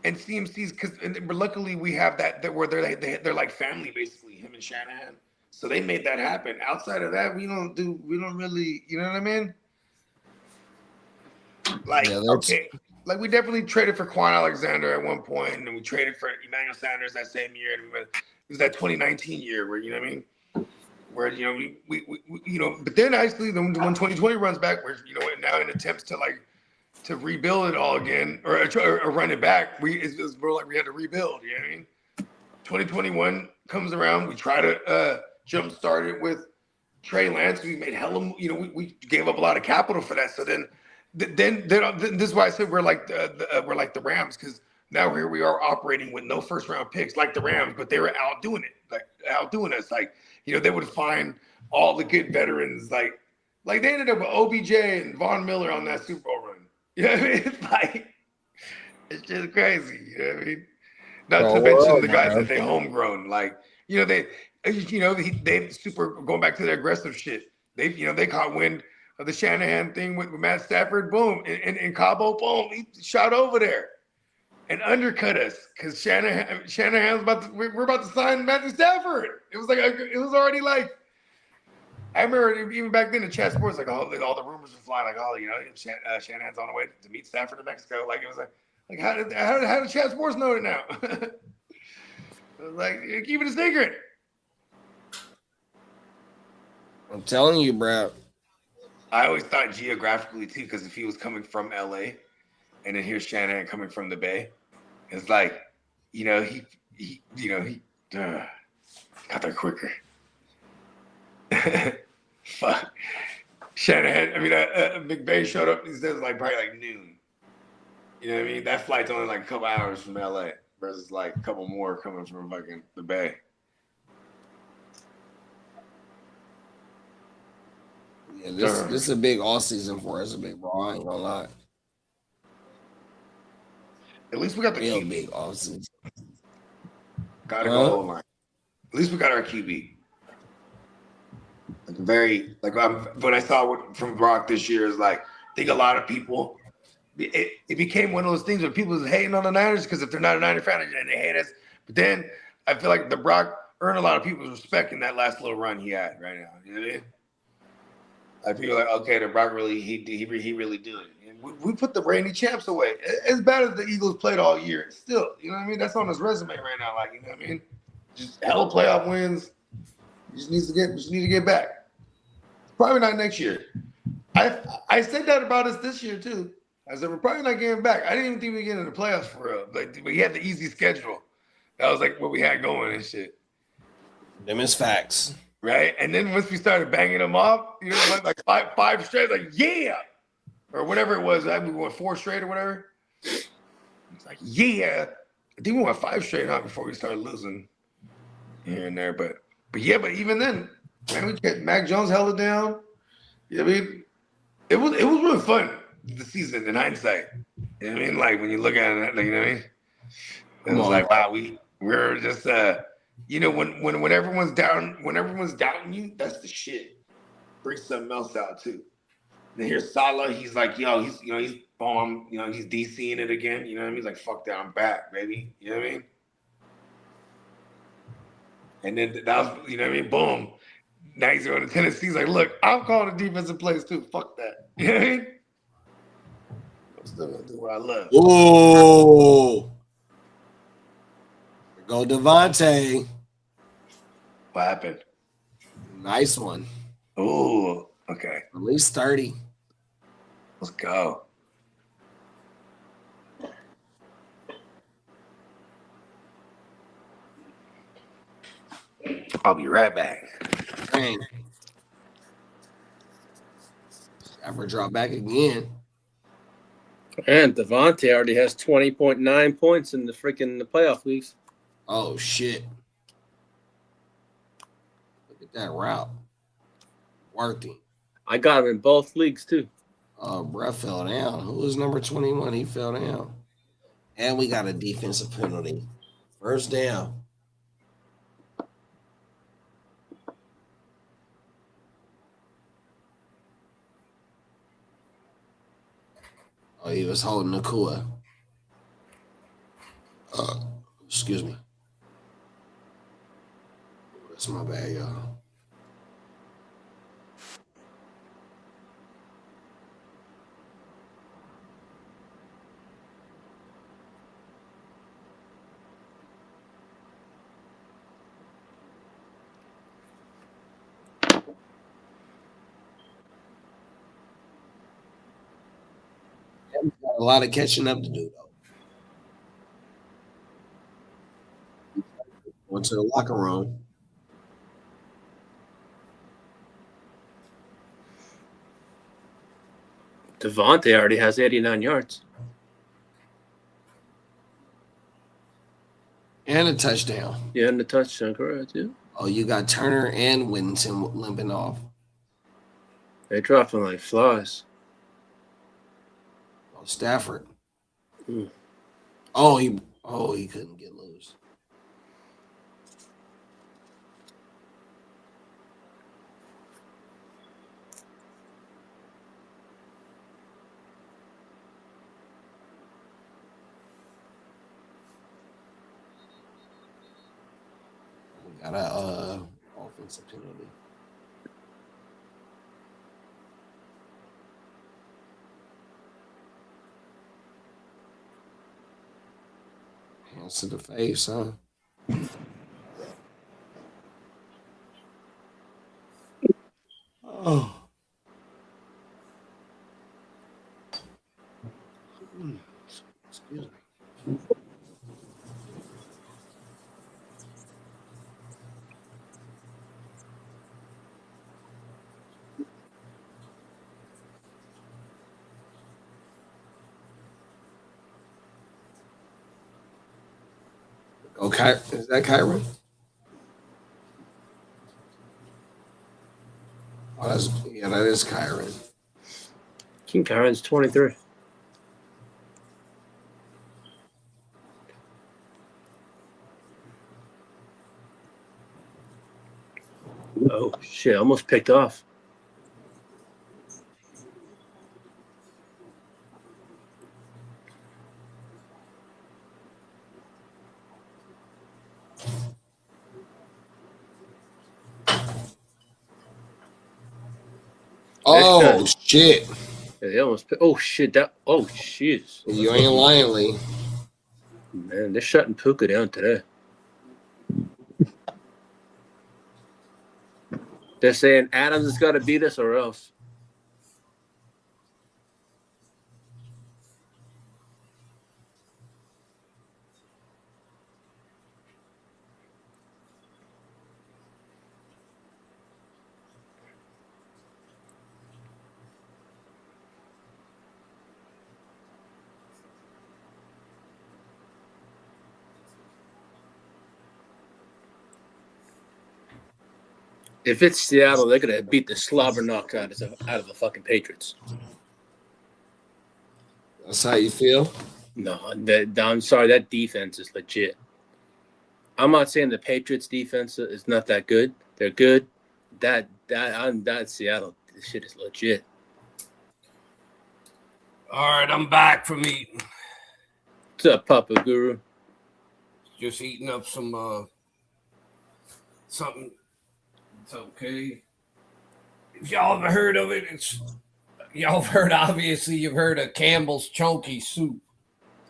and CMC's, because luckily we have that where they're like family basically, him and Shanahan. So they made that happen. Outside of that, we don't really, you know what I mean? Like, okay, like we definitely traded for Quan Alexander at one point, and then we traded for Emmanuel Sanders that same year. And it was that 2019 year where, you know what I mean? Where, you know, we you know, but then actually when 2020 runs back, we're, you know, now in attempts to rebuild it all again or run it back, it's more like we had to rebuild, you know what I mean? 2021 comes around, we try to jumpstart it with Trey Lance. We made you know, we gave up a lot of capital for that. So then this is why I said we're like the Rams, because now here we are operating with no first round picks like the Rams, but they were outdoing us. Like, you know, they would find all the good veterans, like they ended up with OBJ and Von Miller on that Super Bowl run. You know what I mean? It's like, it's just crazy. You know what I mean? Not to mention the guys that they homegrown. Like, you know, they super going back to their aggressive shit. They caught wind of the Shanahan thing with Matt Stafford. Boom, in Cabo. Boom, he shot over there and undercut us because Shanahan's we're about to sign Matthew Stafford. It was like it was already like, I remember even back then in chat sports, like all the rumors were flying, like, oh, you know, Shanahan's on the way to meet Stafford in Mexico. Like, it was like how did chat sports know it now? It was like, keep it a secret. I'm telling you, bro. I always thought geographically too, because if he was coming from LA and then here's Shanahan coming from the Bay, it's like, you know, he got there quicker. Fuck. Shanahan, I mean, McVay showed up, he says like probably like noon. You know what I mean? That flight's only like a couple hours from LA versus like a couple more coming from fucking the Bay. Yeah, this is a big off season for us, a big bro. I ain't gonna lie. At least we got the real QB. Big off season. Gotta go line. At least we got our QB. Like what I saw from Brock this year is like, I think a lot of people, it became one of those things where people was hating on the Niners because if they're not a Niner fan and they hate us. But then I feel like the Brock earned a lot of people's respect in that last little run he had right now. You know what I mean? I feel like, okay, the Brock really he really did it. And we put the reigning champs away. As bad as the Eagles played all year, still, you know what I mean? That's on his resume right now. Like, you know what I mean? Just hella playoff wins. You just need to get back. Probably not next year. I said that about us this year too. I said we're probably not getting back. I didn't even think we get into the playoffs for real. Like, we had the easy schedule. That was like what we had going and shit. Them is facts. Right? And then once we started banging them off, you know, like five straight, like, yeah. Or whatever it was. I mean, we went 4 straight or whatever. It's like, yeah. I think we went 5 straight out before we started losing here and there. But yeah, but even then, man, we kept Mac Jones held it down. You know what I mean? It was really fun, the season in hindsight. You know what I mean? Like, when you look at it, like, you know what I mean? It was like, wow, we're just you know, when everyone's doubting you, that's the shit. Bring something else out too. Then here's Salah, he's like, yo, he's bomb, you know, he's DCing it again. You know what I mean? He's like, fuck that, I'm back, baby. You know what I mean? And then that was, you know what I mean? Boom. Now he's going to Tennessee. He's like, look, I'm calling the defensive plays too. Fuck that. You know what I mean? I'm still gonna do what I love. Ooh. Go Devontae. What happened? Nice one. Ooh, okay. At least 30. Let's go. I'll be right back. Dang. Ever drop back again. And Devontae already has 20.9 points in the playoff leagues. Oh, shit. Look at that route. Working. I got him in both leagues, too. Oh, bruh fell down. Who was number 21? He fell down. And we got a defensive penalty. First down. Oh, he was holding Nakua. Excuse me. That's my bad, y'all. Got a lot of catching up to do, though. Went to the locker room. Devontae already has 89 yards. And a touchdown. Yeah, and the touchdown, correct, yeah. Oh, you got Turner and Whittington limping off. They dropping like flies. Oh, Stafford. Oh, he couldn't get loose. We got a offensive penalty. Hands to the face, huh? Oh. Excuse me. Okay, is that Kyron? Oh, that is Kyron. King Kyron's 23. Oh, shit, almost picked off. Oh, shit. Yeah, they almost oh, shit. Oh, shit. You ain't lying, Lee. Man, they're shutting Puka down today. They're saying Adams has got to beat us or else. If it's Seattle, they're gonna beat the slobber knock out of the fucking Patriots. That's how you feel? No, I'm sorry. That defense is legit. I'm not saying the Patriots defense is not that good. They're good. That Seattle, this shit is legit. All right, I'm back from eating. What's up, Papa Guru? Just eating up some something. It's okay. If y'all ever heard of it, you've heard of Campbell's Chunky Soup.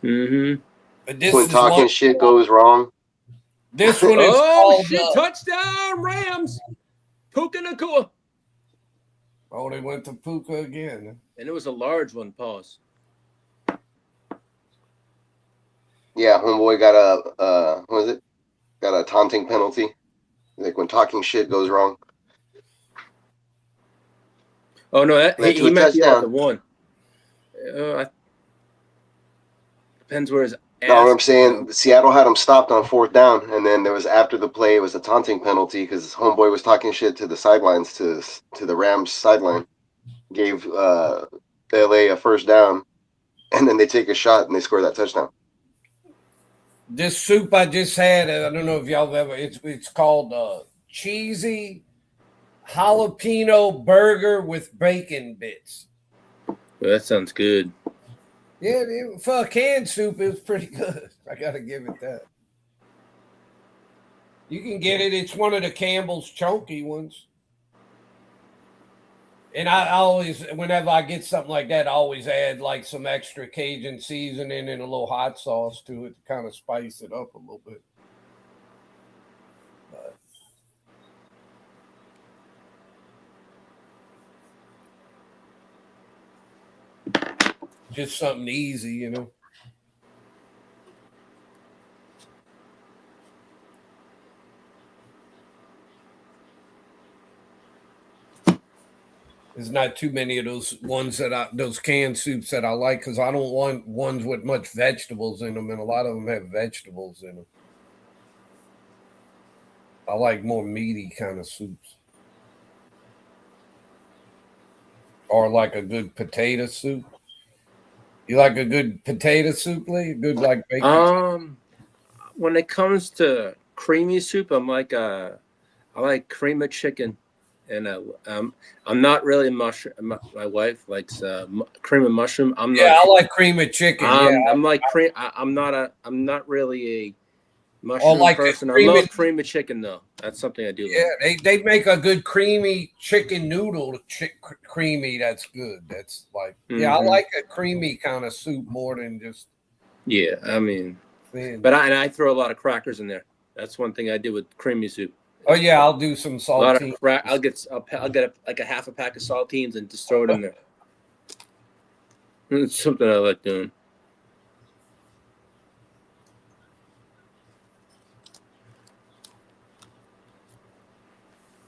Mm-hmm. But this when is talking shit goes wrong. This one is called touchdown Rams. Puka Nakua. Oh, they went to Puka again. And it was a large one, pause. Yeah, homeboy got a got a taunting penalty. like when talking shit goes wrong. Oh no, Led to he a might be out the touchdown. one. Depends where his ass. No, what I'm saying, Seattle had him stopped on 4th down, and then there was after the play, it was a taunting penalty because homeboy was talking shit to the sidelines to the Rams sideline. Gave LA a 1st down, and then they take a shot and they score that touchdown. This soup I just had, I don't know if y'all ever. It's called cheesy jalapeno burger with bacon bits. Well, that sounds good. Yeah, for a canned soup, it was pretty good. I gotta give it that. You can get it. It's one of the Campbell's chunky ones. And I always, whenever I get something like that, I always add like some extra Cajun seasoning and a little hot sauce to it to kind of spice it up a little bit. Just something easy, you know. There's not too many of those ones those canned soups that I like because I don't want ones with much vegetables in them, and a lot of them have vegetables in them. I like more meaty kind of soups. Or like a good potato soup. You like a good potato soup, Lee? Good like bacon? When it comes to creamy soup, I like cream of chicken. And I'm not really mushroom. My wife likes cream of mushroom. I like cream of chicken. I'm like cream. I'm not really a mushroom person. I love cream of chicken though. That's something I do. Yeah, like. they make a good creamy chicken noodle. Creamy, that's good. That's like I like a creamy kind of soup more than just. Yeah, I mean, thin. But I throw a lot of crackers in there. That's one thing I do with creamy soup. Oh yeah, I'll do some saltines. I'll get like a half a pack of saltines and just throw it in there. It's something I like doing.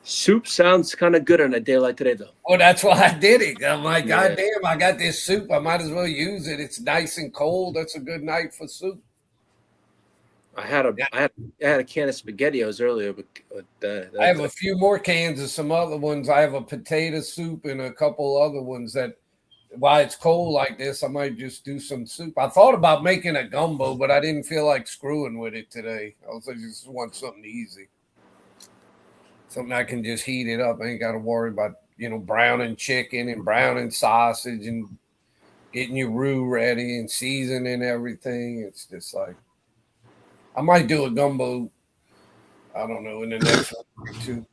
Soup sounds kind of good on a day like today, though. Well, that's why I did it. I'm like, God damn, I got this soup. I might as well use it. It's nice and cold. That's a good night for soup. I had a can of SpaghettiOs earlier, but I have a few more cans of some other ones. I have a potato soup and a couple other ones that, while it's cold like this, I might just do some soup. I thought about making a gumbo, but I didn't feel like screwing with it today. I just want something easy, something I can just heat it up. I ain't got to worry about browning chicken and browning sausage and getting your roux ready and seasoning everything. It's just like. I might do a gumbo, I don't know, in the next week or two.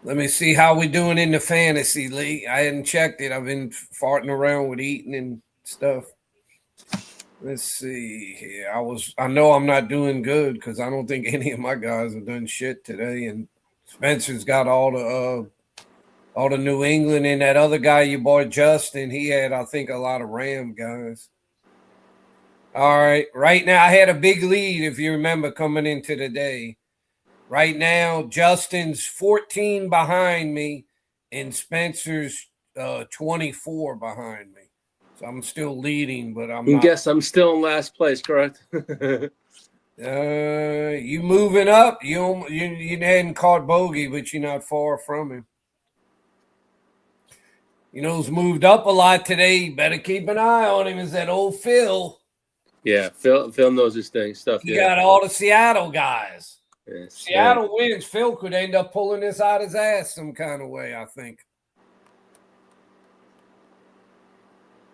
Let me see how we doing in the fantasy league. I hadn't checked it. I've been farting around with eating and stuff. Let's see here. I know I'm not doing good because I don't think any of my guys have done shit today. And Spencer's got all the New England, and that other guy you bought, Justin, he had, I think, a lot of Ram guys. All right. Right now, I had a big lead, if you remember, coming into the day. Right now, Justin's 14 behind me, and Spencer's 24 behind me. So I'm still leading, but I'm not. Guess I'm still in last place, correct? You moving up. You hadn't caught bogey, but you're not far from him. Who's moved up a lot today? You better keep an eye on him. Is that old Phil? Yeah, Phil knows his stuff. He got all the Seattle guys. Yeah, Seattle wins. Phil could end up pulling this out his ass some kind of way, I think.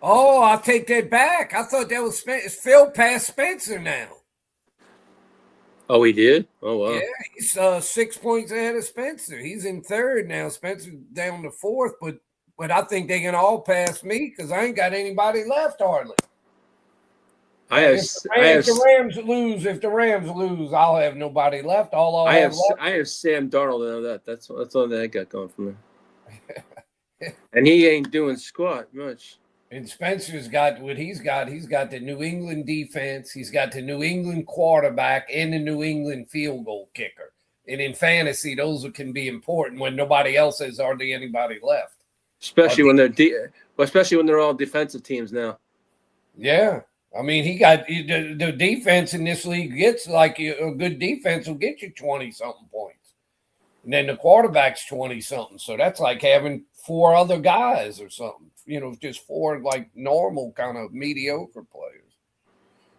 Oh, I'll take that back. I thought that was Phil past Spencer now. Oh, he did? Oh, wow. Yeah, he's 6 points ahead of Spencer. He's in third now. Spencer's down to fourth, but I think they can all pass me because I ain't got anybody left hardly. If the Rams lose, I'll have nobody left. I have Sam Darnold. That's the only thing I got going for me. And he ain't doing squat much. And Spencer's got what he's got. He's got the New England defense. He's got the New England quarterback and the New England field goal kicker. And in fantasy, those can be important when nobody else has hardly anybody left. Especially when especially when they're all defensive teams now. Yeah. I mean, he got the defense in this league gets like a good defense will get you 20-something points. And then the quarterback's 20-something. So that's like having 4 other guys or something. Just 4 like normal kind of mediocre players.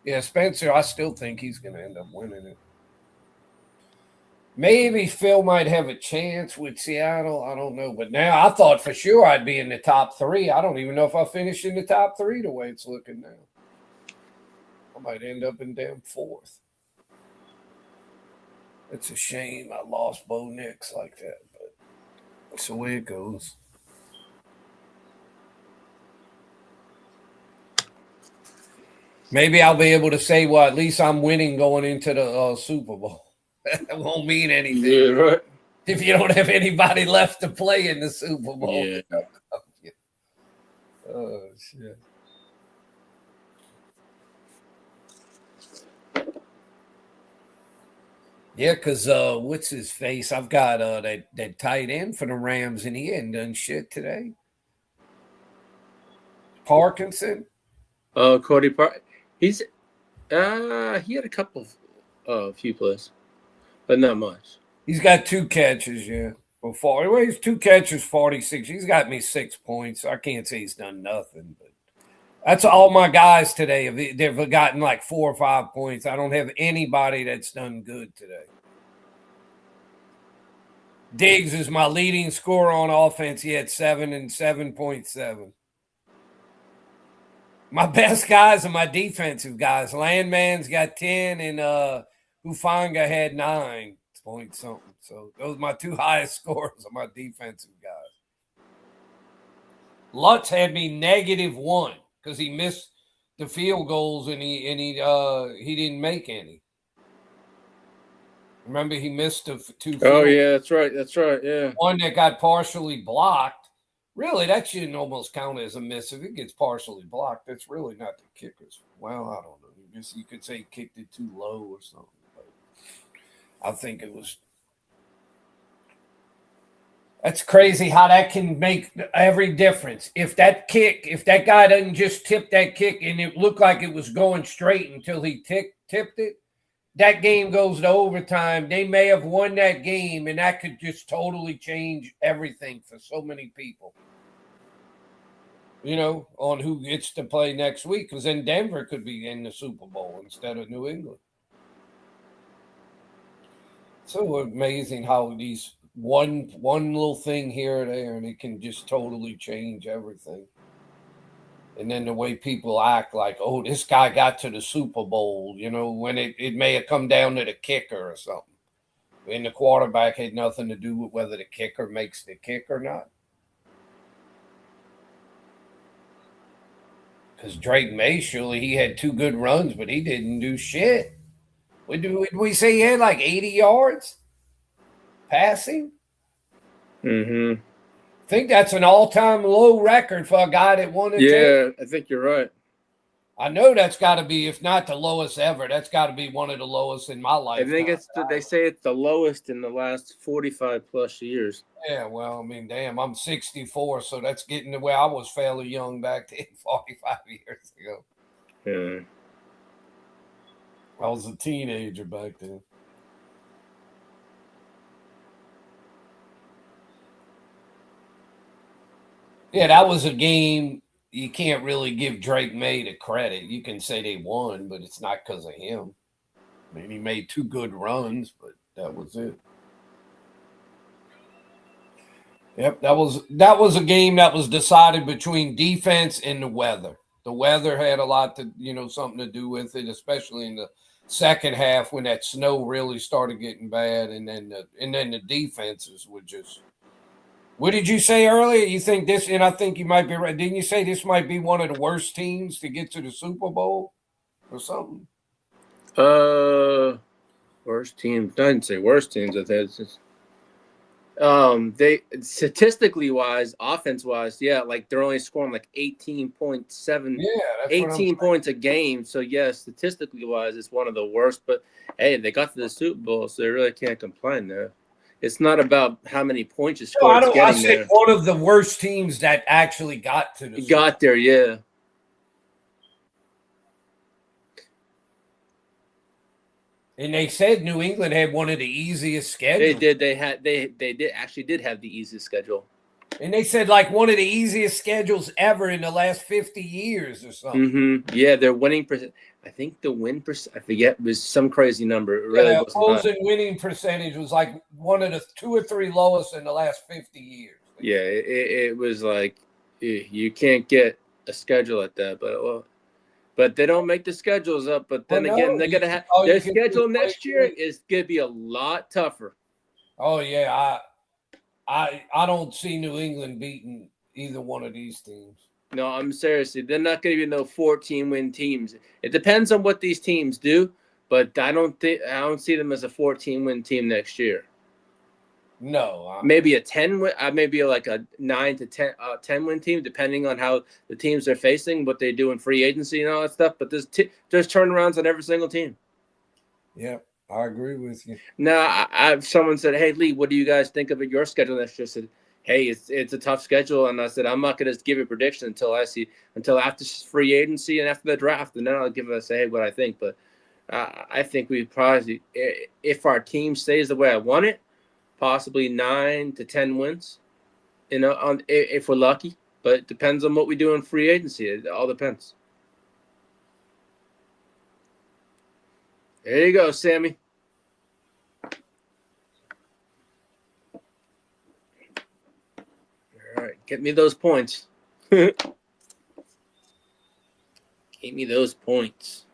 Yeah, Spencer, I still think he's going to end up winning it. Maybe Phil might have a chance with Seattle. I don't know. But now I thought for sure I'd be in the top 3. I don't even know if I finished in the top 3 the way it's looking now. I might end up in damn 4th. It's a shame I lost Bo Nix like that, but that's the way it goes. Maybe I'll be able to say, well, at least I'm winning going into the Super Bowl. That won't mean anything. Yeah, right. If you don't have anybody left to play in the Super Bowl. Yeah. Oh, shit. Yeah, because what's his face? I've got that tight end for the Rams, and he hadn't done shit today. Parkinson. Cody Park. He had a couple few plays, but not much. He's got 2 catches, yeah. Well, he's 2 catches, 46. He's got me 6 points. I can't say he's done nothing, but that's all my guys today. They've gotten like 4 or 5 points. I don't have anybody that's done good today. Diggs is my leading scorer on offense. He had 7 and 7.7. My best guys are my defensive guys. Landman's got 10 and Hufanga had 9 point something. So those are my 2 highest scores are my defensive guys. Lutz had me -1 because he missed the field goals and he didn't make any. Remember, he missed 2 field Oh yeah, that's right. Yeah, one that got partially blocked. Really, that shouldn't almost count as a miss if it gets partially blocked. That's really not the kicker's. Well, I don't know. You could say he kicked it too low or something. But I think it was. That's crazy how that can make every difference. If that guy doesn't just tip that kick and it looked like it was going straight until he tipped it, that game goes to overtime. They may have won that game, and that could just totally change everything for so many people. On who gets to play next week, because then Denver could be in the Super Bowl instead of New England. So amazing how these one little thing here or there, and it can just totally change everything. And then the way people act like, oh, this guy got to the Super Bowl, when it may have come down to the kicker or something. And the quarterback had nothing to do with whether the kicker makes the kick or not. Because Drake May, surely he had 2 good runs, but he didn't do shit. Did we say he had like 80 yards passing? Mm-hmm. I think that's an all-time low record for a guy that won it. Yeah, I think you're right. I know that's got to be, if not the lowest ever, that's got to be one of the lowest in my life. I think they say it's the lowest in the last 45 plus years. Yeah, well, I mean, damn, I'm 64, so that's getting to where I was fairly young back then, 45 years ago. Yeah. I was a teenager back then. Yeah, that was a game you can't really give Drake May the credit. You can say they won, but it's not because of him. I mean, he made 2 good runs, but that was it. Yep, that was a game that was decided between defense and the weather. The weather had a lot to, something to do with it, especially in the second half when that snow really started getting bad, and then the defenses were just. What did you say earlier? You think this, and I think you might be right. Didn't you say this might be one of the worst teams to get to the Super Bowl or something? Worst teams. I didn't say worst teams. They statistically wise, offense wise, yeah, like they're only scoring like 18.7, 18 points a game. So yeah, statistically wise, it's one of the worst. But hey, they got to the Super Bowl, so they really can't complain there. It's not about how many points you score. I said one of the worst teams that actually got to the got there, yeah. And they said New England had one of the easiest schedules. They did. They did have the easiest schedule. And they said like one of the easiest schedules ever in the last 50 years or something. Mm-hmm. Yeah, their winning percent. I think the win percent. I forget, was some crazy number. It really wasn't opposing winning percentage was like one of the 2 or 3 lowest in the last 50 years. Yeah, it was like you can't get a schedule like that, but they don't make the schedules up. But then again, they're gonna have their schedule next year is gonna be a lot tougher. Oh yeah, I don't see New England beating either one of these teams. No, I'm seriously, they're not gonna be no 14-win teams. It depends on what these teams do, but I don't see them as a 14-win team next year. No, maybe a 10-win, maybe like a 9 to 10-win team, depending on how the teams they're facing, what they do in free agency and all that stuff. But there's turnarounds on every single team. Yeah, I agree with you. Now, someone said, "Hey, Lee, what do you guys think of your schedule next year?" I said, "Hey, it's a tough schedule," and I said, "I'm not going to give a prediction until after free agency and after the draft, and then I'll say what I think." But I think we probably, if our team stays the way I want it, possibly 9 to 10 wins, if we're lucky. But it depends on what we do in free agency. It all depends. There you go, Sammy. All right, get me those points. Get me those points.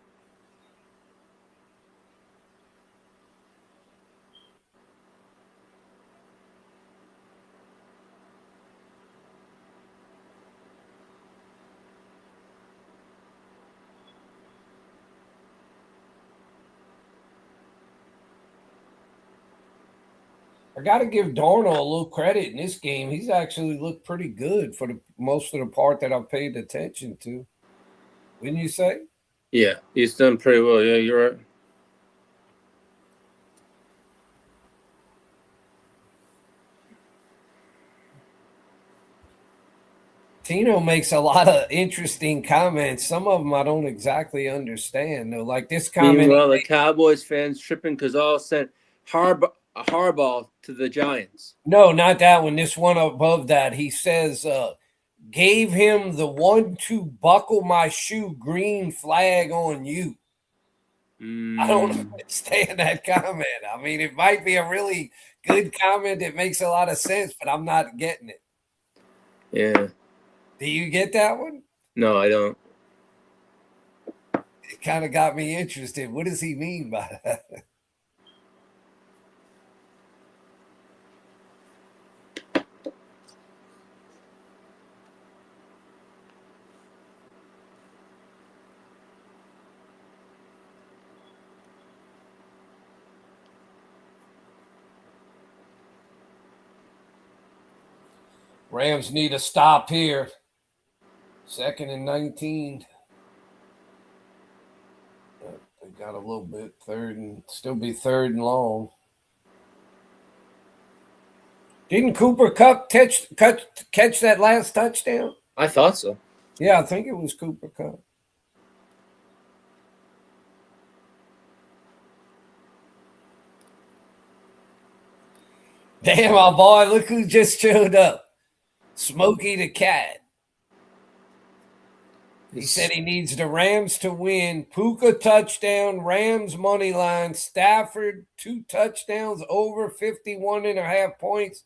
I got to give Darnold a little credit in this game. He's actually looked pretty good for the most of the part that I've paid attention to. Wouldn't you say? Yeah, he's done pretty well. Yeah, you're right. Tino makes a lot of interesting comments. Some of them I don't exactly understand, though. Like this comment. Meanwhile, the Cowboys fans tripping because all sent Harbaugh to the Giants. No, not that one. This one above that. He says, gave him the 1-2 buckle my shoe green flag on you. I don't understand that comment. I mean, it might be a really good comment that makes a lot of sense, but I'm not getting it. Yeah. Do you get that one? No, I don't. It kind of got me interested. What does he mean by that? Rams need a stop here. 2nd and 19. They got a little bit still be 3rd and long. Didn't Cooper Kupp catch that last touchdown? I thought so. Yeah, I think it was Cooper Kupp. Damn, my boy, look who just showed up. Smokey the Cat. He said he needs the Rams to win. Puka touchdown, Rams money line, Stafford 2 touchdowns over 51.5 points,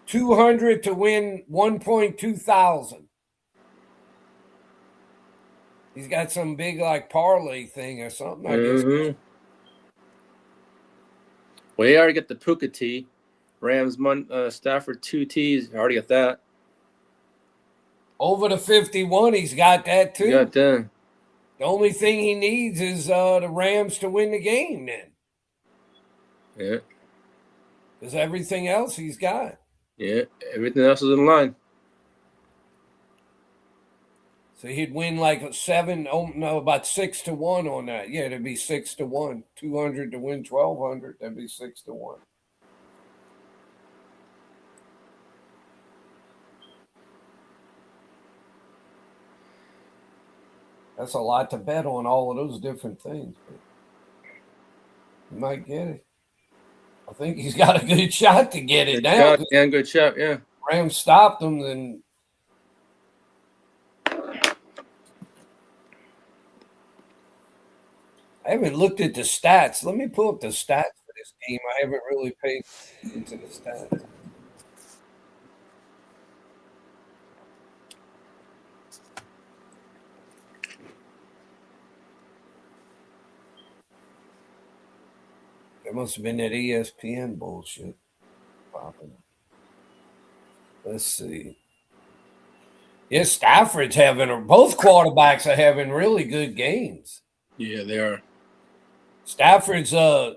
200 to win 1.2 thousand. He's got some big like parlay thing or something. I guess. Well, he already got the Puka T. Rams, Stafford 2 T's. Already got that. Over the 51, he's got that too. Got that. The only thing he needs is the Rams to win the game then. Yeah. Because everything else he's got. Yeah, everything else is in line. So he'd win like about 6-1 on that. Yeah, it'd be 6-1. 200 to win 1,200. That'd be 6-1. That's a lot to bet on all of those different things. But he might get it. I think he's got a good shot to get it now. Good shot, yeah. Rams stopped him, then. I haven't looked at the stats. Let me pull up the stats for this game. I haven't really paid attention to the stats. There must have been that ESPN bullshit popping. Let's see. Yeah, Stafford's both quarterbacks are having really good games. Yeah, they are. Stafford's got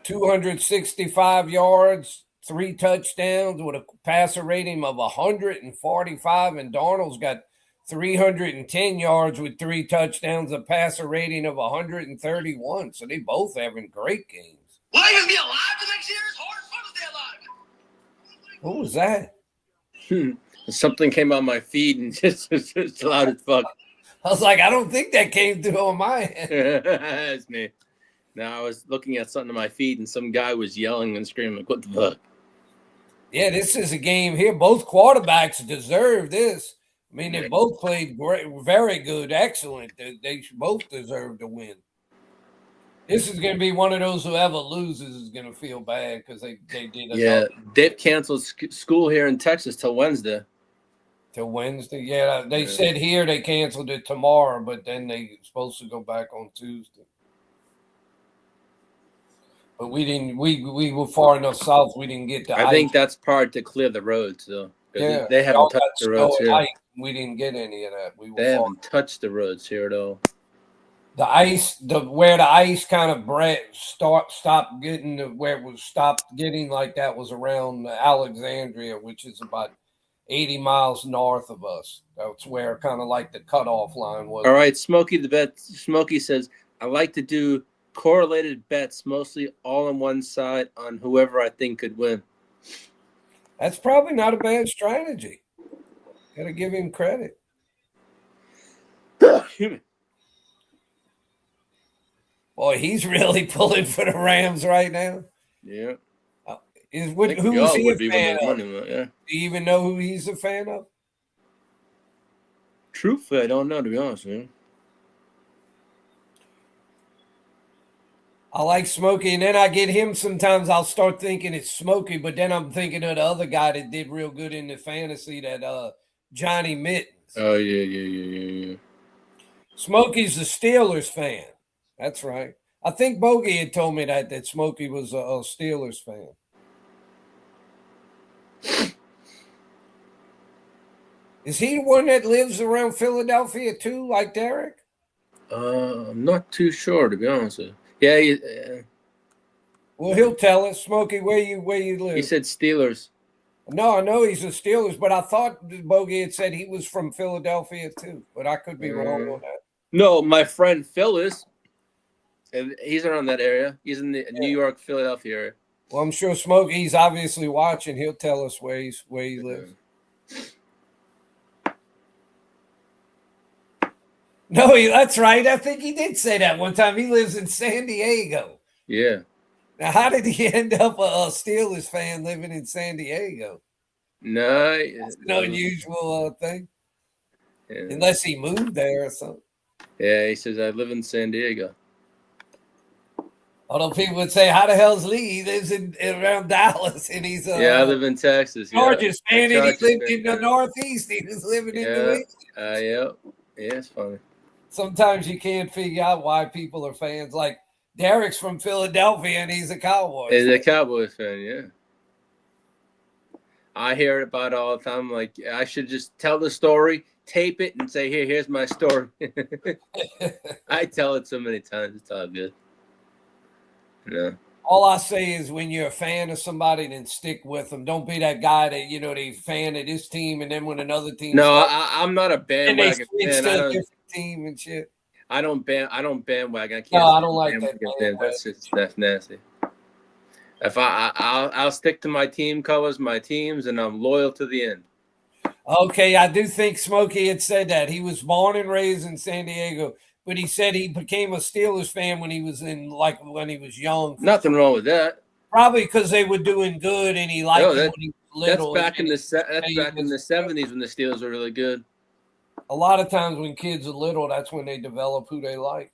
265 yards, 3 touchdowns with a passer rating of 145, and Darnold's got 310 yards with 3 touchdowns, a passer rating of 131. So they both having great games. Will I even be alive the next year? It's hard as fuck to stay alive. What was that? Something came on my feed and just loud as fuck. I was like, I don't think that came through on my end. That's me. Now I was looking at something on my feed and some guy was yelling and screaming, like, what the fuck? Yeah, this is a game here. Both quarterbacks deserve this. I mean, they both played great, very good, excellent. They both deserve to win. This is going to be one of those whoever loses is going to feel bad because they did. Yeah, they've canceled school here in Texas till Wednesday. Till Wednesday, yeah. They said here they canceled it tomorrow, but then they supposed to go back on Tuesday. But we didn't. We were far enough south. We didn't get the. I think that's part to clear the roads, though. Yeah, they haven't touched the roads here. Ice. We didn't get any of that. They haven't touched the roads here, though. The ice, where the ice kind of stopped getting where it was stopped getting like that was around Alexandria, which is about 80 miles north of us. That's where kind of like the cutoff line was. All right, Smokey the bet. Smokey says, I like to do correlated bets, mostly all on one side on whoever I think could win. That's probably not a bad strategy. Got to give him credit. Boy, he's really pulling for the Rams right now. Yeah. Who's he a fan of? Do you even know who he's a fan of? Truthfully, I don't know, to be honest, man. I like Smokey, and then I get him sometimes. I'll start thinking it's Smokey, but then I'm thinking of the other guy that did real good in the fantasy, that Johnny Mittens. Oh, yeah. Smokey's a Steelers fan. That's right. I think Bogey had told me that Smokey was a Steelers fan. Is he the one that lives around Philadelphia too, like Derek? I'm not too sure, to be honest with you. Yeah. Well, he'll tell us, Smokey, where you live. He said Steelers. No, I know he's a Steelers, but I thought Bogey had said he was from Philadelphia too, but I could be wrong on that. No, my friend Phil is. He's around that area. He's in the New York, Philadelphia area. Well, I'm sure Smokey's obviously watching. He'll tell us where he lives. No, that's right. I think he did say that one time. He lives in San Diego. Yeah. Now, how did he end up a Steelers fan living in San Diego? No, it's an unusual thing. Yeah. Unless he moved there or something. Yeah, he says, I live in San Diego. Although people would say, how the hell's Lee? He lives around Dallas, and he's I live in Texas. Chargers fan, and he lived in the Northeast. He was living in New England. Yeah, it's funny. Sometimes you can't figure out why people are fans. Like Derek's from Philadelphia, and he's a Cowboys fan. He's a Cowboys fan, yeah. I hear about it all the time. Like, I should just tell the story, tape it, and say, here's my story. I tell it so many times. It's all good. Yeah. All I say is when you're a fan of somebody, then stick with them. Don't be that guy that, they fan of this team, and then when another team No, starts, I'm not a bandwagon and they switch fan. to a different team and shit. I don't bandwagon. I can't. No, I don't like that bandwagon. That's nasty. If I'll stick to my team colors, my teams, and I'm loyal to the end. Okay, I do think Smokey had said that. He was born and raised in San Diego, but he said he became a Steelers fan when he was when he was young. Nothing wrong with that. Probably because they were doing good and he liked it when he was little. That's back in the 70s when the Steelers were really good. A lot of times when kids are little, that's when they develop who they like.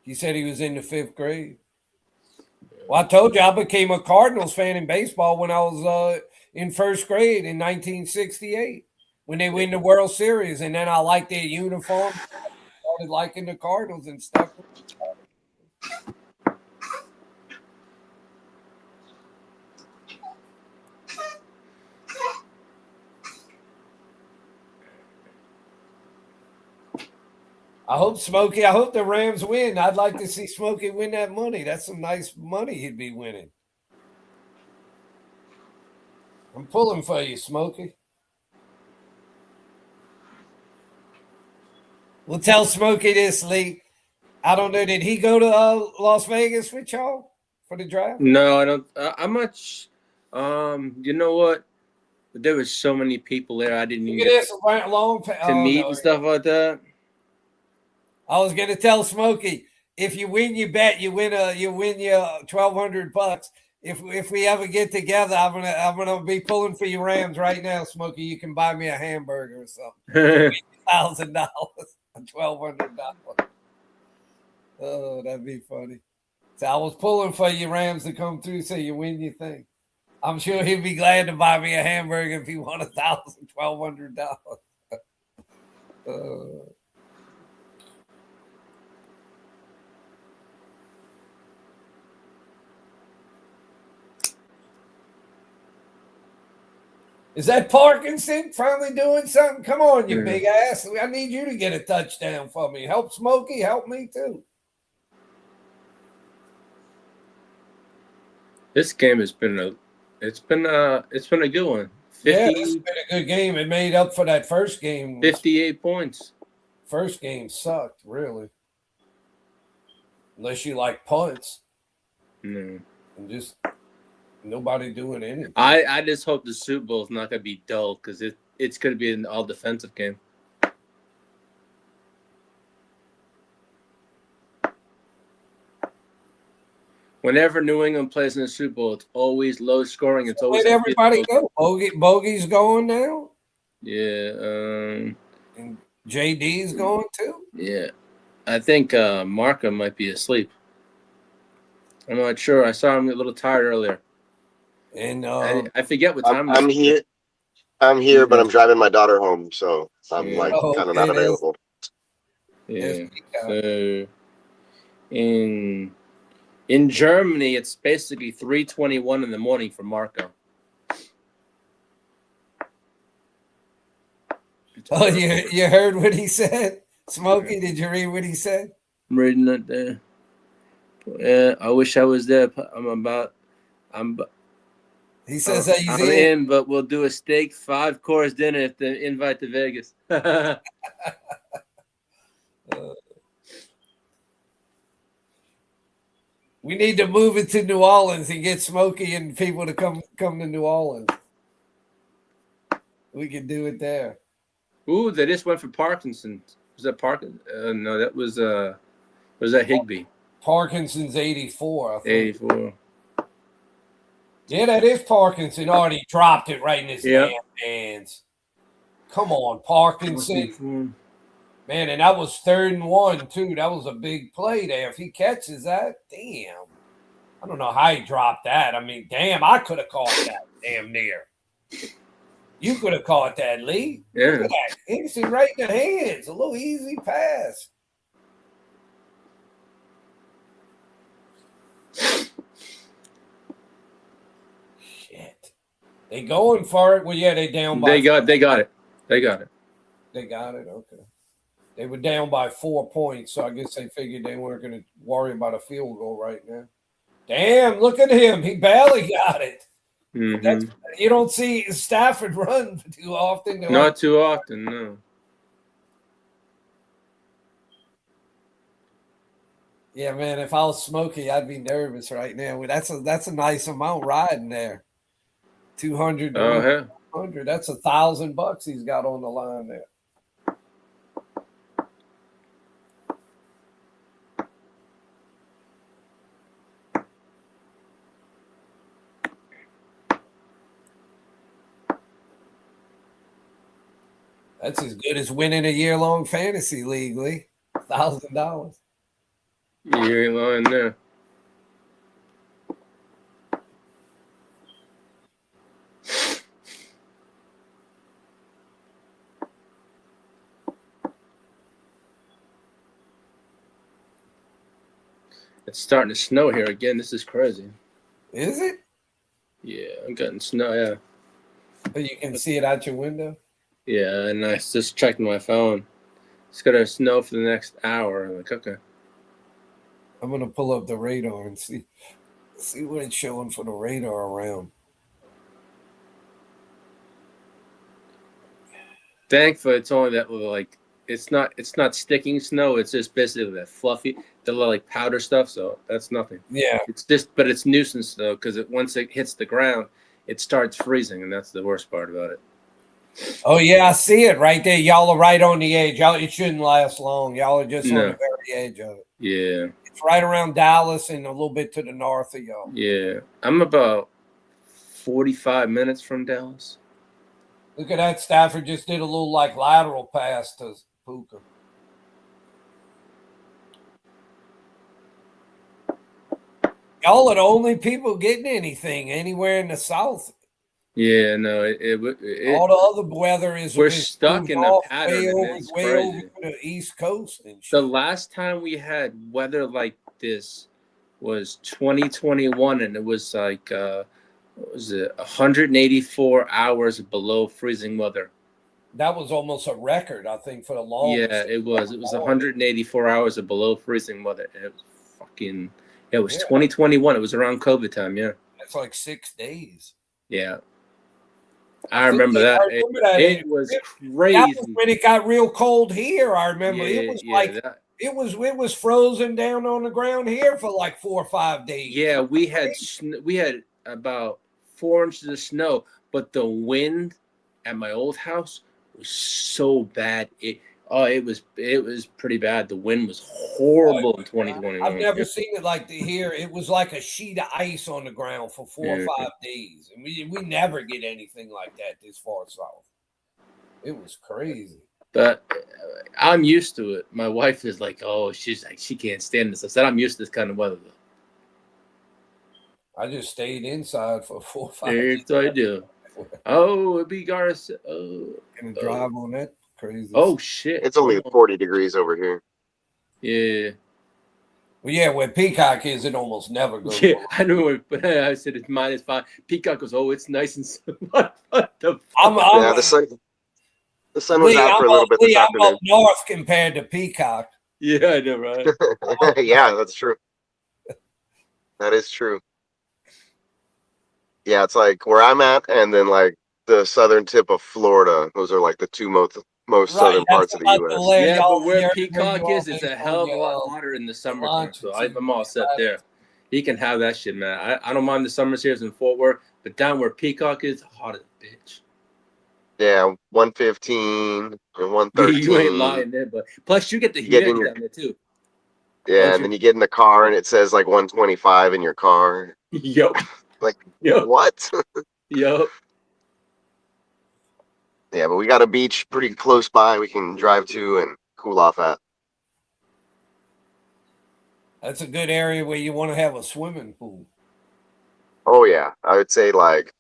He said he was in the 5th grade. Well, I told you I became a Cardinals fan in baseball when I was in 1st grade in 1968 when they win the World Series, and then I liked their uniform. I started liking the Cardinals and stuff. I hope the Rams win. I'd like to see Smokey win that money. That's some nice money he'd be winning. I'm pulling for you, Smokey. We'll tell Smokey this, Lee. I don't know. Did he go to Las Vegas with y'all for the draft? No, I don't. I'm not. You know what? There was so many people there. I didn't even get to meet and stuff like that. I was gonna tell Smokey, if you win, you bet you win your $1,200. If we ever get together, I'm gonna be pulling for your Rams right now, Smokey. You can buy me a hamburger or something. $1,000, $1,200. Oh, that'd be funny. So I was pulling for your Rams to come through, so you win your thing. I'm sure he'd be glad to buy me a hamburger if he won $1,000, $1,200. Is that Parkinson finally doing something? Come on, you big ass. I need you to get a touchdown for me. Help Smokey. Help me too. This game has been a good one. Yeah, it's been a good game. It made up for that first game. 58 points. First game sucked, really. Unless you like punts. No. And just nobody doing anything. I just hope the Super Bowl is not going to be dull because it's going to be an all defensive game. Whenever New England plays in the Super Bowl, it's always low scoring. It's always let everybody go. Bogey's going now. Yeah. And JD's going too. Yeah. I think Marco might be asleep. I'm not sure. I saw him a little tired earlier. And I forget what time. I'm here. I'm here, but I'm driving my daughter home, so I'm kind of not available. Yeah. So in Germany, it's basically 3:21 in the morning for Marco. Oh, you heard what he said, Smokey? Did you read what he said? I'm reading it there. Yeah, I wish I was there. He says I'm in, but we'll do a steak 5-course dinner if they invite to Vegas. We need to move it to New Orleans and get Smokey and people to come to New Orleans. We can do it there. Ooh, they just went for Parkinson's. Was that Parkinson? No, that was that Higbee? Parkinson's 84, I think. 84. Yeah, that is Parkinson. Already dropped it right in his damn hands. Come on, Parkinson. Man, and that was 3rd and 1, too. That was a big play there. If he catches that, damn. I don't know how he dropped that. I mean, damn, I could have caught that damn near. You could have caught that, Lee. Yeah. Look at that. Instant right in the hands. A little easy pass. Shit. They going for it. Well, yeah, they down by. They got it. They got it. Okay. They were down by 4 points, so I guess they figured they weren't going to worry about a field goal right now. Damn, look at him. He barely got it. Mm-hmm. You don't see Stafford run too often. Not too often, no. Yeah, man, if I was Smokey, I'd be nervous right now. That's a nice amount riding there. 200 to 100. That's $1,000 he's got on the line there. That's as good as winning a year-long fantasy league, Lee. $1,000. You ain't lying there. It's starting to snow here again. This is crazy. Is it? Yeah, I'm getting snow, yeah. But you can see it out your window? Yeah, and I just checked my phone. It's going to snow for the next hour. I'm like, okay. I'm going to pull up the radar and see what it's showing for the radar around. Thankfully, it's only that little, like, it's not sticking snow. It's just basically that fluffy, the little, like, powder stuff. So that's nothing. Yeah. It's just, but it's nuisance though, because once it hits the ground, it starts freezing, and that's the worst part about it. Oh yeah, I see it right there. Y'all are right on the edge. It shouldn't last long. Y'all are just on the very edge of it. Yeah. It's right around Dallas and a little bit to the north of y'all. Yeah. I'm about 45 minutes from Dallas. Look at that. Stafford just did a little like lateral pass to Puka. Y'all are the only people getting anything anywhere in the South. Yeah, no, all the other weather is. We're stuck in a pattern. Way over crazy. To the East Coast. And shit. The last time we had weather like this was 2021, and it was like, what was it, 184 hours below freezing weather. That was almost a record, I think, for the longest. Yeah, it was. It was 184 hours of below freezing weather. And it was fucking. It was 2021. It was around COVID time. Yeah. That's like 6 days. Yeah. I remember that. It was crazy. That was when it got real cold here. I remember it was it was frozen down on the ground here for like 4 or 5 days. Yeah, we had about 4 inches of snow, but the wind at my old house was so bad. It was pretty bad. The wind was horrible in 2021. I've never seen it like here. It was like a sheet of ice on the ground for 4 or 5 days. And we never get anything like that this far south. It was crazy. But I'm used to it. My wife is like, oh, she's like, she can't stand this. I said, I'm used to this kind of weather, though. I just stayed inside for 4 or 5 days. That's what I do. Oh, it'd be Garza. Oh. Gonna drive on that. Crazy. Oh shit! It's only 40 degrees over here. Yeah. Well, yeah, where Peacock is, it almost never goes. Yeah, I know. But I said it's -5. Peacock goes, oh, it's nice and what the fuck? Yeah, the sun was out for a little bit this afternoon. I'm up north compared to Peacock. Yeah, I know, right? Yeah, that's true. That is true. Yeah, it's like where I'm at, and then like the southern tip of Florida. Those are like the two most southern parts of the U.S. Yeah, but where Peacock is, it's a hell of a lot hotter in the summertime. So I'm all set there. He can have that shit, man. I don't mind the summers here in Fort Worth, but down where Peacock is, hot as a bitch. Yeah, 115 and 113. You ain't lying there, but plus you get the humidity down there too. Yeah, and then you get in the car and it says like 125 in your car. Yup. Like, what? Yup. Yeah, but we got a beach pretty close by we can drive to and cool off at. That's a good area where you want to have a swimming pool. Oh, yeah. I would say like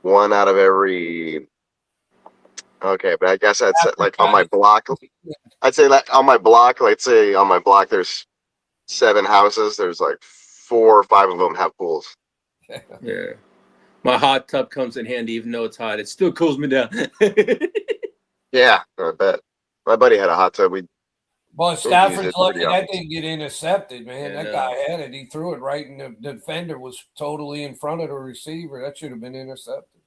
1 out of every... Okay, but I guess I'd say like on my block. I'd say like on my block, let's say on my block there's 7 houses. There's like 4 or 5 of them have pools. Yeah. My hot tub comes in handy even though it's hot. It still cools me down. Yeah, I bet. My buddy had a hot tub. Boy, use Stafford's it lucky pretty that often. didn't get intercepted, man. Yeah, That guy had it. He threw it right, and the defender was totally in front of the receiver. That should have been intercepted.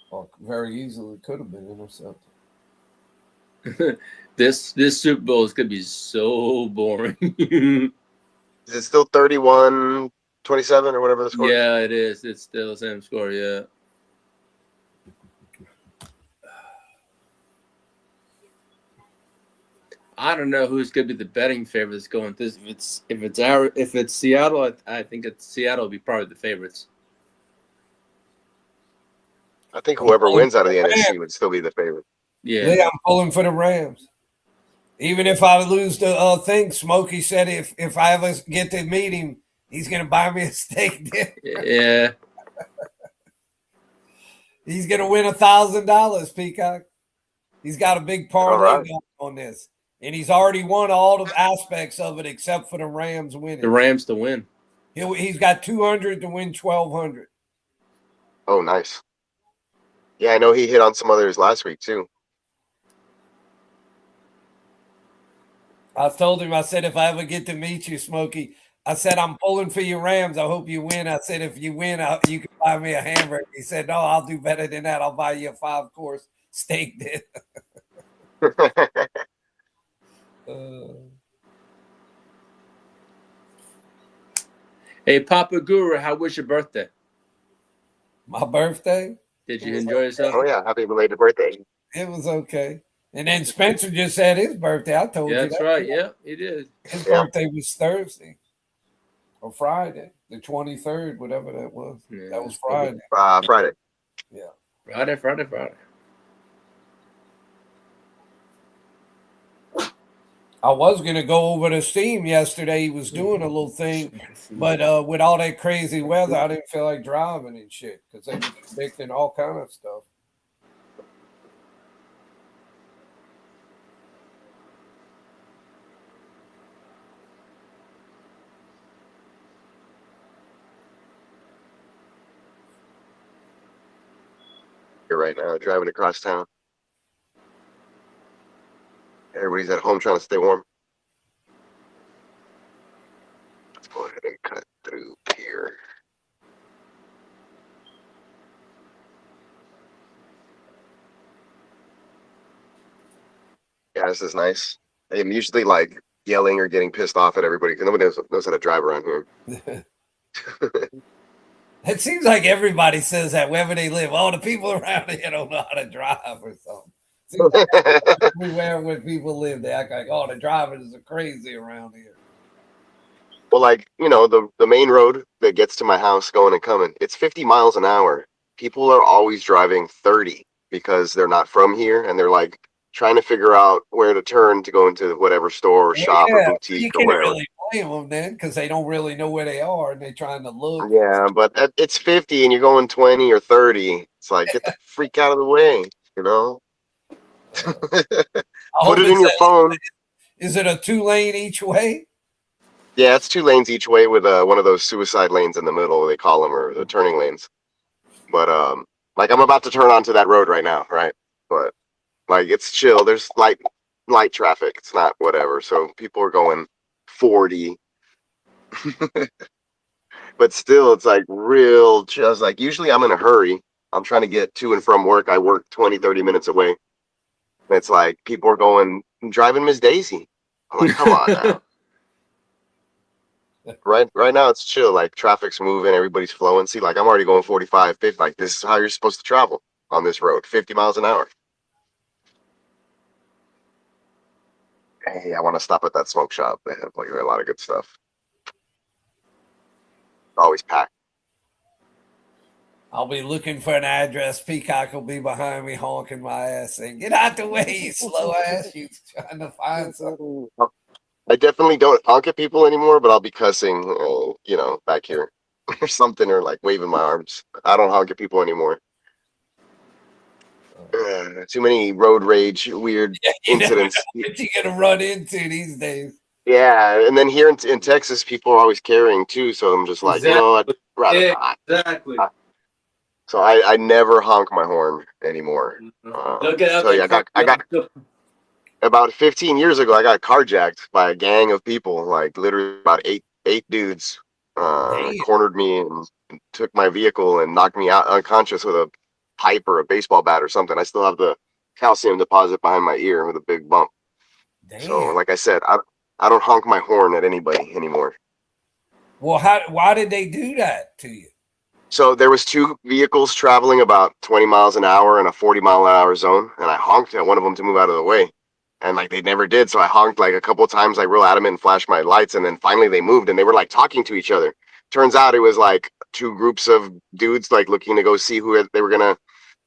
Or very easily could have been intercepted. This Super Bowl is gonna be so boring. Is it still 31-27 or whatever the score is? Yeah, it is. It's still the same score. Yeah. I don't know who's going to be the betting favorites going this. If it's Seattle, I think Seattle will be probably the favorites. I think whoever wins out of the NFC would still be the favorite. Yeah, I'm pulling for the Rams. Even if I lose the thing, Smokey said if I ever get to meet him, he's going to buy me a steak dinner. Yeah. He's going to win $1,000, Peacock. He's got a big parlay on this. And he's already won all the aspects of it except for the Rams winning. The Rams to win. He's got 200 to win 1,200. Oh, nice. Yeah, I know he hit on some others last week too. I told him, I said, if I ever get to meet you, Smokey, I said, I'm pulling for your Rams. I hope you win. I said, if you win, you can buy me a hamburger. He said, no, I'll do better than that. I'll buy you a 5-course steak dinner. Hey, Papa Guru, how was your birthday? My birthday? Did you enjoy yourself? Oh, yeah. Happy belated birthday. It was okay. And then Spencer just had his birthday. I told you That's that. right. Yeah, he did. His birthday was Thursday or Friday, the 23rd, whatever that was. Yeah. That was Friday. Friday. Yeah. Friday. I was going to go over to Steam yesterday. He was doing a little thing, but with all that crazy weather, I didn't feel like driving and shit because they were predicting all kind of stuff. Here right now, driving across town. Everybody's at home trying to stay warm. Let's go ahead and cut through here. Yeah, this is nice. I'm usually like yelling or getting pissed off at everybody because nobody knows how to drive around here. It seems like everybody says that wherever they live. Oh, the people around here don't know how to drive or something. Seems like everywhere where people live, they act like, oh, the drivers are crazy around here. Well, like, you know, the main road that gets to my house going and coming, it's 50 miles an hour. People are always driving 30 because they're not from here and they're like trying to figure out where to turn to go into whatever store or shop or boutique or whatever. You can't really blame them then because they don't really know where they are and they're trying to look. Yeah, but it's 50 and you're going 20 or 30. It's like, get the freak out of the way, you know? Put it in your phone. Is it a 2-lane each way? Yeah, it's 2 lanes each way with one of those suicide lanes in the middle, they call them, or the turning lanes. But like I'm about to turn onto that road right now, right? But like it's chill. There's light traffic. It's not whatever. So people are going 40. But still, it's like real just like usually I'm in a hurry. I'm trying to get to and from work. I work 20, 30 minutes away. And it's like people are driving Miss Daisy. I'm like, come on now. Right now it's chill. Like traffic's moving, everybody's flowing. See, like I'm already going 45, 50. Like this is how you're supposed to travel on this road, 50 miles an hour. Hey, I want to stop at that smoke shop. They have like a lot of good stuff. Always packed. I'll be looking for an address. Peacock will be behind me honking my ass saying, get out the way, you slow ass. You trying to find something. I definitely don't honk at people anymore, but I'll be cussing, back here or something, or like waving my arms. I don't honk at people anymore. Too many road rage, weird incidents. What you gonna run into these days? Yeah, and then here in Texas, people are always carrying too, so I'm just like, I'd rather not. Exactly. So I never honk my horn anymore. Don't get out So that yeah, I got about 15 years ago. I got carjacked by a gang of people, like literally about eight dudes, cornered me and took my vehicle and knocked me out unconscious with a pipe or a baseball bat or something. I still have the calcium deposit behind my ear with a big bump. Damn. So like I said, I don't honk my horn at anybody anymore. Well, why did they do that to you? So there was two vehicles traveling about 20 miles an hour in a 40-mile-an-hour zone, and I honked at one of them to move out of the way, and like they never did. So I honked like a couple of times, like real adamant, and flashed my lights, and then finally they moved, and they were like talking to each other. Turns out it was like two groups of dudes like looking to go see who they were gonna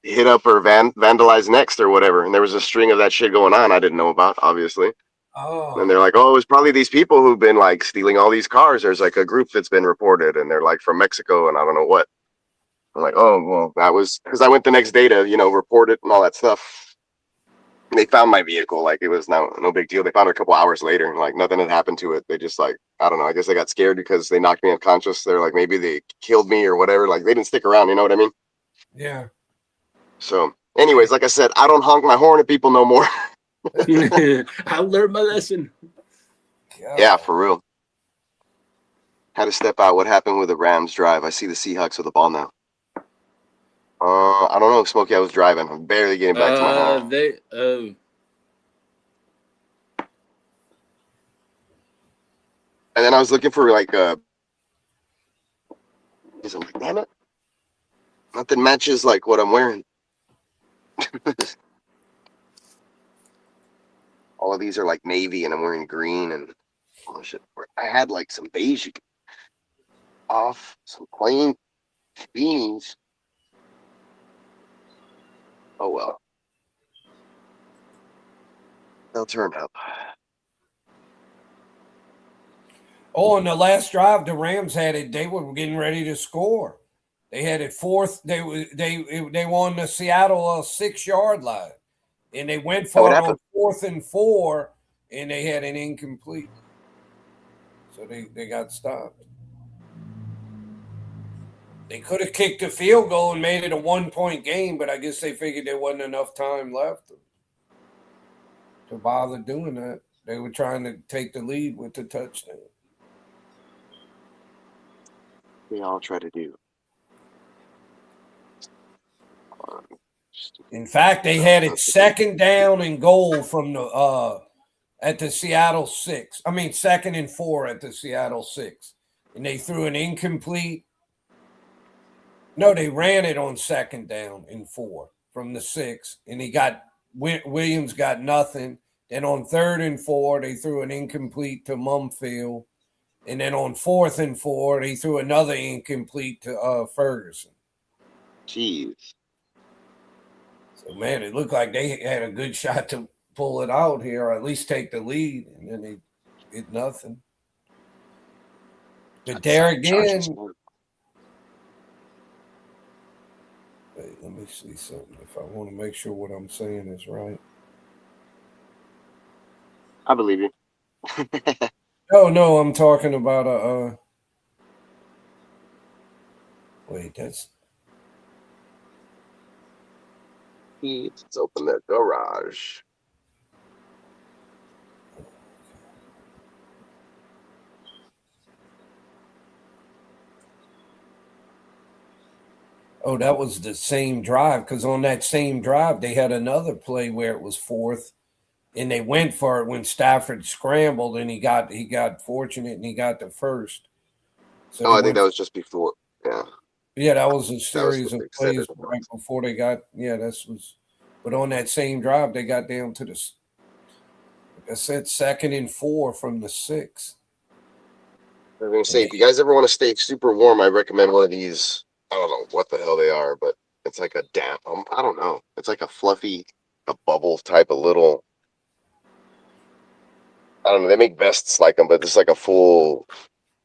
hit up or vandalize next or whatever. And there was a string of that shit going on I didn't know about, obviously. Oh. And they're like, oh, it was probably these people who've been like stealing all these cars. There's like a group that's been reported, and they're like from Mexico and I don't know what. I'm like, oh, well, that was because I went the next day to, report it and all that stuff. And they found my vehicle. Like, it was no big deal. They found it a couple hours later, and like nothing had happened to it. They just like, I don't know. I guess they got scared because they knocked me unconscious. They're like, maybe they killed me or whatever. Like, they didn't stick around. You know what I mean? Yeah. So, anyways, like I said, I don't honk my horn at people no more. I learned my lesson. God. Yeah, for real. Had to step out. What happened with the Rams drive? I see the Seahawks with the ball now. I don't know, Smokey. I was driving. I'm barely getting back to my home. And then I was looking for like I'm like, damn it, nothing matches like what I'm wearing. All of these are like navy, and I'm wearing green and all shit. I had like some beige off, some plain beanies. Oh well, they'll turn up. Oh, in the last drive, the Rams had it. They were getting ready to score. They had it fourth. They won the Seattle 6-yard line, and they went for it on 4th and 4, and they had an incomplete. So they got stopped. They could have kicked a field goal and made it a 1-point game, but I guess they figured there wasn't enough time left to bother doing that. They were trying to take the lead with the touchdown. We all try to do. In fact, they had it 2nd down and goal from the at the Seattle 6. I mean, 2nd and 4 at the Seattle 6, and they threw an incomplete. No, they ran it on 2nd down and 4 from the 6, and Williams got nothing. Then on 3rd and 4, they threw an incomplete to Mumfield. And then on 4th and 4, they threw another incomplete to Ferguson. Jeez. So, man, it looked like they had a good shot to pull it out here, or at least take the lead, and then they did nothing. But there again, wait, let me see something. If I want to make sure what I'm saying is right. I believe you. No, I'm talking about wait, that's. Let's open the garage. Oh, that was the same drive, because on that same drive, they had another play where it was 4th, and they went for it when Stafford scrambled, and he got fortunate, and he got the first. So I think that was just before. Yeah. Yeah, that was a series of plays right before they got. Yeah, but on that same drive, they got down to like I said, 2nd and 4 from the 6. I was gonna say, if you guys ever want to stay super warm, I recommend one of these. I don't know what the hell they are, but it's like a damp. I don't know. It's like a fluffy, a bubble type of little. I don't know. They make vests like them, but it's like a full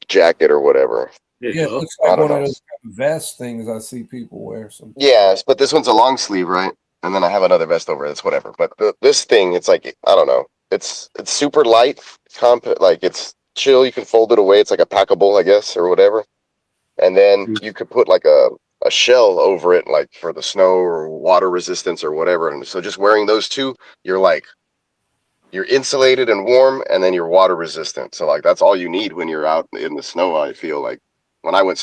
jacket or whatever. Yeah, it looks like one of those vest things I see people wear. Yes, but this one's a long sleeve, right? And then I have another vest over it. It's whatever. But this thing, it's like, I don't know. It's super light, like it's chill. You can fold it away. It's like a packable, I guess, or whatever. And then you could put like a a shell over it, like for the snow or water resistance or whatever. And so just wearing those two, you're insulated and warm, and then you're water resistant. So like that's all you need when you're out in the snow. I feel like when I went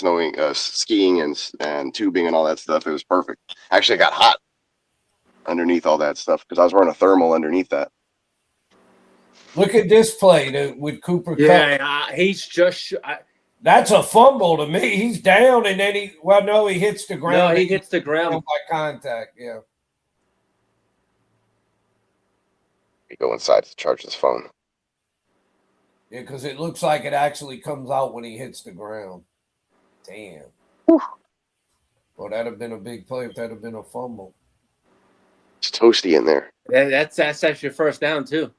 skiing and tubing and all that stuff, it was perfect. Actually, I got hot underneath all that stuff because I was wearing a thermal underneath that. Look at this play with Cooper Kupp. Yeah, he's just. That's a fumble to me. He's down, and then he hits the ground. No, he hits the ground by contact. Yeah. You go inside to charge his phone. Yeah, because it looks like it actually comes out when he hits the ground. Damn. Well, that'd have been a big play if that had been a fumble. It's toasty in there. That's actually a first down too.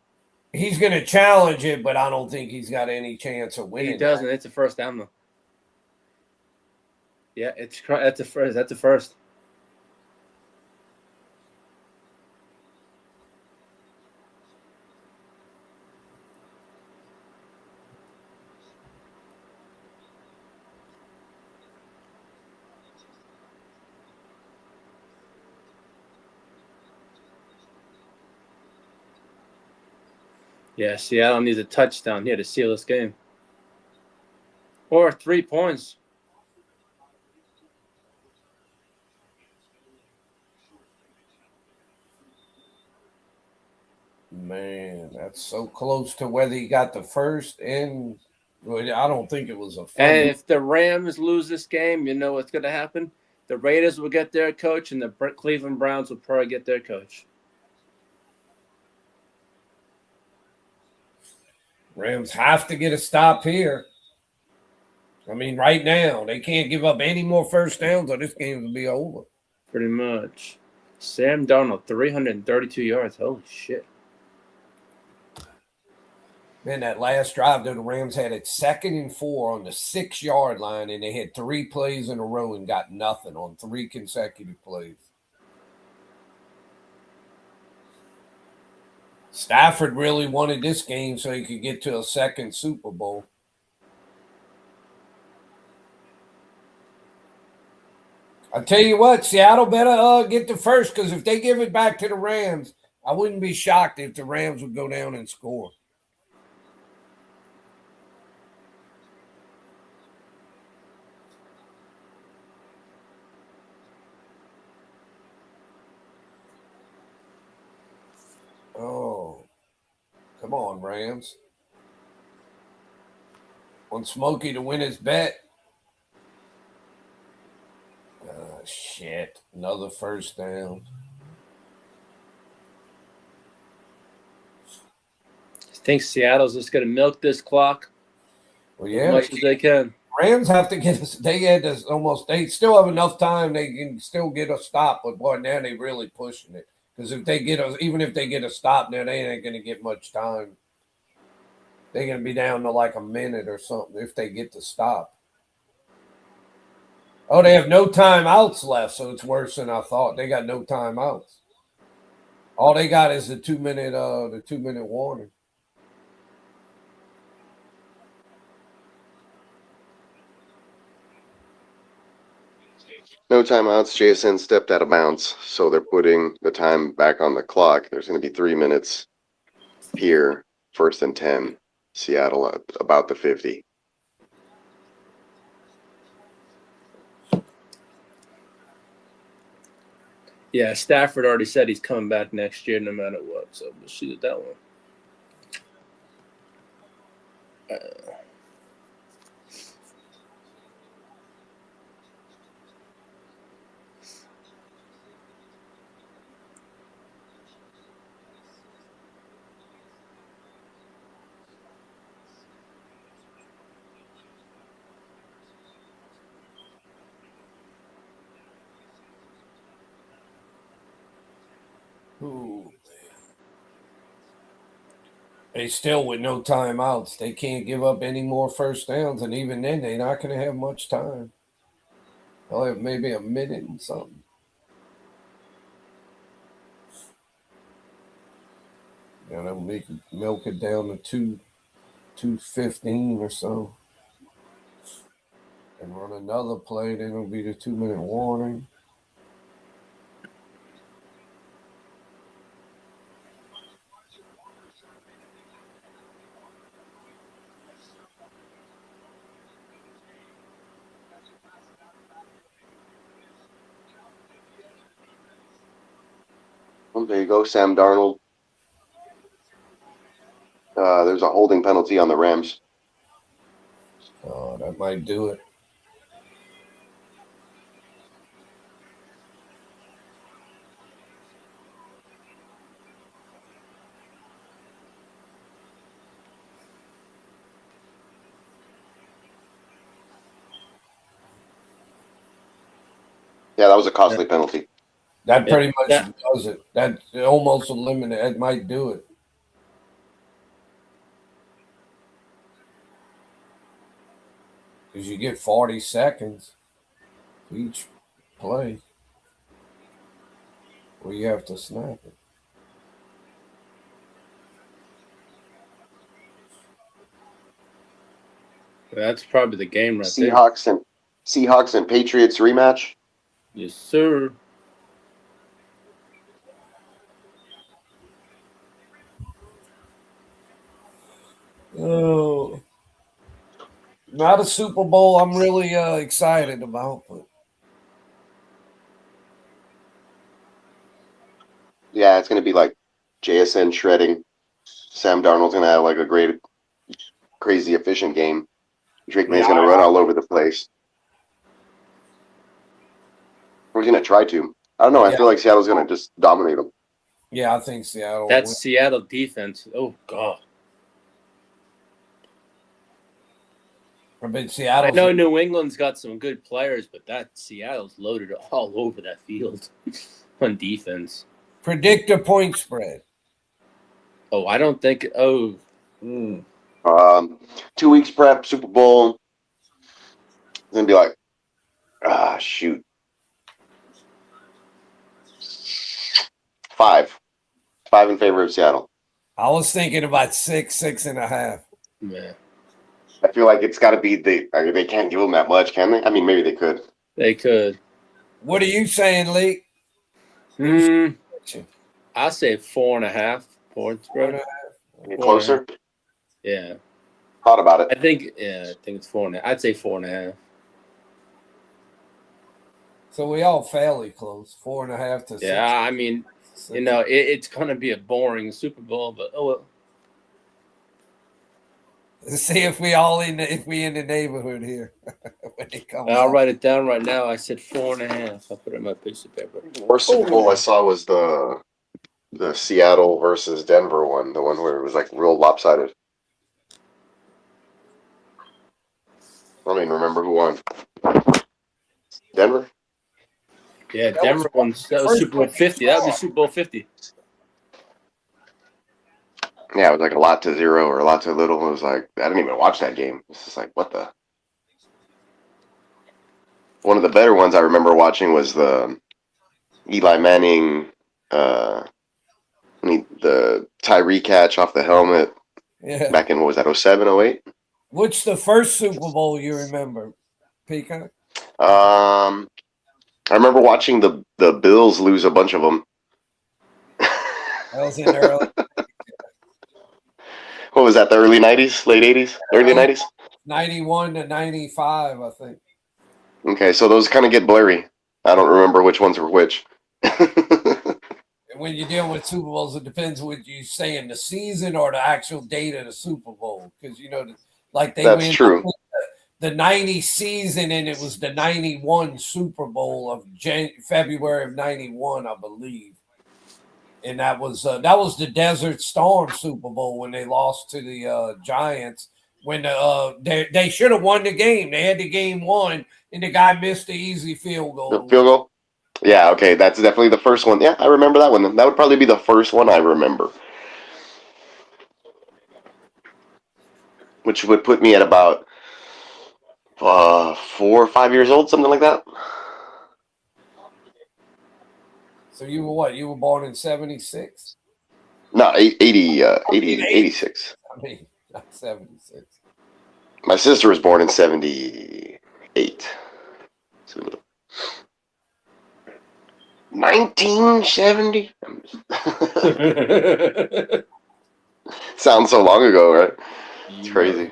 He's going to challenge it, but I don't think he's got any chance of winning. He doesn't. It's a first down though. Yeah, that's a first. That's a first. Yeah, Seattle needs a touchdown here to seal this game. Or 3 points. Man, that's so close to whether he got the first and I don't think it was a fumble. And if the Rams lose this game, you know what's going to happen? The Raiders will get their coach, and the Cleveland Browns will probably get their coach. Rams have to get a stop here. I mean, right now, they can't give up any more first downs or this game will be over. Pretty much. Sam Darnold, 332 yards. Holy shit. Man, that last drive, the Rams had it 2nd and 4 on the 6-yard line, and they had 3 plays in a row and got nothing on 3 consecutive plays. Stafford really wanted this game so he could get to a second Super Bowl. I tell you what, Seattle better get the first, because if they give it back to the Rams, I wouldn't be shocked if the Rams would go down and score. Oh, come on, Rams. Want Smokey to win his bet. Shit. Another first down. I think Seattle's just going to milk this clock as much as they can. Rams have to get us. They had this almost. They still have enough time. They can still get a stop, but boy, now they really pushing it. Because if they get even if they get a stop, now they ain't going to get much time. They're going to be down to like a minute or something if they get the stop. Oh, they have no timeouts left, so it's worse than I thought. They got no timeouts. All they got is the 2-minute warning. No timeouts. JSN stepped out of bounds, so they're putting the time back on the clock. There's going to be 3 minutes here, 1st and 10. Seattle at about the 50. Yeah, Stafford already said he's coming back next year no matter what, so we'll see that one. Ooh. They still with no timeouts. They can't give up any more first downs, and even then, they're not going to have much time. They'll have maybe a minute and something. Yeah, they'll milk it down to 2:15 or so. And run another play, then it'll be the 2-minute warning. Well, there you go, Sam Darnold. There's a holding penalty on the Rams. Oh, that might do it. Yeah, that was a costly penalty. That pretty much does it. That almost eliminated. It might do it. Because you get 40 seconds each play where you have to snap it. That's probably the game right there. Seahawks and Patriots rematch. Yes, sir. Oh, not a Super Bowl I'm really excited about, but Yeah, it's going to be like JSN shredding. Sam Darnold's going to have like a great, crazy efficient game. Drake May's going to run all over the place. We're going to try to. I don't know. I feel like Seattle's going to just dominate them. yeah, I think Seattle. That's wins. Seattle defense. Oh, God. I mean, Seattle. I know New England's got some good players, but that Seattle's loaded all over that field on defense. Predict a point spread. Oh, I don't think. Oh. 2 weeks prep, Super Bowl. It's going to be like, shoot. 5. 5 in favor of Seattle. I was thinking about 6.5. Man. I feel like it's got to be they can't give them that much, can they? I mean, maybe they could. They could. What are you saying, Lee? I say 4.5 points, bro. Closer? Yeah. Thought about it. I think it's 4.5. I'd say 4.5. So we all fairly close. 4.5 to 6. Yeah, I mean, it's gonna be a boring Super Bowl, but oh well. Let's see if we in the neighborhood here. When it comes I'll out. write it down right now. I said 4.5. I'll put it in my piece of paper. The worst Super Bowl I saw was the Seattle versus Denver one, the one where it was like real lopsided. I don't even remember who won. Denver? Yeah, Denver won. That was Super Bowl 50. That would be Super Bowl 50. Yeah, it was like a lot to 0 or a lot to little. It was like, I didn't even watch that game. It's just like, what the? One of the better ones I remember watching was the Eli Manning, the Tyree catch off the helmet back in, what was that, 07, 08? What's the first Super Bowl you remember, Peacock? I remember watching the Bills lose a bunch of them. That was in early. What was that, the early 90s, late 80s, early 90s? 91 to 95, I think. Okay, so those kind of get blurry. I don't remember which ones were which. When you're dealing with Super Bowls, it depends what you say in the season or the actual date of the Super Bowl. Because, like they That's true. The 90 season, and it was the 91 Super Bowl of February of 91, I believe. And that was the Desert Storm Super Bowl when they lost to the Giants. When they should have won the game. They had the game won, and the guy missed the easy field goal. The field goal? Yeah, okay, that's definitely the first one. Yeah, I remember that one. That would probably be the first one I remember. Which would put me at about 4 or 5 years old, something like that. So you were what? You were born in 76? No, 86. I mean, not 76. My sister was born in 78. 8. 1970. Sounds so long ago, right? It's crazy.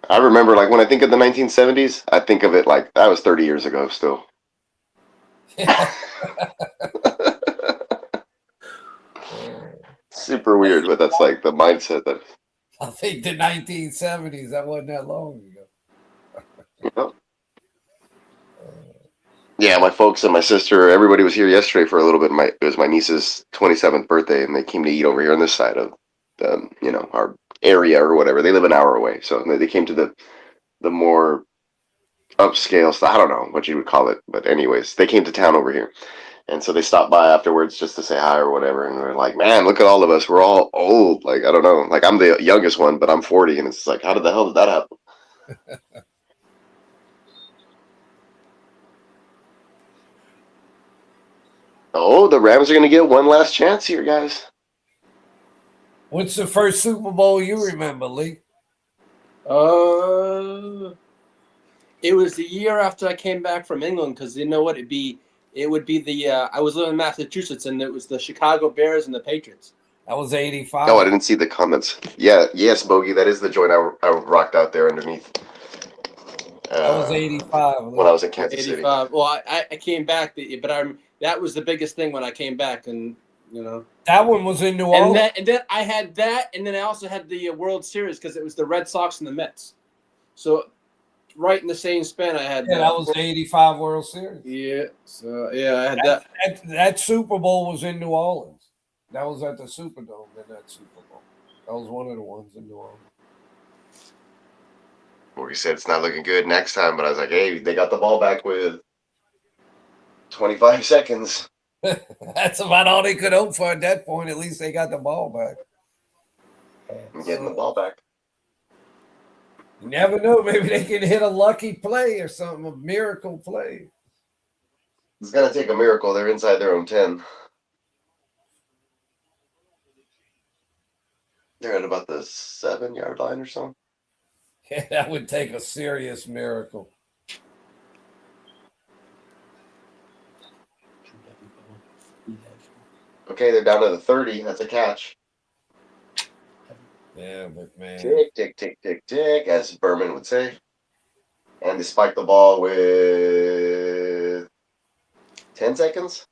I remember, like, when I think of the 1970s, I think of it like that was 30 years ago still. Super weird, but that's like the mindset that. I think the 1970s, that wasn't that long ago. Yeah, my folks and my sister, everybody was here yesterday for a little bit. It was my niece's 27th birthday, and they came to eat over here on this side of our area or whatever. They live an hour away, so they came to the more upscale stuff. I don't know what you would call it, but anyways, they came to town over here. And so they stopped by afterwards just to say hi or whatever. And they're like, man, look at all of us. We're all old. Like, I don't know. Like, I'm the youngest one, but I'm 40. And it's like, how the hell did that happen? Oh, the Rams are going to get one last chance here, guys. What's the first Super Bowl you remember, Lee? It was the year after I came back from England, because you know what? It would be the I was living in Massachusetts, and it was the Chicago Bears and the Patriots. That was 85. Oh, I didn't see the comments. Yeah, yes, Bogey, that is the joint I rocked out there underneath. That was 85. When I was in Kansas 85. City. Well, I came back, but that was the biggest thing when I came back, and that one was in New Orleans. And then I had that, and then I also had the World Series because it was the Red Sox and the Mets. So right in the same span, I had that was the 85 World Series. Yeah, so yeah, I had that. That Super Bowl was in New Orleans. That was at the Superdome in that Super Bowl. That was one of the ones in New Orleans. Where he said it's not looking good next time, but I was like, hey, they got the ball back with 25 seconds. That's about all they could hope for at that point. At least they got the ball back. Getting the ball back. You never know. Maybe they can hit a lucky play or something, a miracle play. It's going to take a miracle. They're inside their own 10. They're at about the 7-yard line or so. Yeah, that would take a serious miracle. Okay, they're down to the 30. That's a catch. Yeah, but man. Tick, tick, tick, tick, tick, as Berman would say. And they spiked the ball with 10 seconds.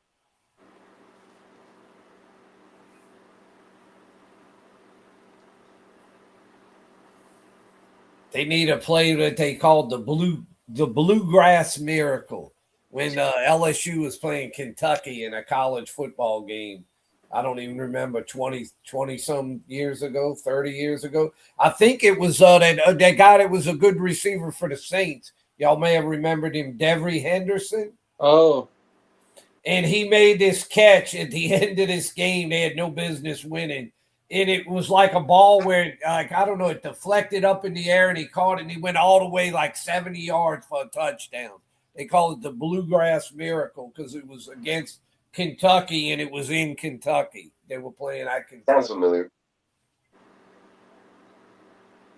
They need a play that they called the bluegrass miracle when LSU was playing Kentucky in a college football game. I don't even remember 20 some years ago, 30 years ago. I think it was that guy that was a good receiver for the Saints. Y'all may have remembered him, Devery Henderson. Oh. And he made this catch at the end of this game. They had no business winning. And it was like a ball where, like, I don't know, it deflected up in the air and he caught it and he went all the way like 70 yards for a touchdown. They call it the bluegrass miracle because it was against Kentucky and it was in Kentucky. They were playing at Kentucky. Sounds familiar.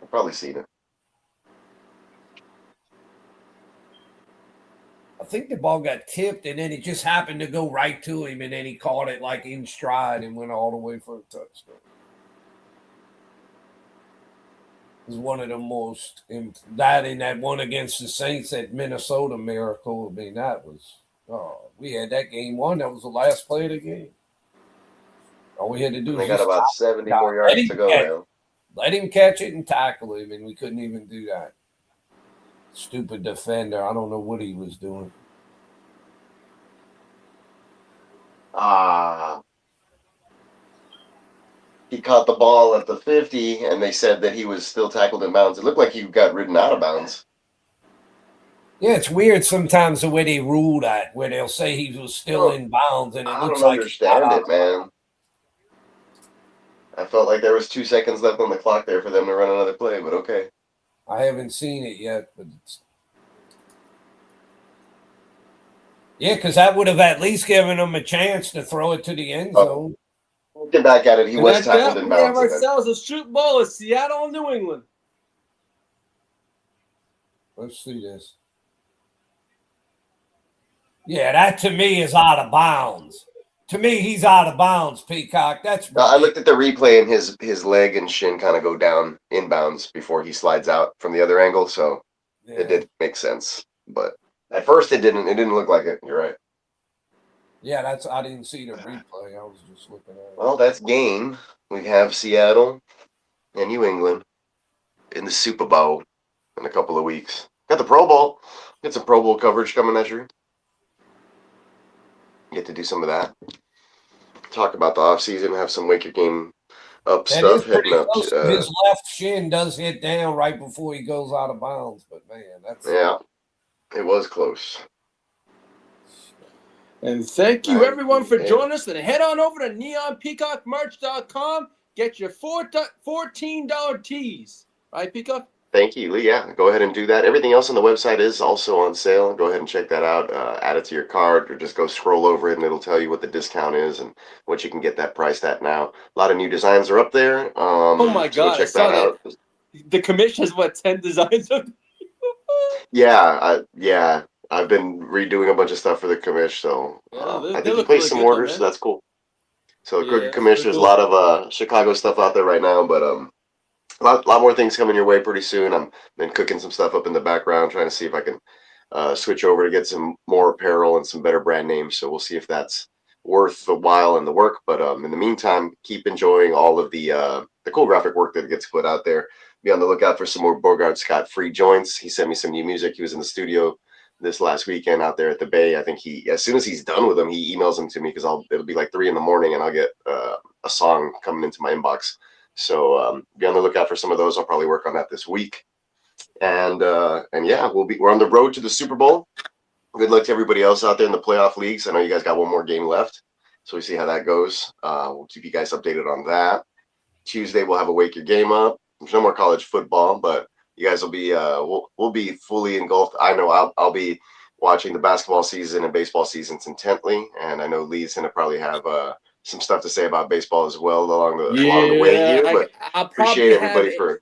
I've probably seen it. I think the ball got tipped and then it just happened to go right to him and then he caught it like in stride and went all the way for a touchdown. It was one of the most that in that one against the Saints at Minnesota miracle. I mean, that was we had that game won. That was the last play of the game. All we had to do was got about 70 more yards to go now. Let him catch it and tackle him, and we couldn't even do that. Stupid defender. I don't know what he was doing. He caught the ball at the 50, and they said that he was still tackled in bounds. It looked like he got ridden out of bounds. Yeah, it's weird sometimes the way they rule that, where they'll say he was still in bounds, and it looks like I don't understand it, man. I felt like there was 2 seconds left on the clock there for them to run another play, but okay. I haven't seen it yet, but it's... Yeah, because that would have at least given him a chance to throw it to the end zone. Get back at it. He was tackled in bounds. We have ourselves a Super Bowl of Seattle and New England. Let's see this. Yeah, that to me is out of bounds. To me, he's out of bounds, Peacock. That's I looked at the replay and his leg and shin kind of go down inbounds before he slides out from the other angle, so it did make sense. But at first it didn't. It didn't look like it. You're right. Yeah, I didn't see the replay. I was just looking at it. Well, that's game. We have Seattle and New England in the Super Bowl in a couple of weeks. Got the Pro Bowl. Get some Pro Bowl coverage coming that year. Get to do some of that. Talk about the offseason, have some wake your game up That stuff is pretty heading up. close. His left shin does hit down right before he goes out of bounds, but man, that's it was close. And thank you everyone for joining us. And head on over to neonpeacockmerch.com. Get your $14 tees. Right, Peacock? Thank you, Lee. Yeah, go ahead and do that. Everything else on the website is also on sale. Go ahead and check that out. Add it to your cart, or just go scroll over it, and it'll tell you what the discount is and what you can get that priced at now. A lot of new designs are up there. Oh my so God! check that out. The commission has 10 designs of. Yeah, I've been redoing a bunch of stuff for the commish, so I think you placed some orders, so that's cool. So good commish. There's a lot of Chicago stuff out there right now, but a lot more things coming your way pretty soon. I've been cooking some stuff up in the background, trying to see if I can switch over to get some more apparel and some better brand names. So we'll see if that's worth the while and the work. But in the meantime, keep enjoying all of the cool graphic work that gets put out there. Be on the lookout for some more Bogart Scott free joints. He sent me some new music. He was in the studio this last weekend out there at the Bay. I think as soon as he's done with them, he emails them to me because it'll be like 3 a.m. and I'll get a song coming into my inbox. So be on the lookout for some of those. I'll probably work on that this week. And yeah, we're on the road to the Super Bowl. Good luck to everybody else out there in the playoff leagues. I know you guys got one more game left, so we see how that goes. We'll keep you guys updated on that. Tuesday we'll have a wake your game up. There's no more college football, but you guys will be we'll be fully engulfed. I know I'll be watching the basketball season and baseball seasons intently, and I know Lee's gonna probably have some stuff to say about baseball as well along the way here. But I'll appreciate everybody for.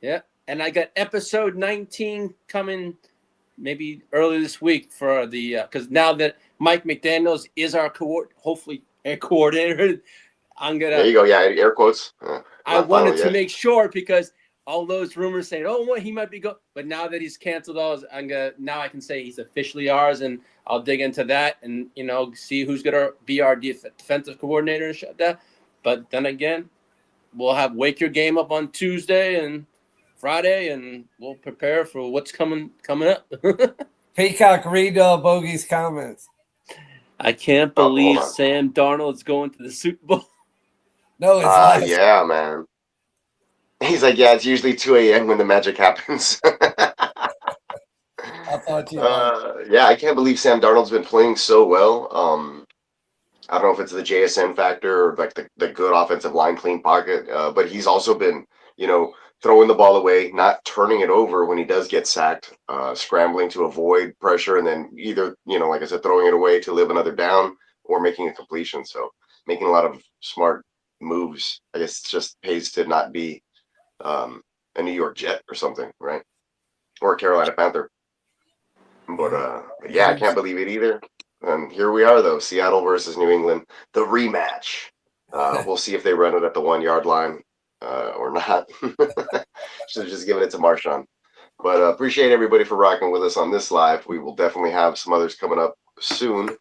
Yeah, and I got episode 19 coming maybe early this week for the because now that Mike McDaniels is our hopefully coordinator, I'm gonna. There you go. Yeah, air quotes. I wanted to make sure because all those rumors saying, "Oh, well, he might be go," but now that he's canceled all, now I can say he's officially ours, and I'll dig into that and see who's gonna be our defensive coordinator and shut that. But then again, we'll have wake your game up on Tuesday and Friday, and we'll prepare for what's coming up. Peacock, read Bogey's comments. I can't believe Sam Darnold's going to the Super Bowl. No, it's yeah, man. He's like, yeah, it's usually 2 a.m. when the magic happens. I thought you. Yeah, I can't believe Sam Darnold's been playing so well. I don't know if it's the JSN factor or like the good offensive line, clean pocket, but he's also been, throwing the ball away, not turning it over when he does get sacked, scrambling to avoid pressure, and then either, like I said, throwing it away to live another down or making a completion. So making a lot of smart moves. I guess it just pays to not be a New York Jet or something, right? Or a Carolina Panther. But yeah, I can't believe it either. And here we are, though, Seattle versus New England, the rematch. We'll see if they run it at the 1 yard line or not. Should have just given it to Marshawn. But appreciate everybody for rocking with us on this live. We will definitely have some others coming up soon.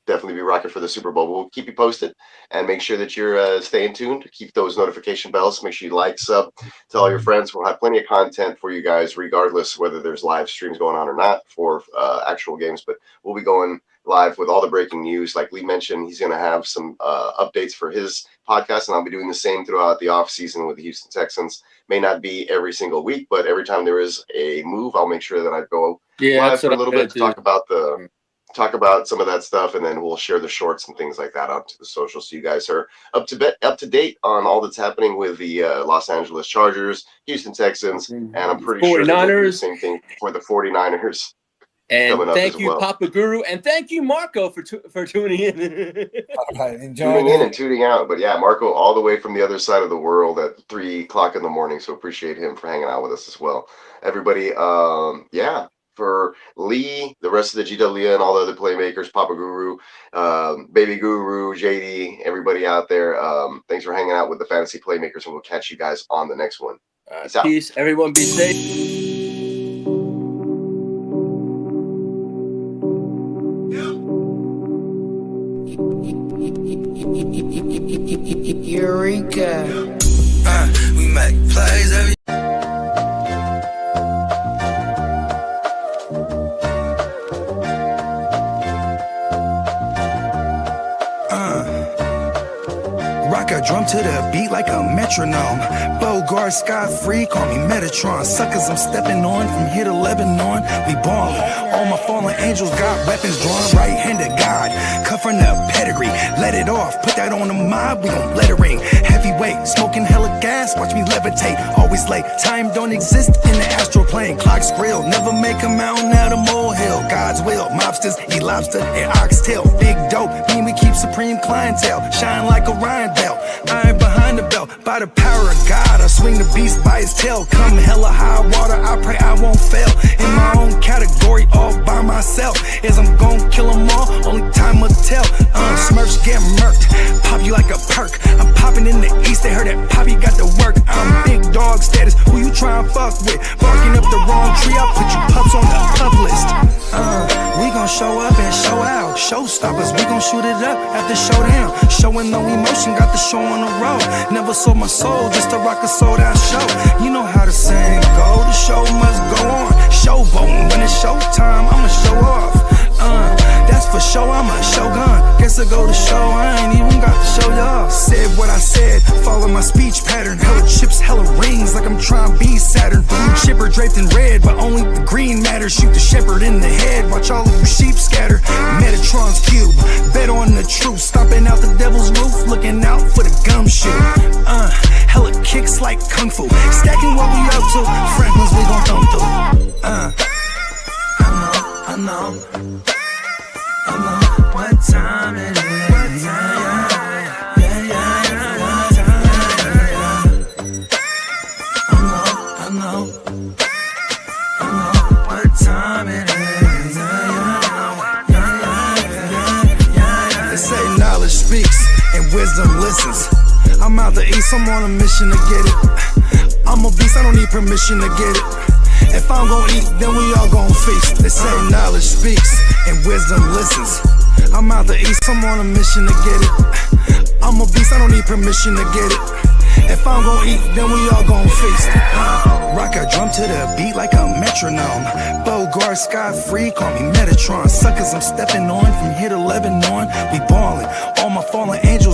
Definitely be rocking for the Super Bowl. We'll keep you posted and make sure that you're staying tuned. Keep those notification bells. Make sure you like, sub, tell all your friends. We'll have plenty of content for you guys, regardless whether there's live streams going on or not for actual games. But we'll be going live with all the breaking news. Like Lee mentioned, he's going to have some updates for his podcast, and I'll be doing the same throughout the off season with the Houston Texans. May not be every single week, but every time there is a move, I'll make sure that I go live for a little bit to talk about some of that stuff, and then we'll share the shorts and things like that out to the social, so you guys are up to date on all that's happening with the Los Angeles Chargers, Houston Texans, and I'm pretty sure they'll do the same thing for the 49ers. And coming up thank as you, well. Papa Guru, and thank you, Marco, for tuning in. All right, enjoy Tuning in that. and tuning out. But yeah, Marco, all the way from the other side of the world at 3 o'clock in the morning. So appreciate him for hanging out with us as well. Everybody, yeah, for Lee, the rest of the GWN, and all the other playmakers, Papa Guru, Baby Guru, JD, everybody out there. Thanks for hanging out with the Fantasy Playmakers, and we'll catch you guys on the next one. Peace out. Peace. Everyone be safe. Eureka. We make plays every. Rock a drum to the beat like a metronome. Bogart, Scott-free, call me Metatron. Suckers I'm stepping on from here to Lebanon. We ballin'. All my fallen angels got weapons drawn. Right-handed God, cut from the pedigree. Let it off, put that on the mob, we gon' let it ring. Heavyweight, smoking hella gas, watch me levitate. Always late, time don't exist in the astral plane. Clock's grill, never make a mountain out of molehill. God's will, mobsters, eat lobster and oxtail. Big dope, mean we keep supreme clientele. Shine like Orion belt, iron behind the belt. By the power of God, I swing the beast by his tail. Come hella high water, I pray I won't fail. In my own category, all by myself. As I'm gon' kill them all, only time will tell. Smurfs get murked, pop you like a perk. I'm popping in the east, they heard that Poppy got the work. I'm big dog status, who you tryin' fuck with? Barking up the wrong tree, I'll put you pups on the pub list. We gon' show up and show out. Showstoppers, we gon' shoot it up at the showdown. Showing no emotion, got the show on the road. Never sold my soul just to rock a sold out show. You know how the saying go, the show must go on. Showboating, when it's showtime, I'ma show off. That's for sure, I'm a shogun. Guess I go to show, I ain't even got to show y'all. Said what I said, follow my speech pattern. Hella chips, hella rings, like I'm trying to be Saturn. Blue chipper draped in red, but only the green matters. Shoot the shepherd in the head, watch all of you sheep scatter. Metatron's cube, bet on the truth. Stomping out the devil's roof, looking out for the gumshoe. Hella kicks like kung fu, stacking what we up to. Franklin's we gon' thumb through. I know what time it is. I know what time it is. They say knowledge speaks and wisdom listens. I'm out the east, I'm on a mission to get it. I'm a beast, I don't need permission to get it. If I'm gon' eat, then we all gon' feast. They say knowledge speaks and wisdom listens. I'm out the east, I'm on a mission to get it. I'm a beast, I don't need permission to get it. If I'm gon' eat, then we all gon' feast. Rock a drum to the beat like a metronome. Bogart, Scott-free, call me Metatron. Suckers I'm stepping on from here to Lebanon. We ballin', all my fallen angels